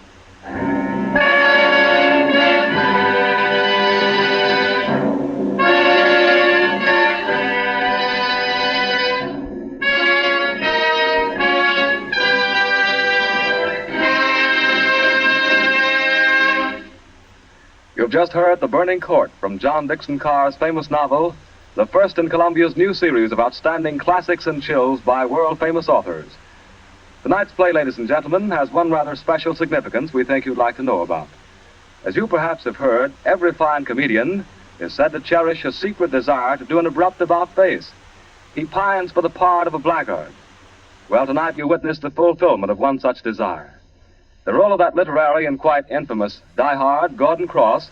You've just heard The Burning Court from John Dixon Carr's famous novel, the first in Columbia's new series of outstanding classics and chills by world-famous authors. Tonight's play, ladies and gentlemen, has one rather special significance we think you'd like to know about. As you perhaps have heard, every fine comedian is said to cherish a secret desire to do an abrupt about-face. He pines for the part of a blackguard. Well, tonight you witness the fulfillment of one such desire. The role of that literary and quite infamous diehard, Gordon Cross,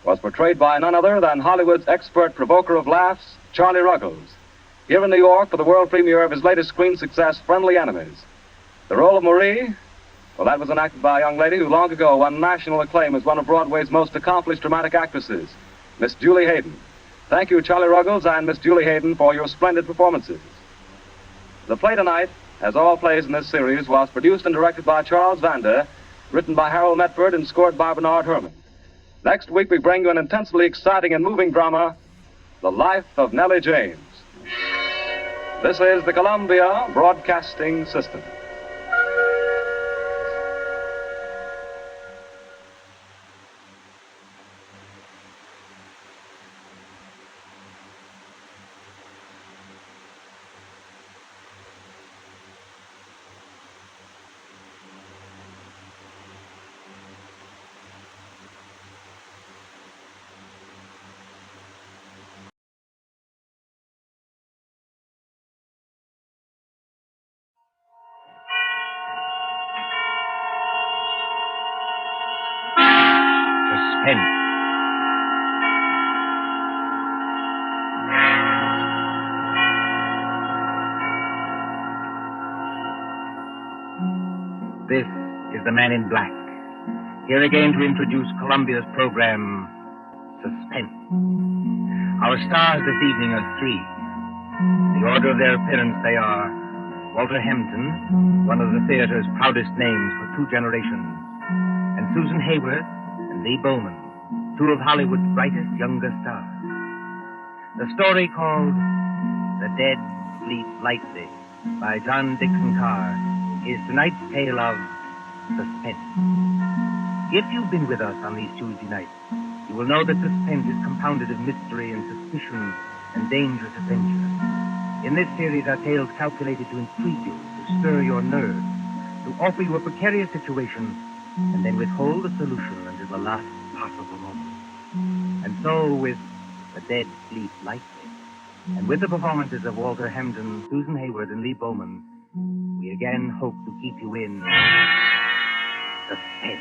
was portrayed by none other than Hollywood's expert provoker of laughs, Charlie Ruggles, here in New York for the world premiere of his latest screen success, Friendly Enemies. The role of Marie, well, that was enacted by a young lady who long ago won national acclaim as one of Broadway's most accomplished dramatic actresses, Miss Julie Hayden. Thank you, Charlie Ruggles and Miss Julie Hayden, for your splendid performances. The play tonight, as all plays in this series, was produced and directed by Charles Vander, written by Harold Metford and scored by Bernard Herrmann. Next week, we bring you an intensely exciting and moving drama, The Life of Nellie James. This is the Columbia Broadcasting System. Suspense. This is the Man in Black, here again to introduce Columbia's program, Suspense. Our stars this evening are three. In the order of their appearance, they are Walter Hampton, one of the theater's proudest names for two generations, and Susan Hayward and Lee Bowman, two of Hollywood's brightest younger stars. The story called The Dead Sleep Lightly by John Dixon Carr is tonight's tale of suspense. If you've been with us on these Tuesday nights, you will know that suspense is compounded of mystery and suspicion and dangerous adventure. In this series are tales calculated to intrigue you, to stir your nerves, to offer you a precarious situation, and then withhold the solution until the last possible moment. And so with The Dead Sleep Lightly, and with the performances of Walter Hampton, Susan Hayward, and Lee Bowman, we again hope to keep you in suspense.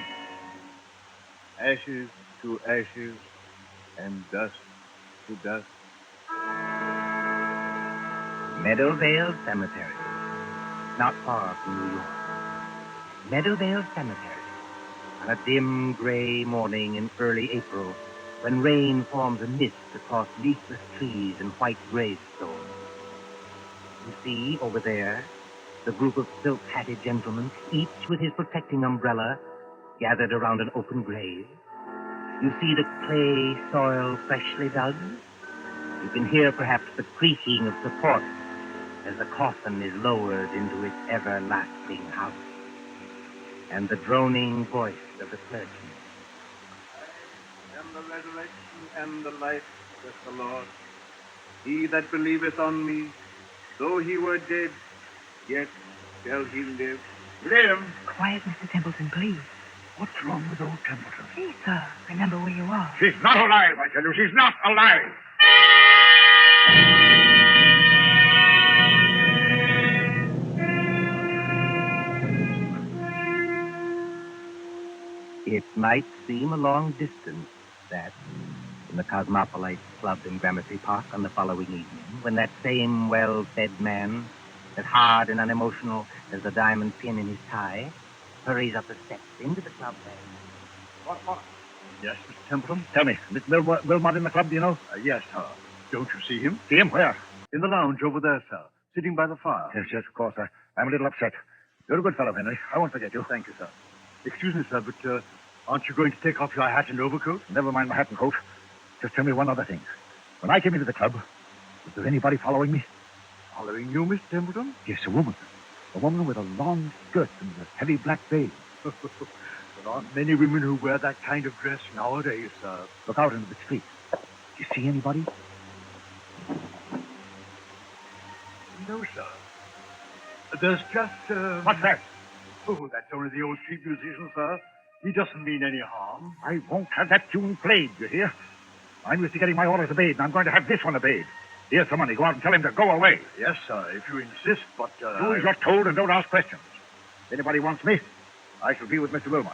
Ashes to ashes and dust to dust. Meadowvale Cemetery, not far from New York. Meadowvale Cemetery, on a dim gray morning in early April, when rain forms a mist across leafless trees and white gravestones. You see, over there, the group of silk-hatted gentlemen, each with his protecting umbrella, gathered around an open grave. You see the clay soil freshly dug. You can hear perhaps the creaking of support as the coffin is lowered into its everlasting house. And the droning voice of the clergyman. I am the resurrection and the life, says the Lord. He that believeth on me, though he were dead, yet shall he live. Live? Quiet, Mr. Templeton, please. What's wrong with old Templeton? Please, sir, remember where you are. She's not alive, I tell you. She's not alive. It might seem a long distance, that, from the Cosmopolite Club in Gramercy Park on the following evening, when that same well-fed man, as hard and unemotional as the diamond pin in his tie, hurries up the steps into the club there. What? Yes, Mr. Templeton. Tell me, Miss Wilmot in the club, do you know? Yes, sir. Don't you see him? See him? Where? In the lounge over there, sir. Sitting by the fire. Yes, of course. I'm a little upset. You're a good fellow, Henry. I won't forget you. Thank you, sir. Excuse me, sir, but aren't you going to take off your hat and overcoat? Never mind my hat and coat. Just tell me one other thing. When I came into the club, was there anybody following me? Following you, Miss Templeton? Yes, a woman. A woman with a long skirt and a heavy black veil. There aren't many women who wear that kind of dress nowadays, sir. Look out into the street. Do you see anybody? No, sir. There's just, What's that? Oh, that's only the old street musician, sir. He doesn't mean any harm. I won't have that tune played, you hear? I'm used to getting my orders obeyed, and I'm going to have this one obeyed. Here's the money. Go out and tell him to go away. Yes, sir, if you insist, but, Do as you're told and don't ask questions. If anybody wants me, I shall be with Mr. Wilmot.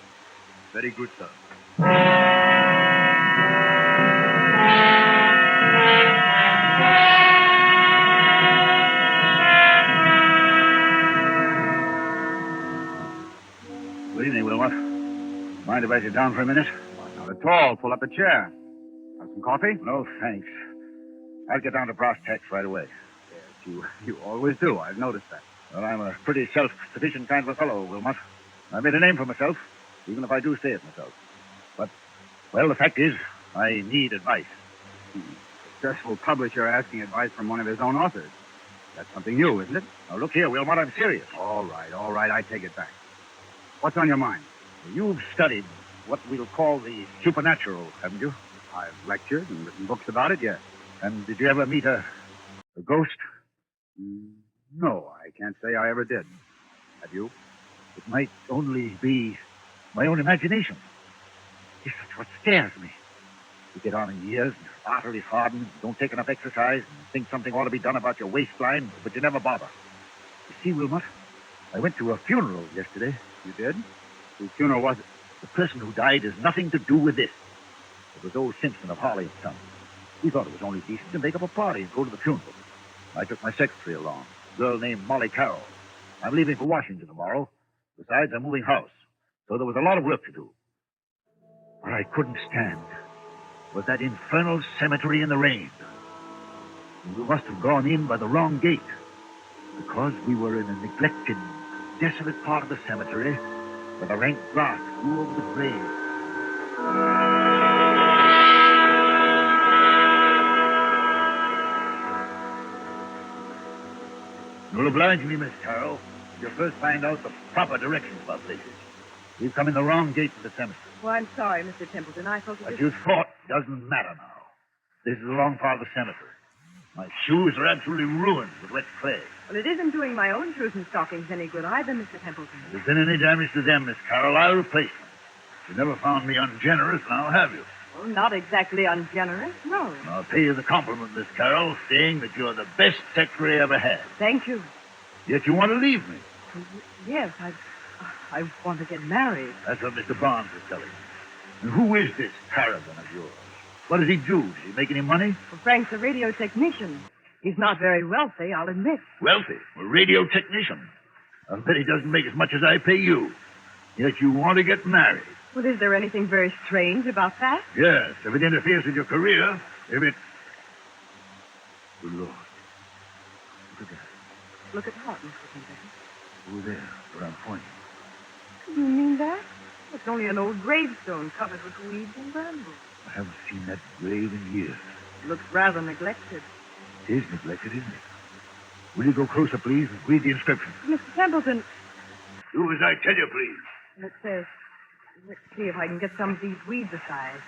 Very good, sir. Good evening, Wilmot. Mind if I sit down for a minute? Not at all. Pull up a chair. Have some coffee? No, thanks. I'll get down to brass tacks right away. Yes, you always do. I've noticed that. Well, I'm a pretty self-sufficient kind of a fellow, Wilmot. I made a name for myself, even if I do stay it myself. But, well, the fact is, I need advice. A successful publisher asking advice from one of his own authors. That's something new, isn't it? Now, look here, Wilmot, I'm serious. All right, I take it back. What's on your mind? You've studied what we'll call the supernatural, haven't you? I've lectured and written books about it, yes. And did you ever meet a ghost? No, I can't say I ever did. Have you? It might only be my own imagination. Yes, that's what scares me. You get on in years and utterly hardened, don't take enough exercise, and think something ought to be done about your waistline, but you never bother. You see, Wilmot, I went to a funeral yesterday. You did? Whose funeral was it? The person who died has nothing to do with this. It was old Simpson of Harley and Son. We thought it was only decent to make up a party and go to the funeral. I took my secretary along, a girl named Molly Carroll. I'm leaving for Washington tomorrow. Besides, I'm moving house. So there was a lot of work to do. What I couldn't stand was that infernal cemetery in the rain. And we must have gone in by the wrong gate, because we were in a neglected, desolate part of the cemetery where the rank grass grew over the grave. You'll oblige me, Miss Carroll, if you'll first find out the proper directions about places. We've come in the wrong gate to the cemetery. Well, I'm sorry, Mr. Templeton. I thought What you thought doesn't matter now. This is the wrong part of the cemetery. My shoes are absolutely ruined with wet clay. Well, it isn't doing my own shoes and stockings any good either, Mr. Templeton. If there's been any damage to them, Miss Carroll, I'll replace them. You never found me ungenerous, now have you? Well, not exactly ungenerous, no. I'll pay you the compliment, Miss Carroll, saying that you're the best secretary I ever had. Thank you. Yet you want to leave me. Yes, I want to get married. That's what Mr. Barnes is telling me. And who is this paragon of yours? What does he do? Does he make any money? Well, Frank's a radio technician. He's not very wealthy, I'll admit. Wealthy? A radio technician. I'll bet he doesn't make as much as I pay you. Yet you want to get married. Well, is there anything very strange about that? Yes, if it interferes with your career, if it... Good Lord. Look at that. Look at what, Mr. Templeton? Over there, where I'm pointing. You mean that? It's only an old gravestone covered with weeds and brambles. I haven't seen that grave in years. It looks rather neglected. It is neglected, isn't it? Will you go closer, please, and read the inscription? Mr. Templeton, Do as I tell you, please. it says... Let's see if I can get some of these weeds aside.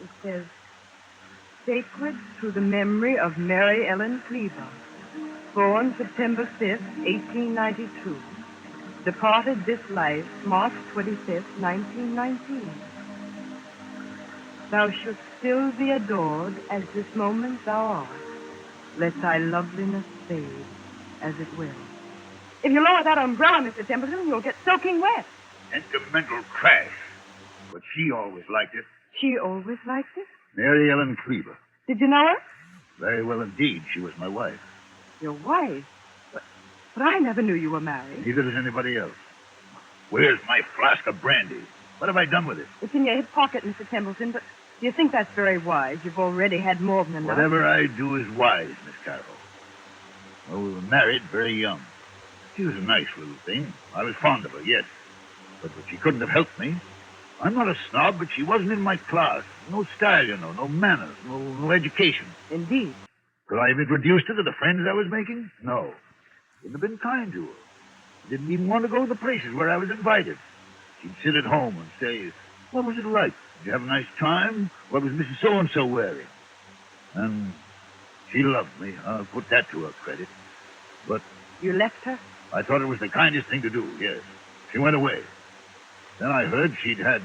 It says, sacred to the memory of Mary Ellen Cleaver, born September 5th, 1892, departed this life March 25th, 1919. Thou shouldst still be adored as this moment thou art. Let thy loveliness fade as it will. If you lower that umbrella, Mr. Templeton, you'll get soaking wet. Sentimental trash. But she always liked it. She always liked it. Mary Ellen Cleaver. Did you know her? Very well indeed. She was my wife. Your wife? But I never knew you were married. Neither does anybody else. Where's my flask of brandy? What have I done with it? It's in your hip pocket, Mr. Templeton, but do you think that's very wise? You've already had more than enough. Whatever I do is wise, Miss Carroll. Well, we were married very young. She was a nice little thing. I was fond of her, yes. But she couldn't have helped me. I'm not a snob, but she wasn't in my class. No style, you know, no manners, no education. Indeed. Could I have introduced her to the friends I was making? No. Wouldn't have been kind to her. Didn't even want to go to the places where I was invited. She'd sit at home and say, what was it like? Did you have a nice time? What was Mrs. So-and-so wearing? And she loved me. I'll put that to her credit. But... You left her? I thought it was the kindest thing to do, yes. She went away. Then I heard she'd had...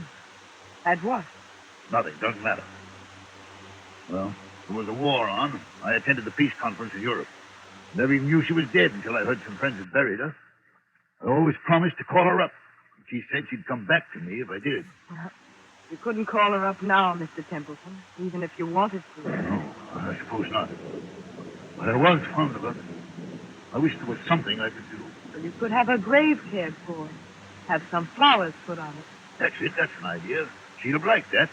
Had what? Nothing, doesn't matter. Well, there was a war on. I attended the peace conference in Europe. Never even knew she was dead until I heard some friends had buried her. I always promised to call her up. She said she'd come back to me if I did. Well, you couldn't call her up now, Mr. Templeton, even if you wanted to. No, I suppose not. But I was fond of her. I wish there was something I could do. Well, you could have her grave cared for. Have some flowers put on it. That's it. That's an idea. She'd have liked that.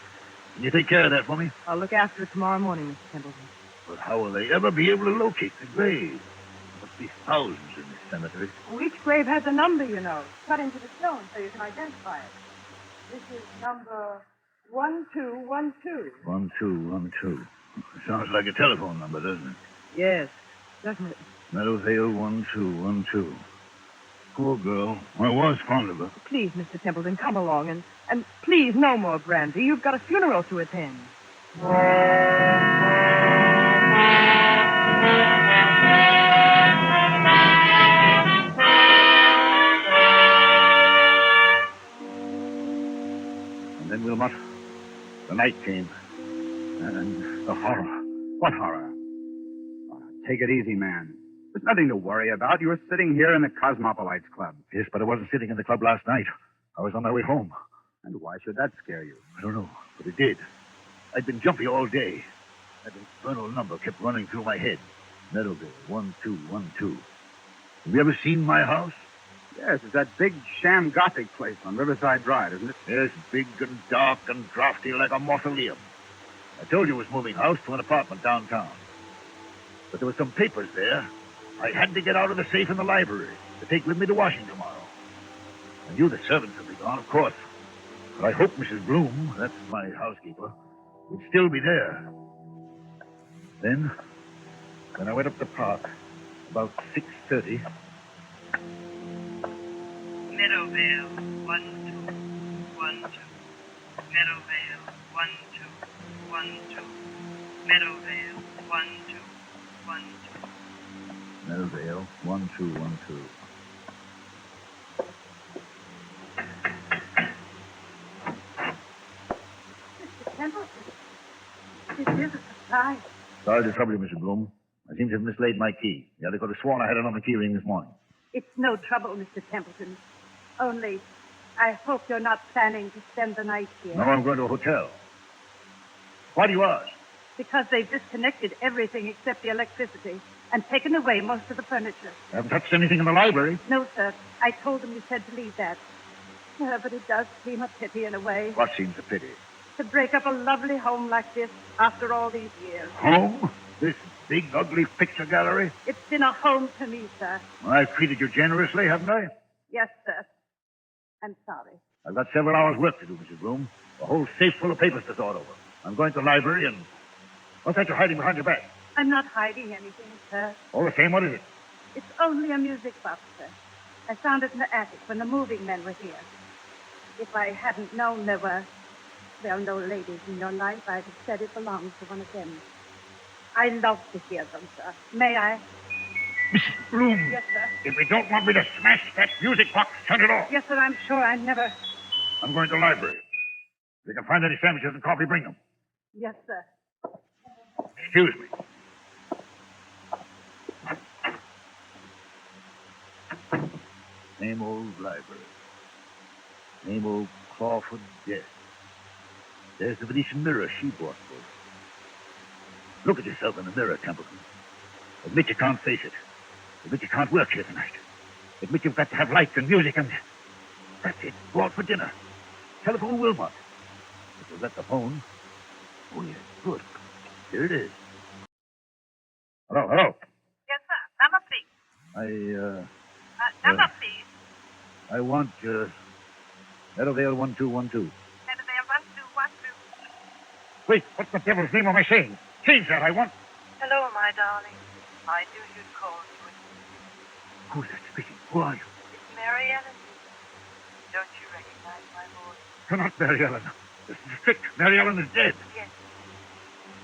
Can you take care of that for me? I'll look after it tomorrow morning, Mr. Templeton. But how will they ever be able to locate the grave? There must be thousands in this cemetery. Well, each grave has a number, you know, cut into the stone so you can identify it. This is number 1212. 1212. Sounds like a telephone number, doesn't it? Yes, doesn't it? Meadowvale 1212. Poor girl. I was fond of her. Please, Mr. Templeton, come along, and please, no more brandy. You've got a funeral to attend. And then, Wilmot, the night came. And the horror. What horror? Take it easy, man. There's nothing to worry about. You were sitting here in the Cosmopolites Club. Yes, but I wasn't sitting in the club last night. I was on my way home. And why should that scare you? I don't know, but it did. I'd been jumpy all day. That infernal number kept running through my head. Meadowvale 1212. Have you ever seen my house? Yes, it's that big sham Gothic place on Riverside Drive, isn't it? Yes, big and dark and drafty like a mausoleum. I told you it was moving house to an apartment downtown. But there were some papers there. I had to get out of the safe in the library to take with me to Washington tomorrow. I knew the servants would be gone, of course. But I hoped Mrs. Bloom, that's my housekeeper, would still be there. Then I went up the park, about 6:30. Meadowvale 1212. Meadowvale 1212. Meadowvale 1212. Meadowvale 1212. Mr. Templeton, this is a surprise. Sorry to trouble you, Mr. Bloom. I I seem to have mislaid my key. The other could have sworn I had it on the key ring this morning. It's no trouble, Mr. Templeton. Only, I hope you're not planning to spend the night here. No, I'm going to a hotel. Why do you ask? Because they've disconnected everything except the electricity and taken away most of the furniture. I haven't touched anything in the library. No, sir. I told them you said to leave that. But it does seem a pity in a way. What seems a pity? To break up a lovely home like this after all these years. Home? This big, ugly picture gallery? It's been a home to me, sir. Well, I've treated you generously, haven't I? Yes, sir. I'm sorry. I've got several hours' work to do, Mrs. Bloom. A whole safe full of papers to sort over. I'm going to the library and... What's that you're hiding behind your back? I'm not hiding anything, sir. All the same, what is it? It's only a music box, sir. I found it in the attic when the moving men were here. If I hadn't known there were, well, no ladies in your life, I'd have said it belongs to one of them. I love to hear them, sir. May I? Mrs. Bloom. Yes, sir. If you don't want me to smash that music box, turn it off. Yes, sir, I'm sure I never... I'm going to the library. If you can find any sandwiches and coffee, bring them. Yes, sir. Excuse me. Same old library. Same old Crawford desk. There's the Venetian mirror she bought for us. Look at yourself in the mirror, Templeton. Admit you can't face it. Admit you can't work here tonight. Admit you've got to have lights and music and... That's it. Go out for dinner. Telephone Wilmot. If you'll get the phone... Oh, yes. Good. Here it is. Hello, hello. Yes, sir. Number, please. Number, please. I want, Meadowvale 1212. Meadowvale 1212. Wait, what the devil's name am I saying? Change that, I want... Hello, my darling. I knew you'd call me. Who's that speaking? Who are you? It's Mary Ellen. Don't you recognize my voice? You're not Mary Ellen. This is strict. Mary Ellen is dead. Yes.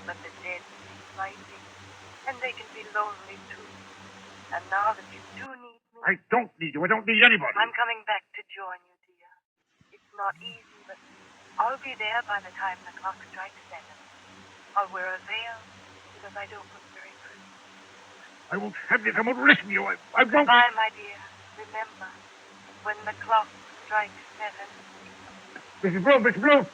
But the dead seem mighty. And they can be lonely, too. And now that you do need me... I don't need you. I don't need anybody. I'm coming back to join you, dear. It's not easy, but I'll be there by the time the clock strikes 7. I'll wear a veil because I don't look very pretty. I won't have this. I won't listen to you. I won't... Goodbye, my dear. Remember, when the clock strikes 7... Mrs. Bloom, Mrs. Bloom!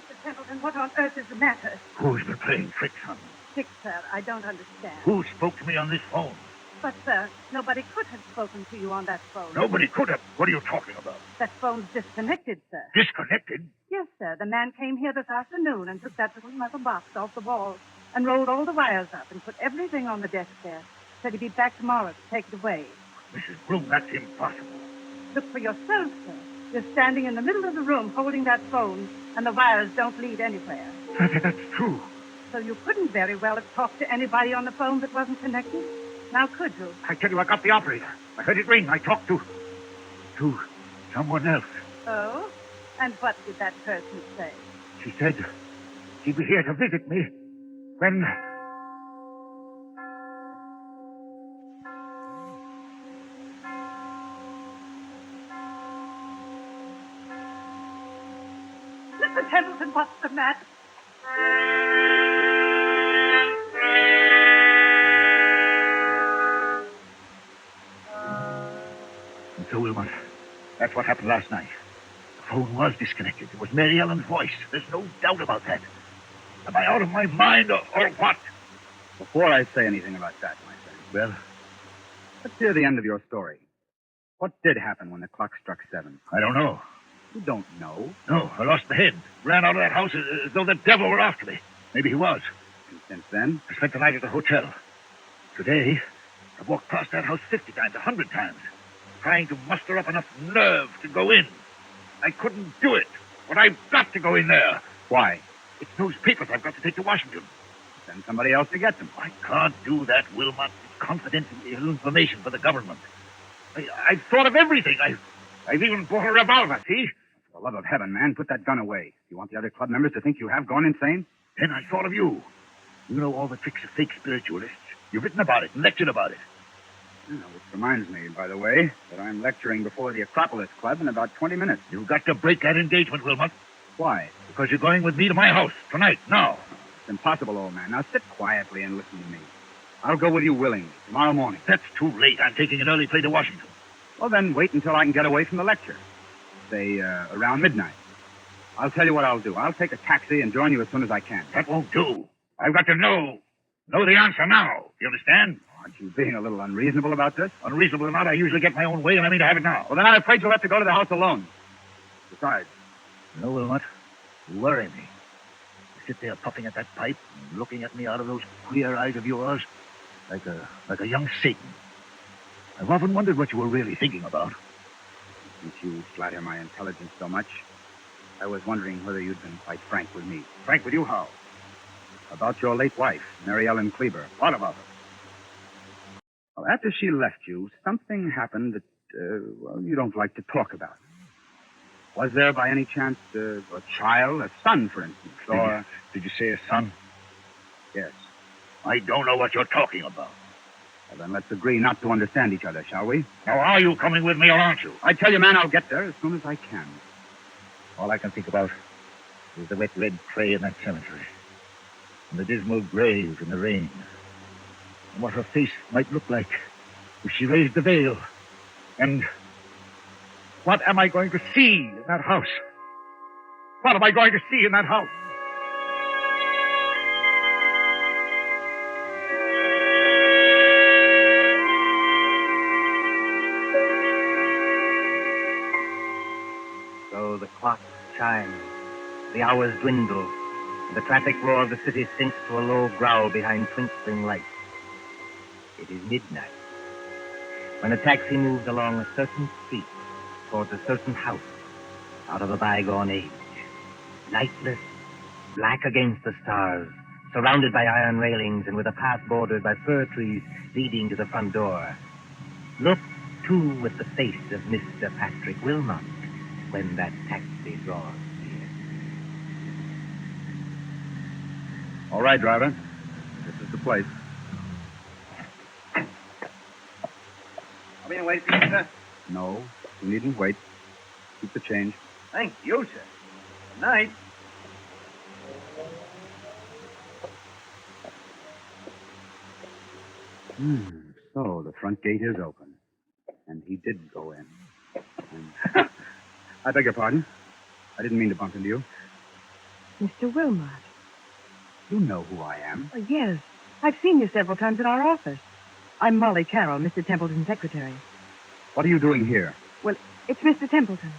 Mr. Templeton, what on earth is the matter? Who's been playing tricks on me? Tricks, sir. I don't understand. Who spoke to me on this phone? But, sir, nobody could have spoken to you on that phone. Nobody could have. What are you talking about? That phone's disconnected, sir. Disconnected? Yes, sir. The man came here this afternoon and took that little metal box off the wall and rolled all the wires up and put everything on the desk there. Said he'd be back tomorrow to take it away. Mrs. Bloom, that's impossible. Look for yourself, sir. You're standing in the middle of the room holding that phone, and the wires don't lead anywhere. That's true. So you couldn't very well have talked to anybody on the phone that wasn't connected? Now could you? I tell you, I got the operator. I heard it ring. I talked to someone else. Oh? And what did that person say? She said she'd be here to visit me when... Mr. Templeton, what's the matter? And so, Wilmot, that's what happened last night. The phone was disconnected. It was Mary Ellen's voice. There's no doubt about that. Am I out of my mind or what? Before I say anything about that, my friend. Well? Let's hear the end of your story. What did happen when the clock struck 7? I don't know. You don't know? No, I lost my head. Ran out of that house as though the devil were after me. Maybe he was. And since then? I spent the night at the hotel. Today, I've walked past that house 50 times, 100 times, trying to muster up enough nerve to go in. I couldn't do it, but I've got to go in there. Why? It's those papers I've got to take to Washington. Send somebody else to get them. I can't do that, Wilmot. It's confidential information for the government. I've thought of everything. I've even bought a revolver, see? For the love of heaven, man, put that gun away. You want the other club members to think you have gone insane? Then I thought of you. You know all the tricks of fake spiritualists. You've written about it and lectured about it. Which reminds me, by the way, that I'm lecturing before the Acropolis Club in about 20 minutes. You've got to break that engagement, Wilmot. Why? Because you're going with me to my house tonight, now. It's impossible, old man. Now sit quietly and listen to me. I'll go with you willingly, tomorrow morning. That's too late. I'm taking an early plane to Washington. Well, then wait until I can get away from the lecture. Say, around midnight. I'll tell you what I'll do. I'll take a taxi and join you as soon as I can. That won't do. I've got to know the answer now. You understand? Aren't you being a little unreasonable about this? Unreasonable or not, I usually get my own way, and I mean to have it now. Well, then I'm afraid you'll have to go to the house alone. Besides. No, Wilmot. You worry me. You sit there puffing at that pipe and looking at me out of those queer eyes of yours like a young Satan. I've often wondered what you were really thinking about. Since you flatter my intelligence so much, I was wondering whether you'd been quite frank with me. Frank with you, how? About your late wife, Mary Ellen Cleaver. What about her? Well, after she left you, something happened that, you don't like to talk about. Was there, by any chance, a child, a son, for instance, or... Did you say a son? Yes. I don't know what you're talking about. Well, then let's agree not to understand each other, shall we? Now, are you coming with me or aren't you? I tell you, man, I'll get there as soon as I can. All I can think about is the wet red clay in that cemetery, and the dismal grave in the rain, and what her face might look like if she raised the veil. And what am I going to see in that house? What am I going to see in that house? So the clock chimes, the hours dwindle, and the traffic roar of the city sinks to a low growl behind twinkling lights. It is midnight, when a taxi moves along a certain street towards a certain house out of a bygone age. Lightless, black against the stars, surrounded by iron railings and with a path bordered by fir trees leading to the front door. Look, too, at the face of Mr. Patrick Wilmot when that taxi draws near. All right, driver. This is the place. I'll be in wait for you, sir. No, you needn't wait. Keep the change. Thank you, sir. Good night. So the front gate is open. And he did go in. And... I beg your pardon. I didn't mean to bump into you. Mr. Wilmot. You know who I am. Oh, yes. I've seen you several times in our office. I'm Molly Carroll, Mr. Templeton's secretary. What are you doing here? Well, it's Mr. Templeton.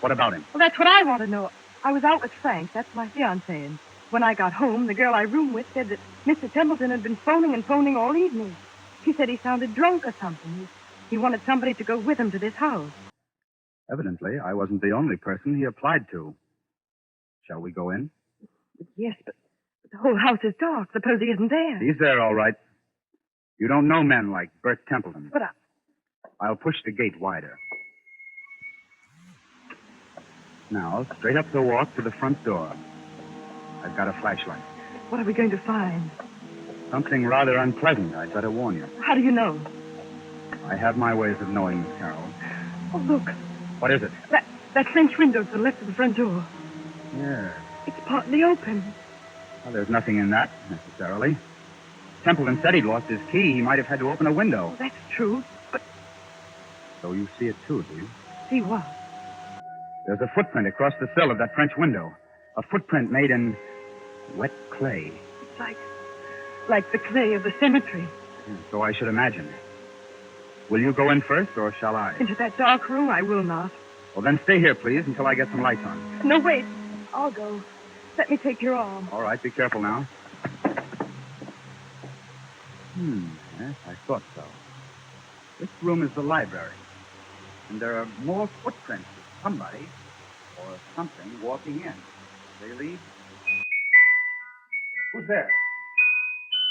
What about him? Well, that's what I want to know. I was out with Frank, that's my fiancé, and when I got home, the girl I room with said that Mr. Templeton had been phoning all evening. She said he sounded drunk or something. He wanted somebody to go with him to this house. Evidently, I wasn't the only person he applied to. Shall we go in? Yes, but the whole house is dark. Suppose he isn't there. He's there, all right. You don't know men like Bert Templeton. But I'll push the gate wider. Now, straight up the walk to the front door. I've got a flashlight. What are we going to find? Something rather unpleasant, I'd better warn you. How do you know? I have my ways of knowing, Miss Carroll. Oh, look. What is it? That French window to the left of the front door. Yeah. It's partly open. Well, there's nothing in that, necessarily. Templeton said he'd lost his key. He might have had to open a window. Oh, that's true, but... So you see it, too, do you? See what? There's a footprint across the sill of that French window. A footprint made in wet clay. It's like the clay of the cemetery. Yeah, so I should imagine. Will you go in first, or shall I? Into that dark room, I will not. Well, then stay here, please, until I get some lights on. No, wait. I'll go. Let me take your arm. All right, be careful now. Yes, I thought so. This room is the library. And there are more footprints of somebody or something walking in. They lead. Who's there?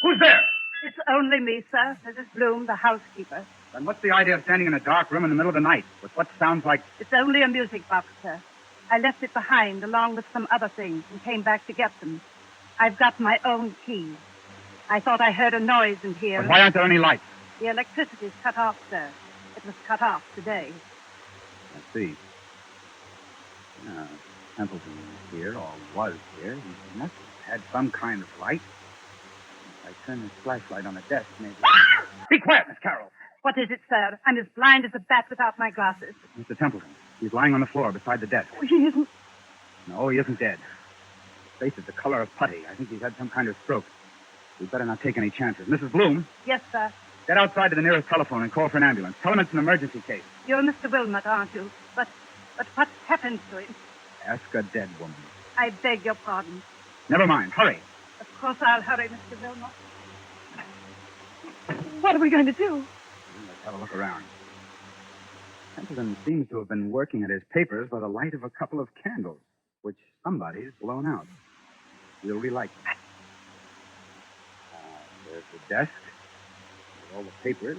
Who's there? It's only me, sir. Mrs. Bloom, the housekeeper. Then what's the idea of standing in a dark room in the middle of the night with what sounds like... It's only a music box, sir. I left it behind along with some other things and came back to get them. I've got my own key. I thought I heard a noise in here. But why aren't there any lights? The electricity's cut off, sir. It was cut off today. I see. Yeah. Templeton is here, or was here. He must have had some kind of light. If I turn this flashlight on the desk, maybe... Be quiet, Miss Carroll. What is it, sir? I'm as blind as a bat without my glasses. Mr. Templeton. He's lying on the floor beside the desk. Oh, he isn't. No, he isn't dead. His face is the color of putty. I think he's had some kind of stroke. We'd better not take any chances. Mrs. Bloom, Yes, sir. get outside to the nearest telephone and call for an ambulance. Tell him it's an emergency case. You're Mr. Wilmot, aren't you? But what happened to him? Ask a dead woman. I beg your pardon. Never mind. Hurry. Of course I'll hurry, Mr. Wilmot. What are we going to do? Let's have a look around. Templeton seems to have been working at his papers by the light of a couple of candles, which somebody's blown out. We'll relight them. There's the desk with all the papers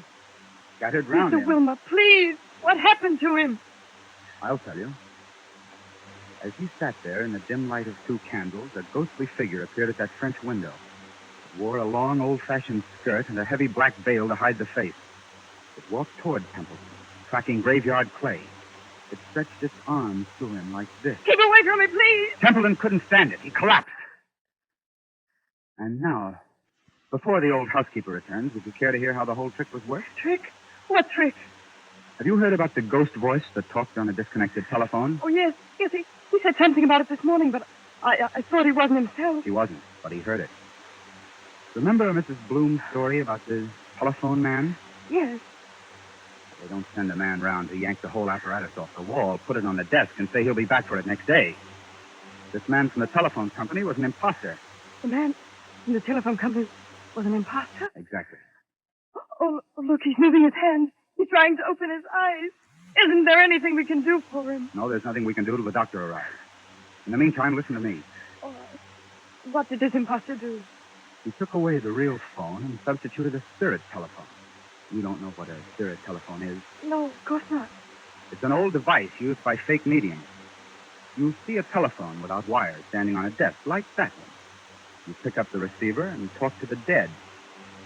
scattered round Mr. him. Wilmot, please. What happened to him? I'll tell you. As he sat there in the dim light of two candles, a ghostly figure appeared at that French window. It wore a long, old-fashioned skirt and a heavy black veil to hide the face. It walked toward Templeton, tracking graveyard clay. It stretched its arms to him like this. Keep away from me, please. Templeton couldn't stand it. He collapsed. And now, before the old housekeeper returns, would you care to hear how the whole trick was worked? Trick? What trick? Have you heard about the ghost voice that talked on a disconnected telephone? Oh, yes. Yes, he said something about it this morning, but I thought he wasn't himself. He wasn't, but he heard it. Remember Mrs. Bloom's story about the telephone man? Yes. They don't send a man round to yank the whole apparatus off the wall, put it on the desk, and say he'll be back for it next day. This man from the telephone company was an imposter. The man from the telephone company was an imposter? Exactly. Oh, look, he's moving his hands. He's trying to open his eyes. Isn't there anything we can do for him? No, there's nothing we can do till the doctor arrives. In the meantime, listen to me. All right. What did this imposter do? He took away the real phone and substituted a spirit telephone. You don't know what a spirit telephone is. No, of course not. It's an old device used by fake mediums. You see a telephone without wires standing on a desk, like that one. You pick up the receiver and talk to the dead.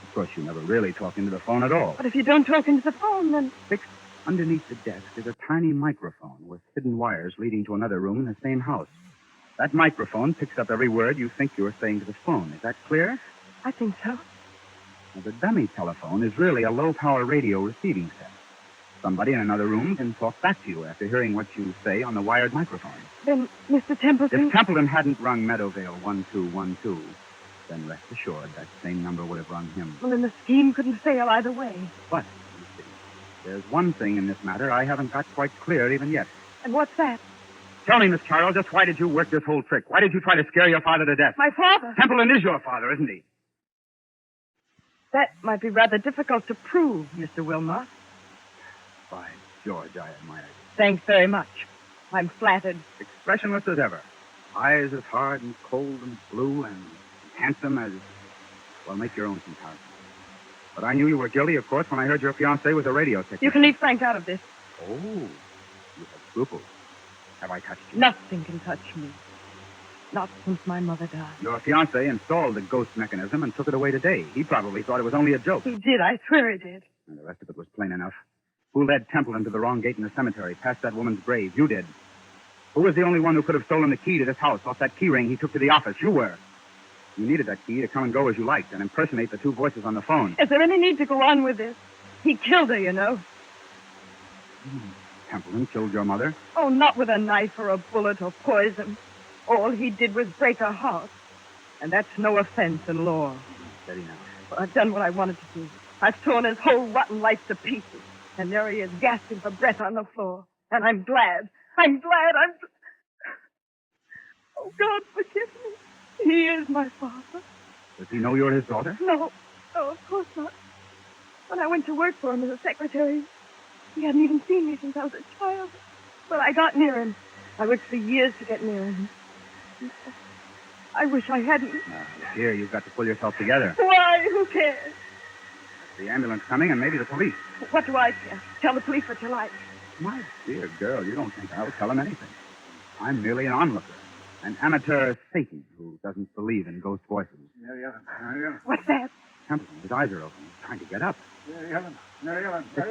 Of course, you never really talk into the phone at all. But if you don't talk into the phone, then... Fixed underneath the desk is a tiny microphone with hidden wires leading to another room in the same house. That microphone picks up every word you think you're saying to the phone. Is that clear? I think so. Now, the dummy telephone is really a low-power radio receiving set. Somebody in another room can talk back to you after hearing what you say on the wired microphone. Then, Mr. Templeton... If Templeton hadn't rung Meadowvale 1212, then rest assured that same number would have rung him. Well, then the scheme couldn't fail either way. But, you see, there's one thing in this matter I haven't got quite clear even yet. And what's that? Tell me, Miss Carroll, just why did you work this whole trick? Why did you try to scare your father to death? My father? Templeton is your father, isn't he? That might be rather difficult to prove, Mr. Wilmot. By George, I admire you. Thanks very much. I'm flattered. Expressionless as ever. Eyes as hard and cold and blue and handsome as... Well, make your own comparison. But I knew you were guilty, of course, when I heard your fiancé was a radio technician. You can leave Frank out of this. Oh, you have scruples. Have I touched you? Nothing can touch me. Not since my mother died. Your fiancé installed the ghost mechanism and took it away today. He probably thought it was only a joke. He did. I swear he did. And the rest of it was plain enough. Who led Templeton to the wrong gate in the cemetery, past that woman's grave? You did. Who was the only one who could have stolen the key to this house off that key ring he took to the office? You were. You needed that key to come and go as you liked and impersonate the two voices on the phone. Is there any need to go on with this? He killed her, you know. Templeton killed your mother? Oh, not with a knife or a bullet or poison. All he did was break her heart. And that's no offense in law. Steady now. Well, I've done what I wanted to do. I've torn his whole rotten life to pieces. And there he is, gasping for breath on the floor. And I'm glad. Oh, God, forgive me. He is my father. Does he know you're his daughter? No, of course not. When I went to work for him as a secretary, he hadn't even seen me since I was a child. But I got near him. I worked for years to get near him. I wish I hadn't. Here, you've got to pull yourself together. Why? Who cares? The ambulance coming and maybe the police. What do I care? Tell the police what you like. My dear girl, you don't think I'll tell them anything. I'm merely an onlooker. An amateur Satan who doesn't believe in ghost voices. Mary Ellen. What's that? Templeton, his eyes are open. He's trying to get up. Mary Ellen. It's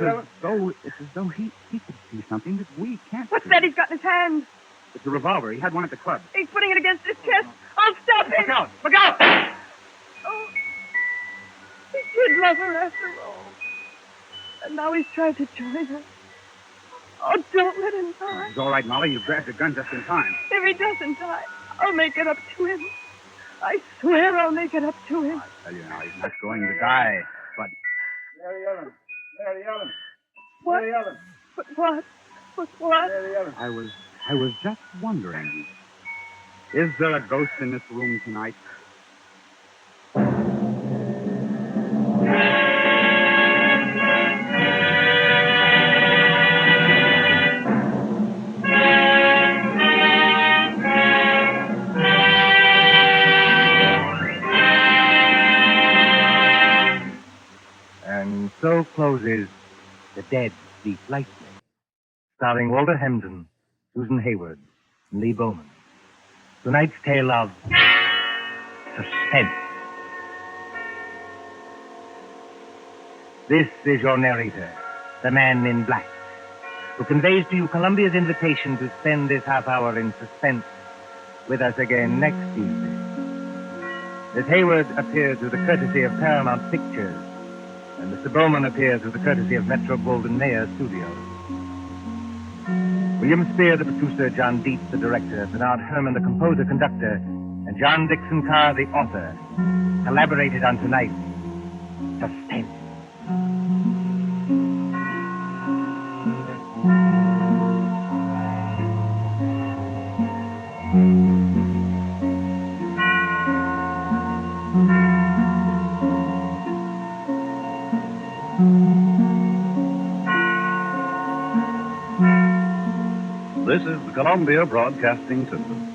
as though he could see something that we can't What's see. that he's got in his hand? It's a revolver. He had one at the club. He's putting it against his chest. I'll stop him. Look out! Look out! Oh, he did love her after all. And now he's trying to join her. Oh, don't let him die. It's all right, Molly. You grabbed the gun just in time. If he doesn't die, I'll make it up to him. I swear I'll make it up to him. I tell you now, he's not going to die. But Mary Ellen. Mary Ellen. What? Mary Ellen. But what? But what? Mary Ellen. I was just wondering, is there a ghost in this room tonight? And so closes The Dead Sleep Lightly, starring Walter Hamden, Susan Hayward, and Lee Bowman. Tonight's tale of Suspense. This is your narrator, the man in black, who conveys to you Columbia's invitation to spend this half hour in suspense with us again next Tuesday. Miss Hayward appeared through the courtesy of Paramount Pictures, and Mr. Bowman appears through the courtesy of Metro-Goldwyn-Mayer Studios. William Spear, the producer, John Dietz, the director, Bernard Herrmann, the composer-conductor, and John Dixon Carr, the author, collaborated on tonight's Suspense. This is the Columbia Broadcasting System.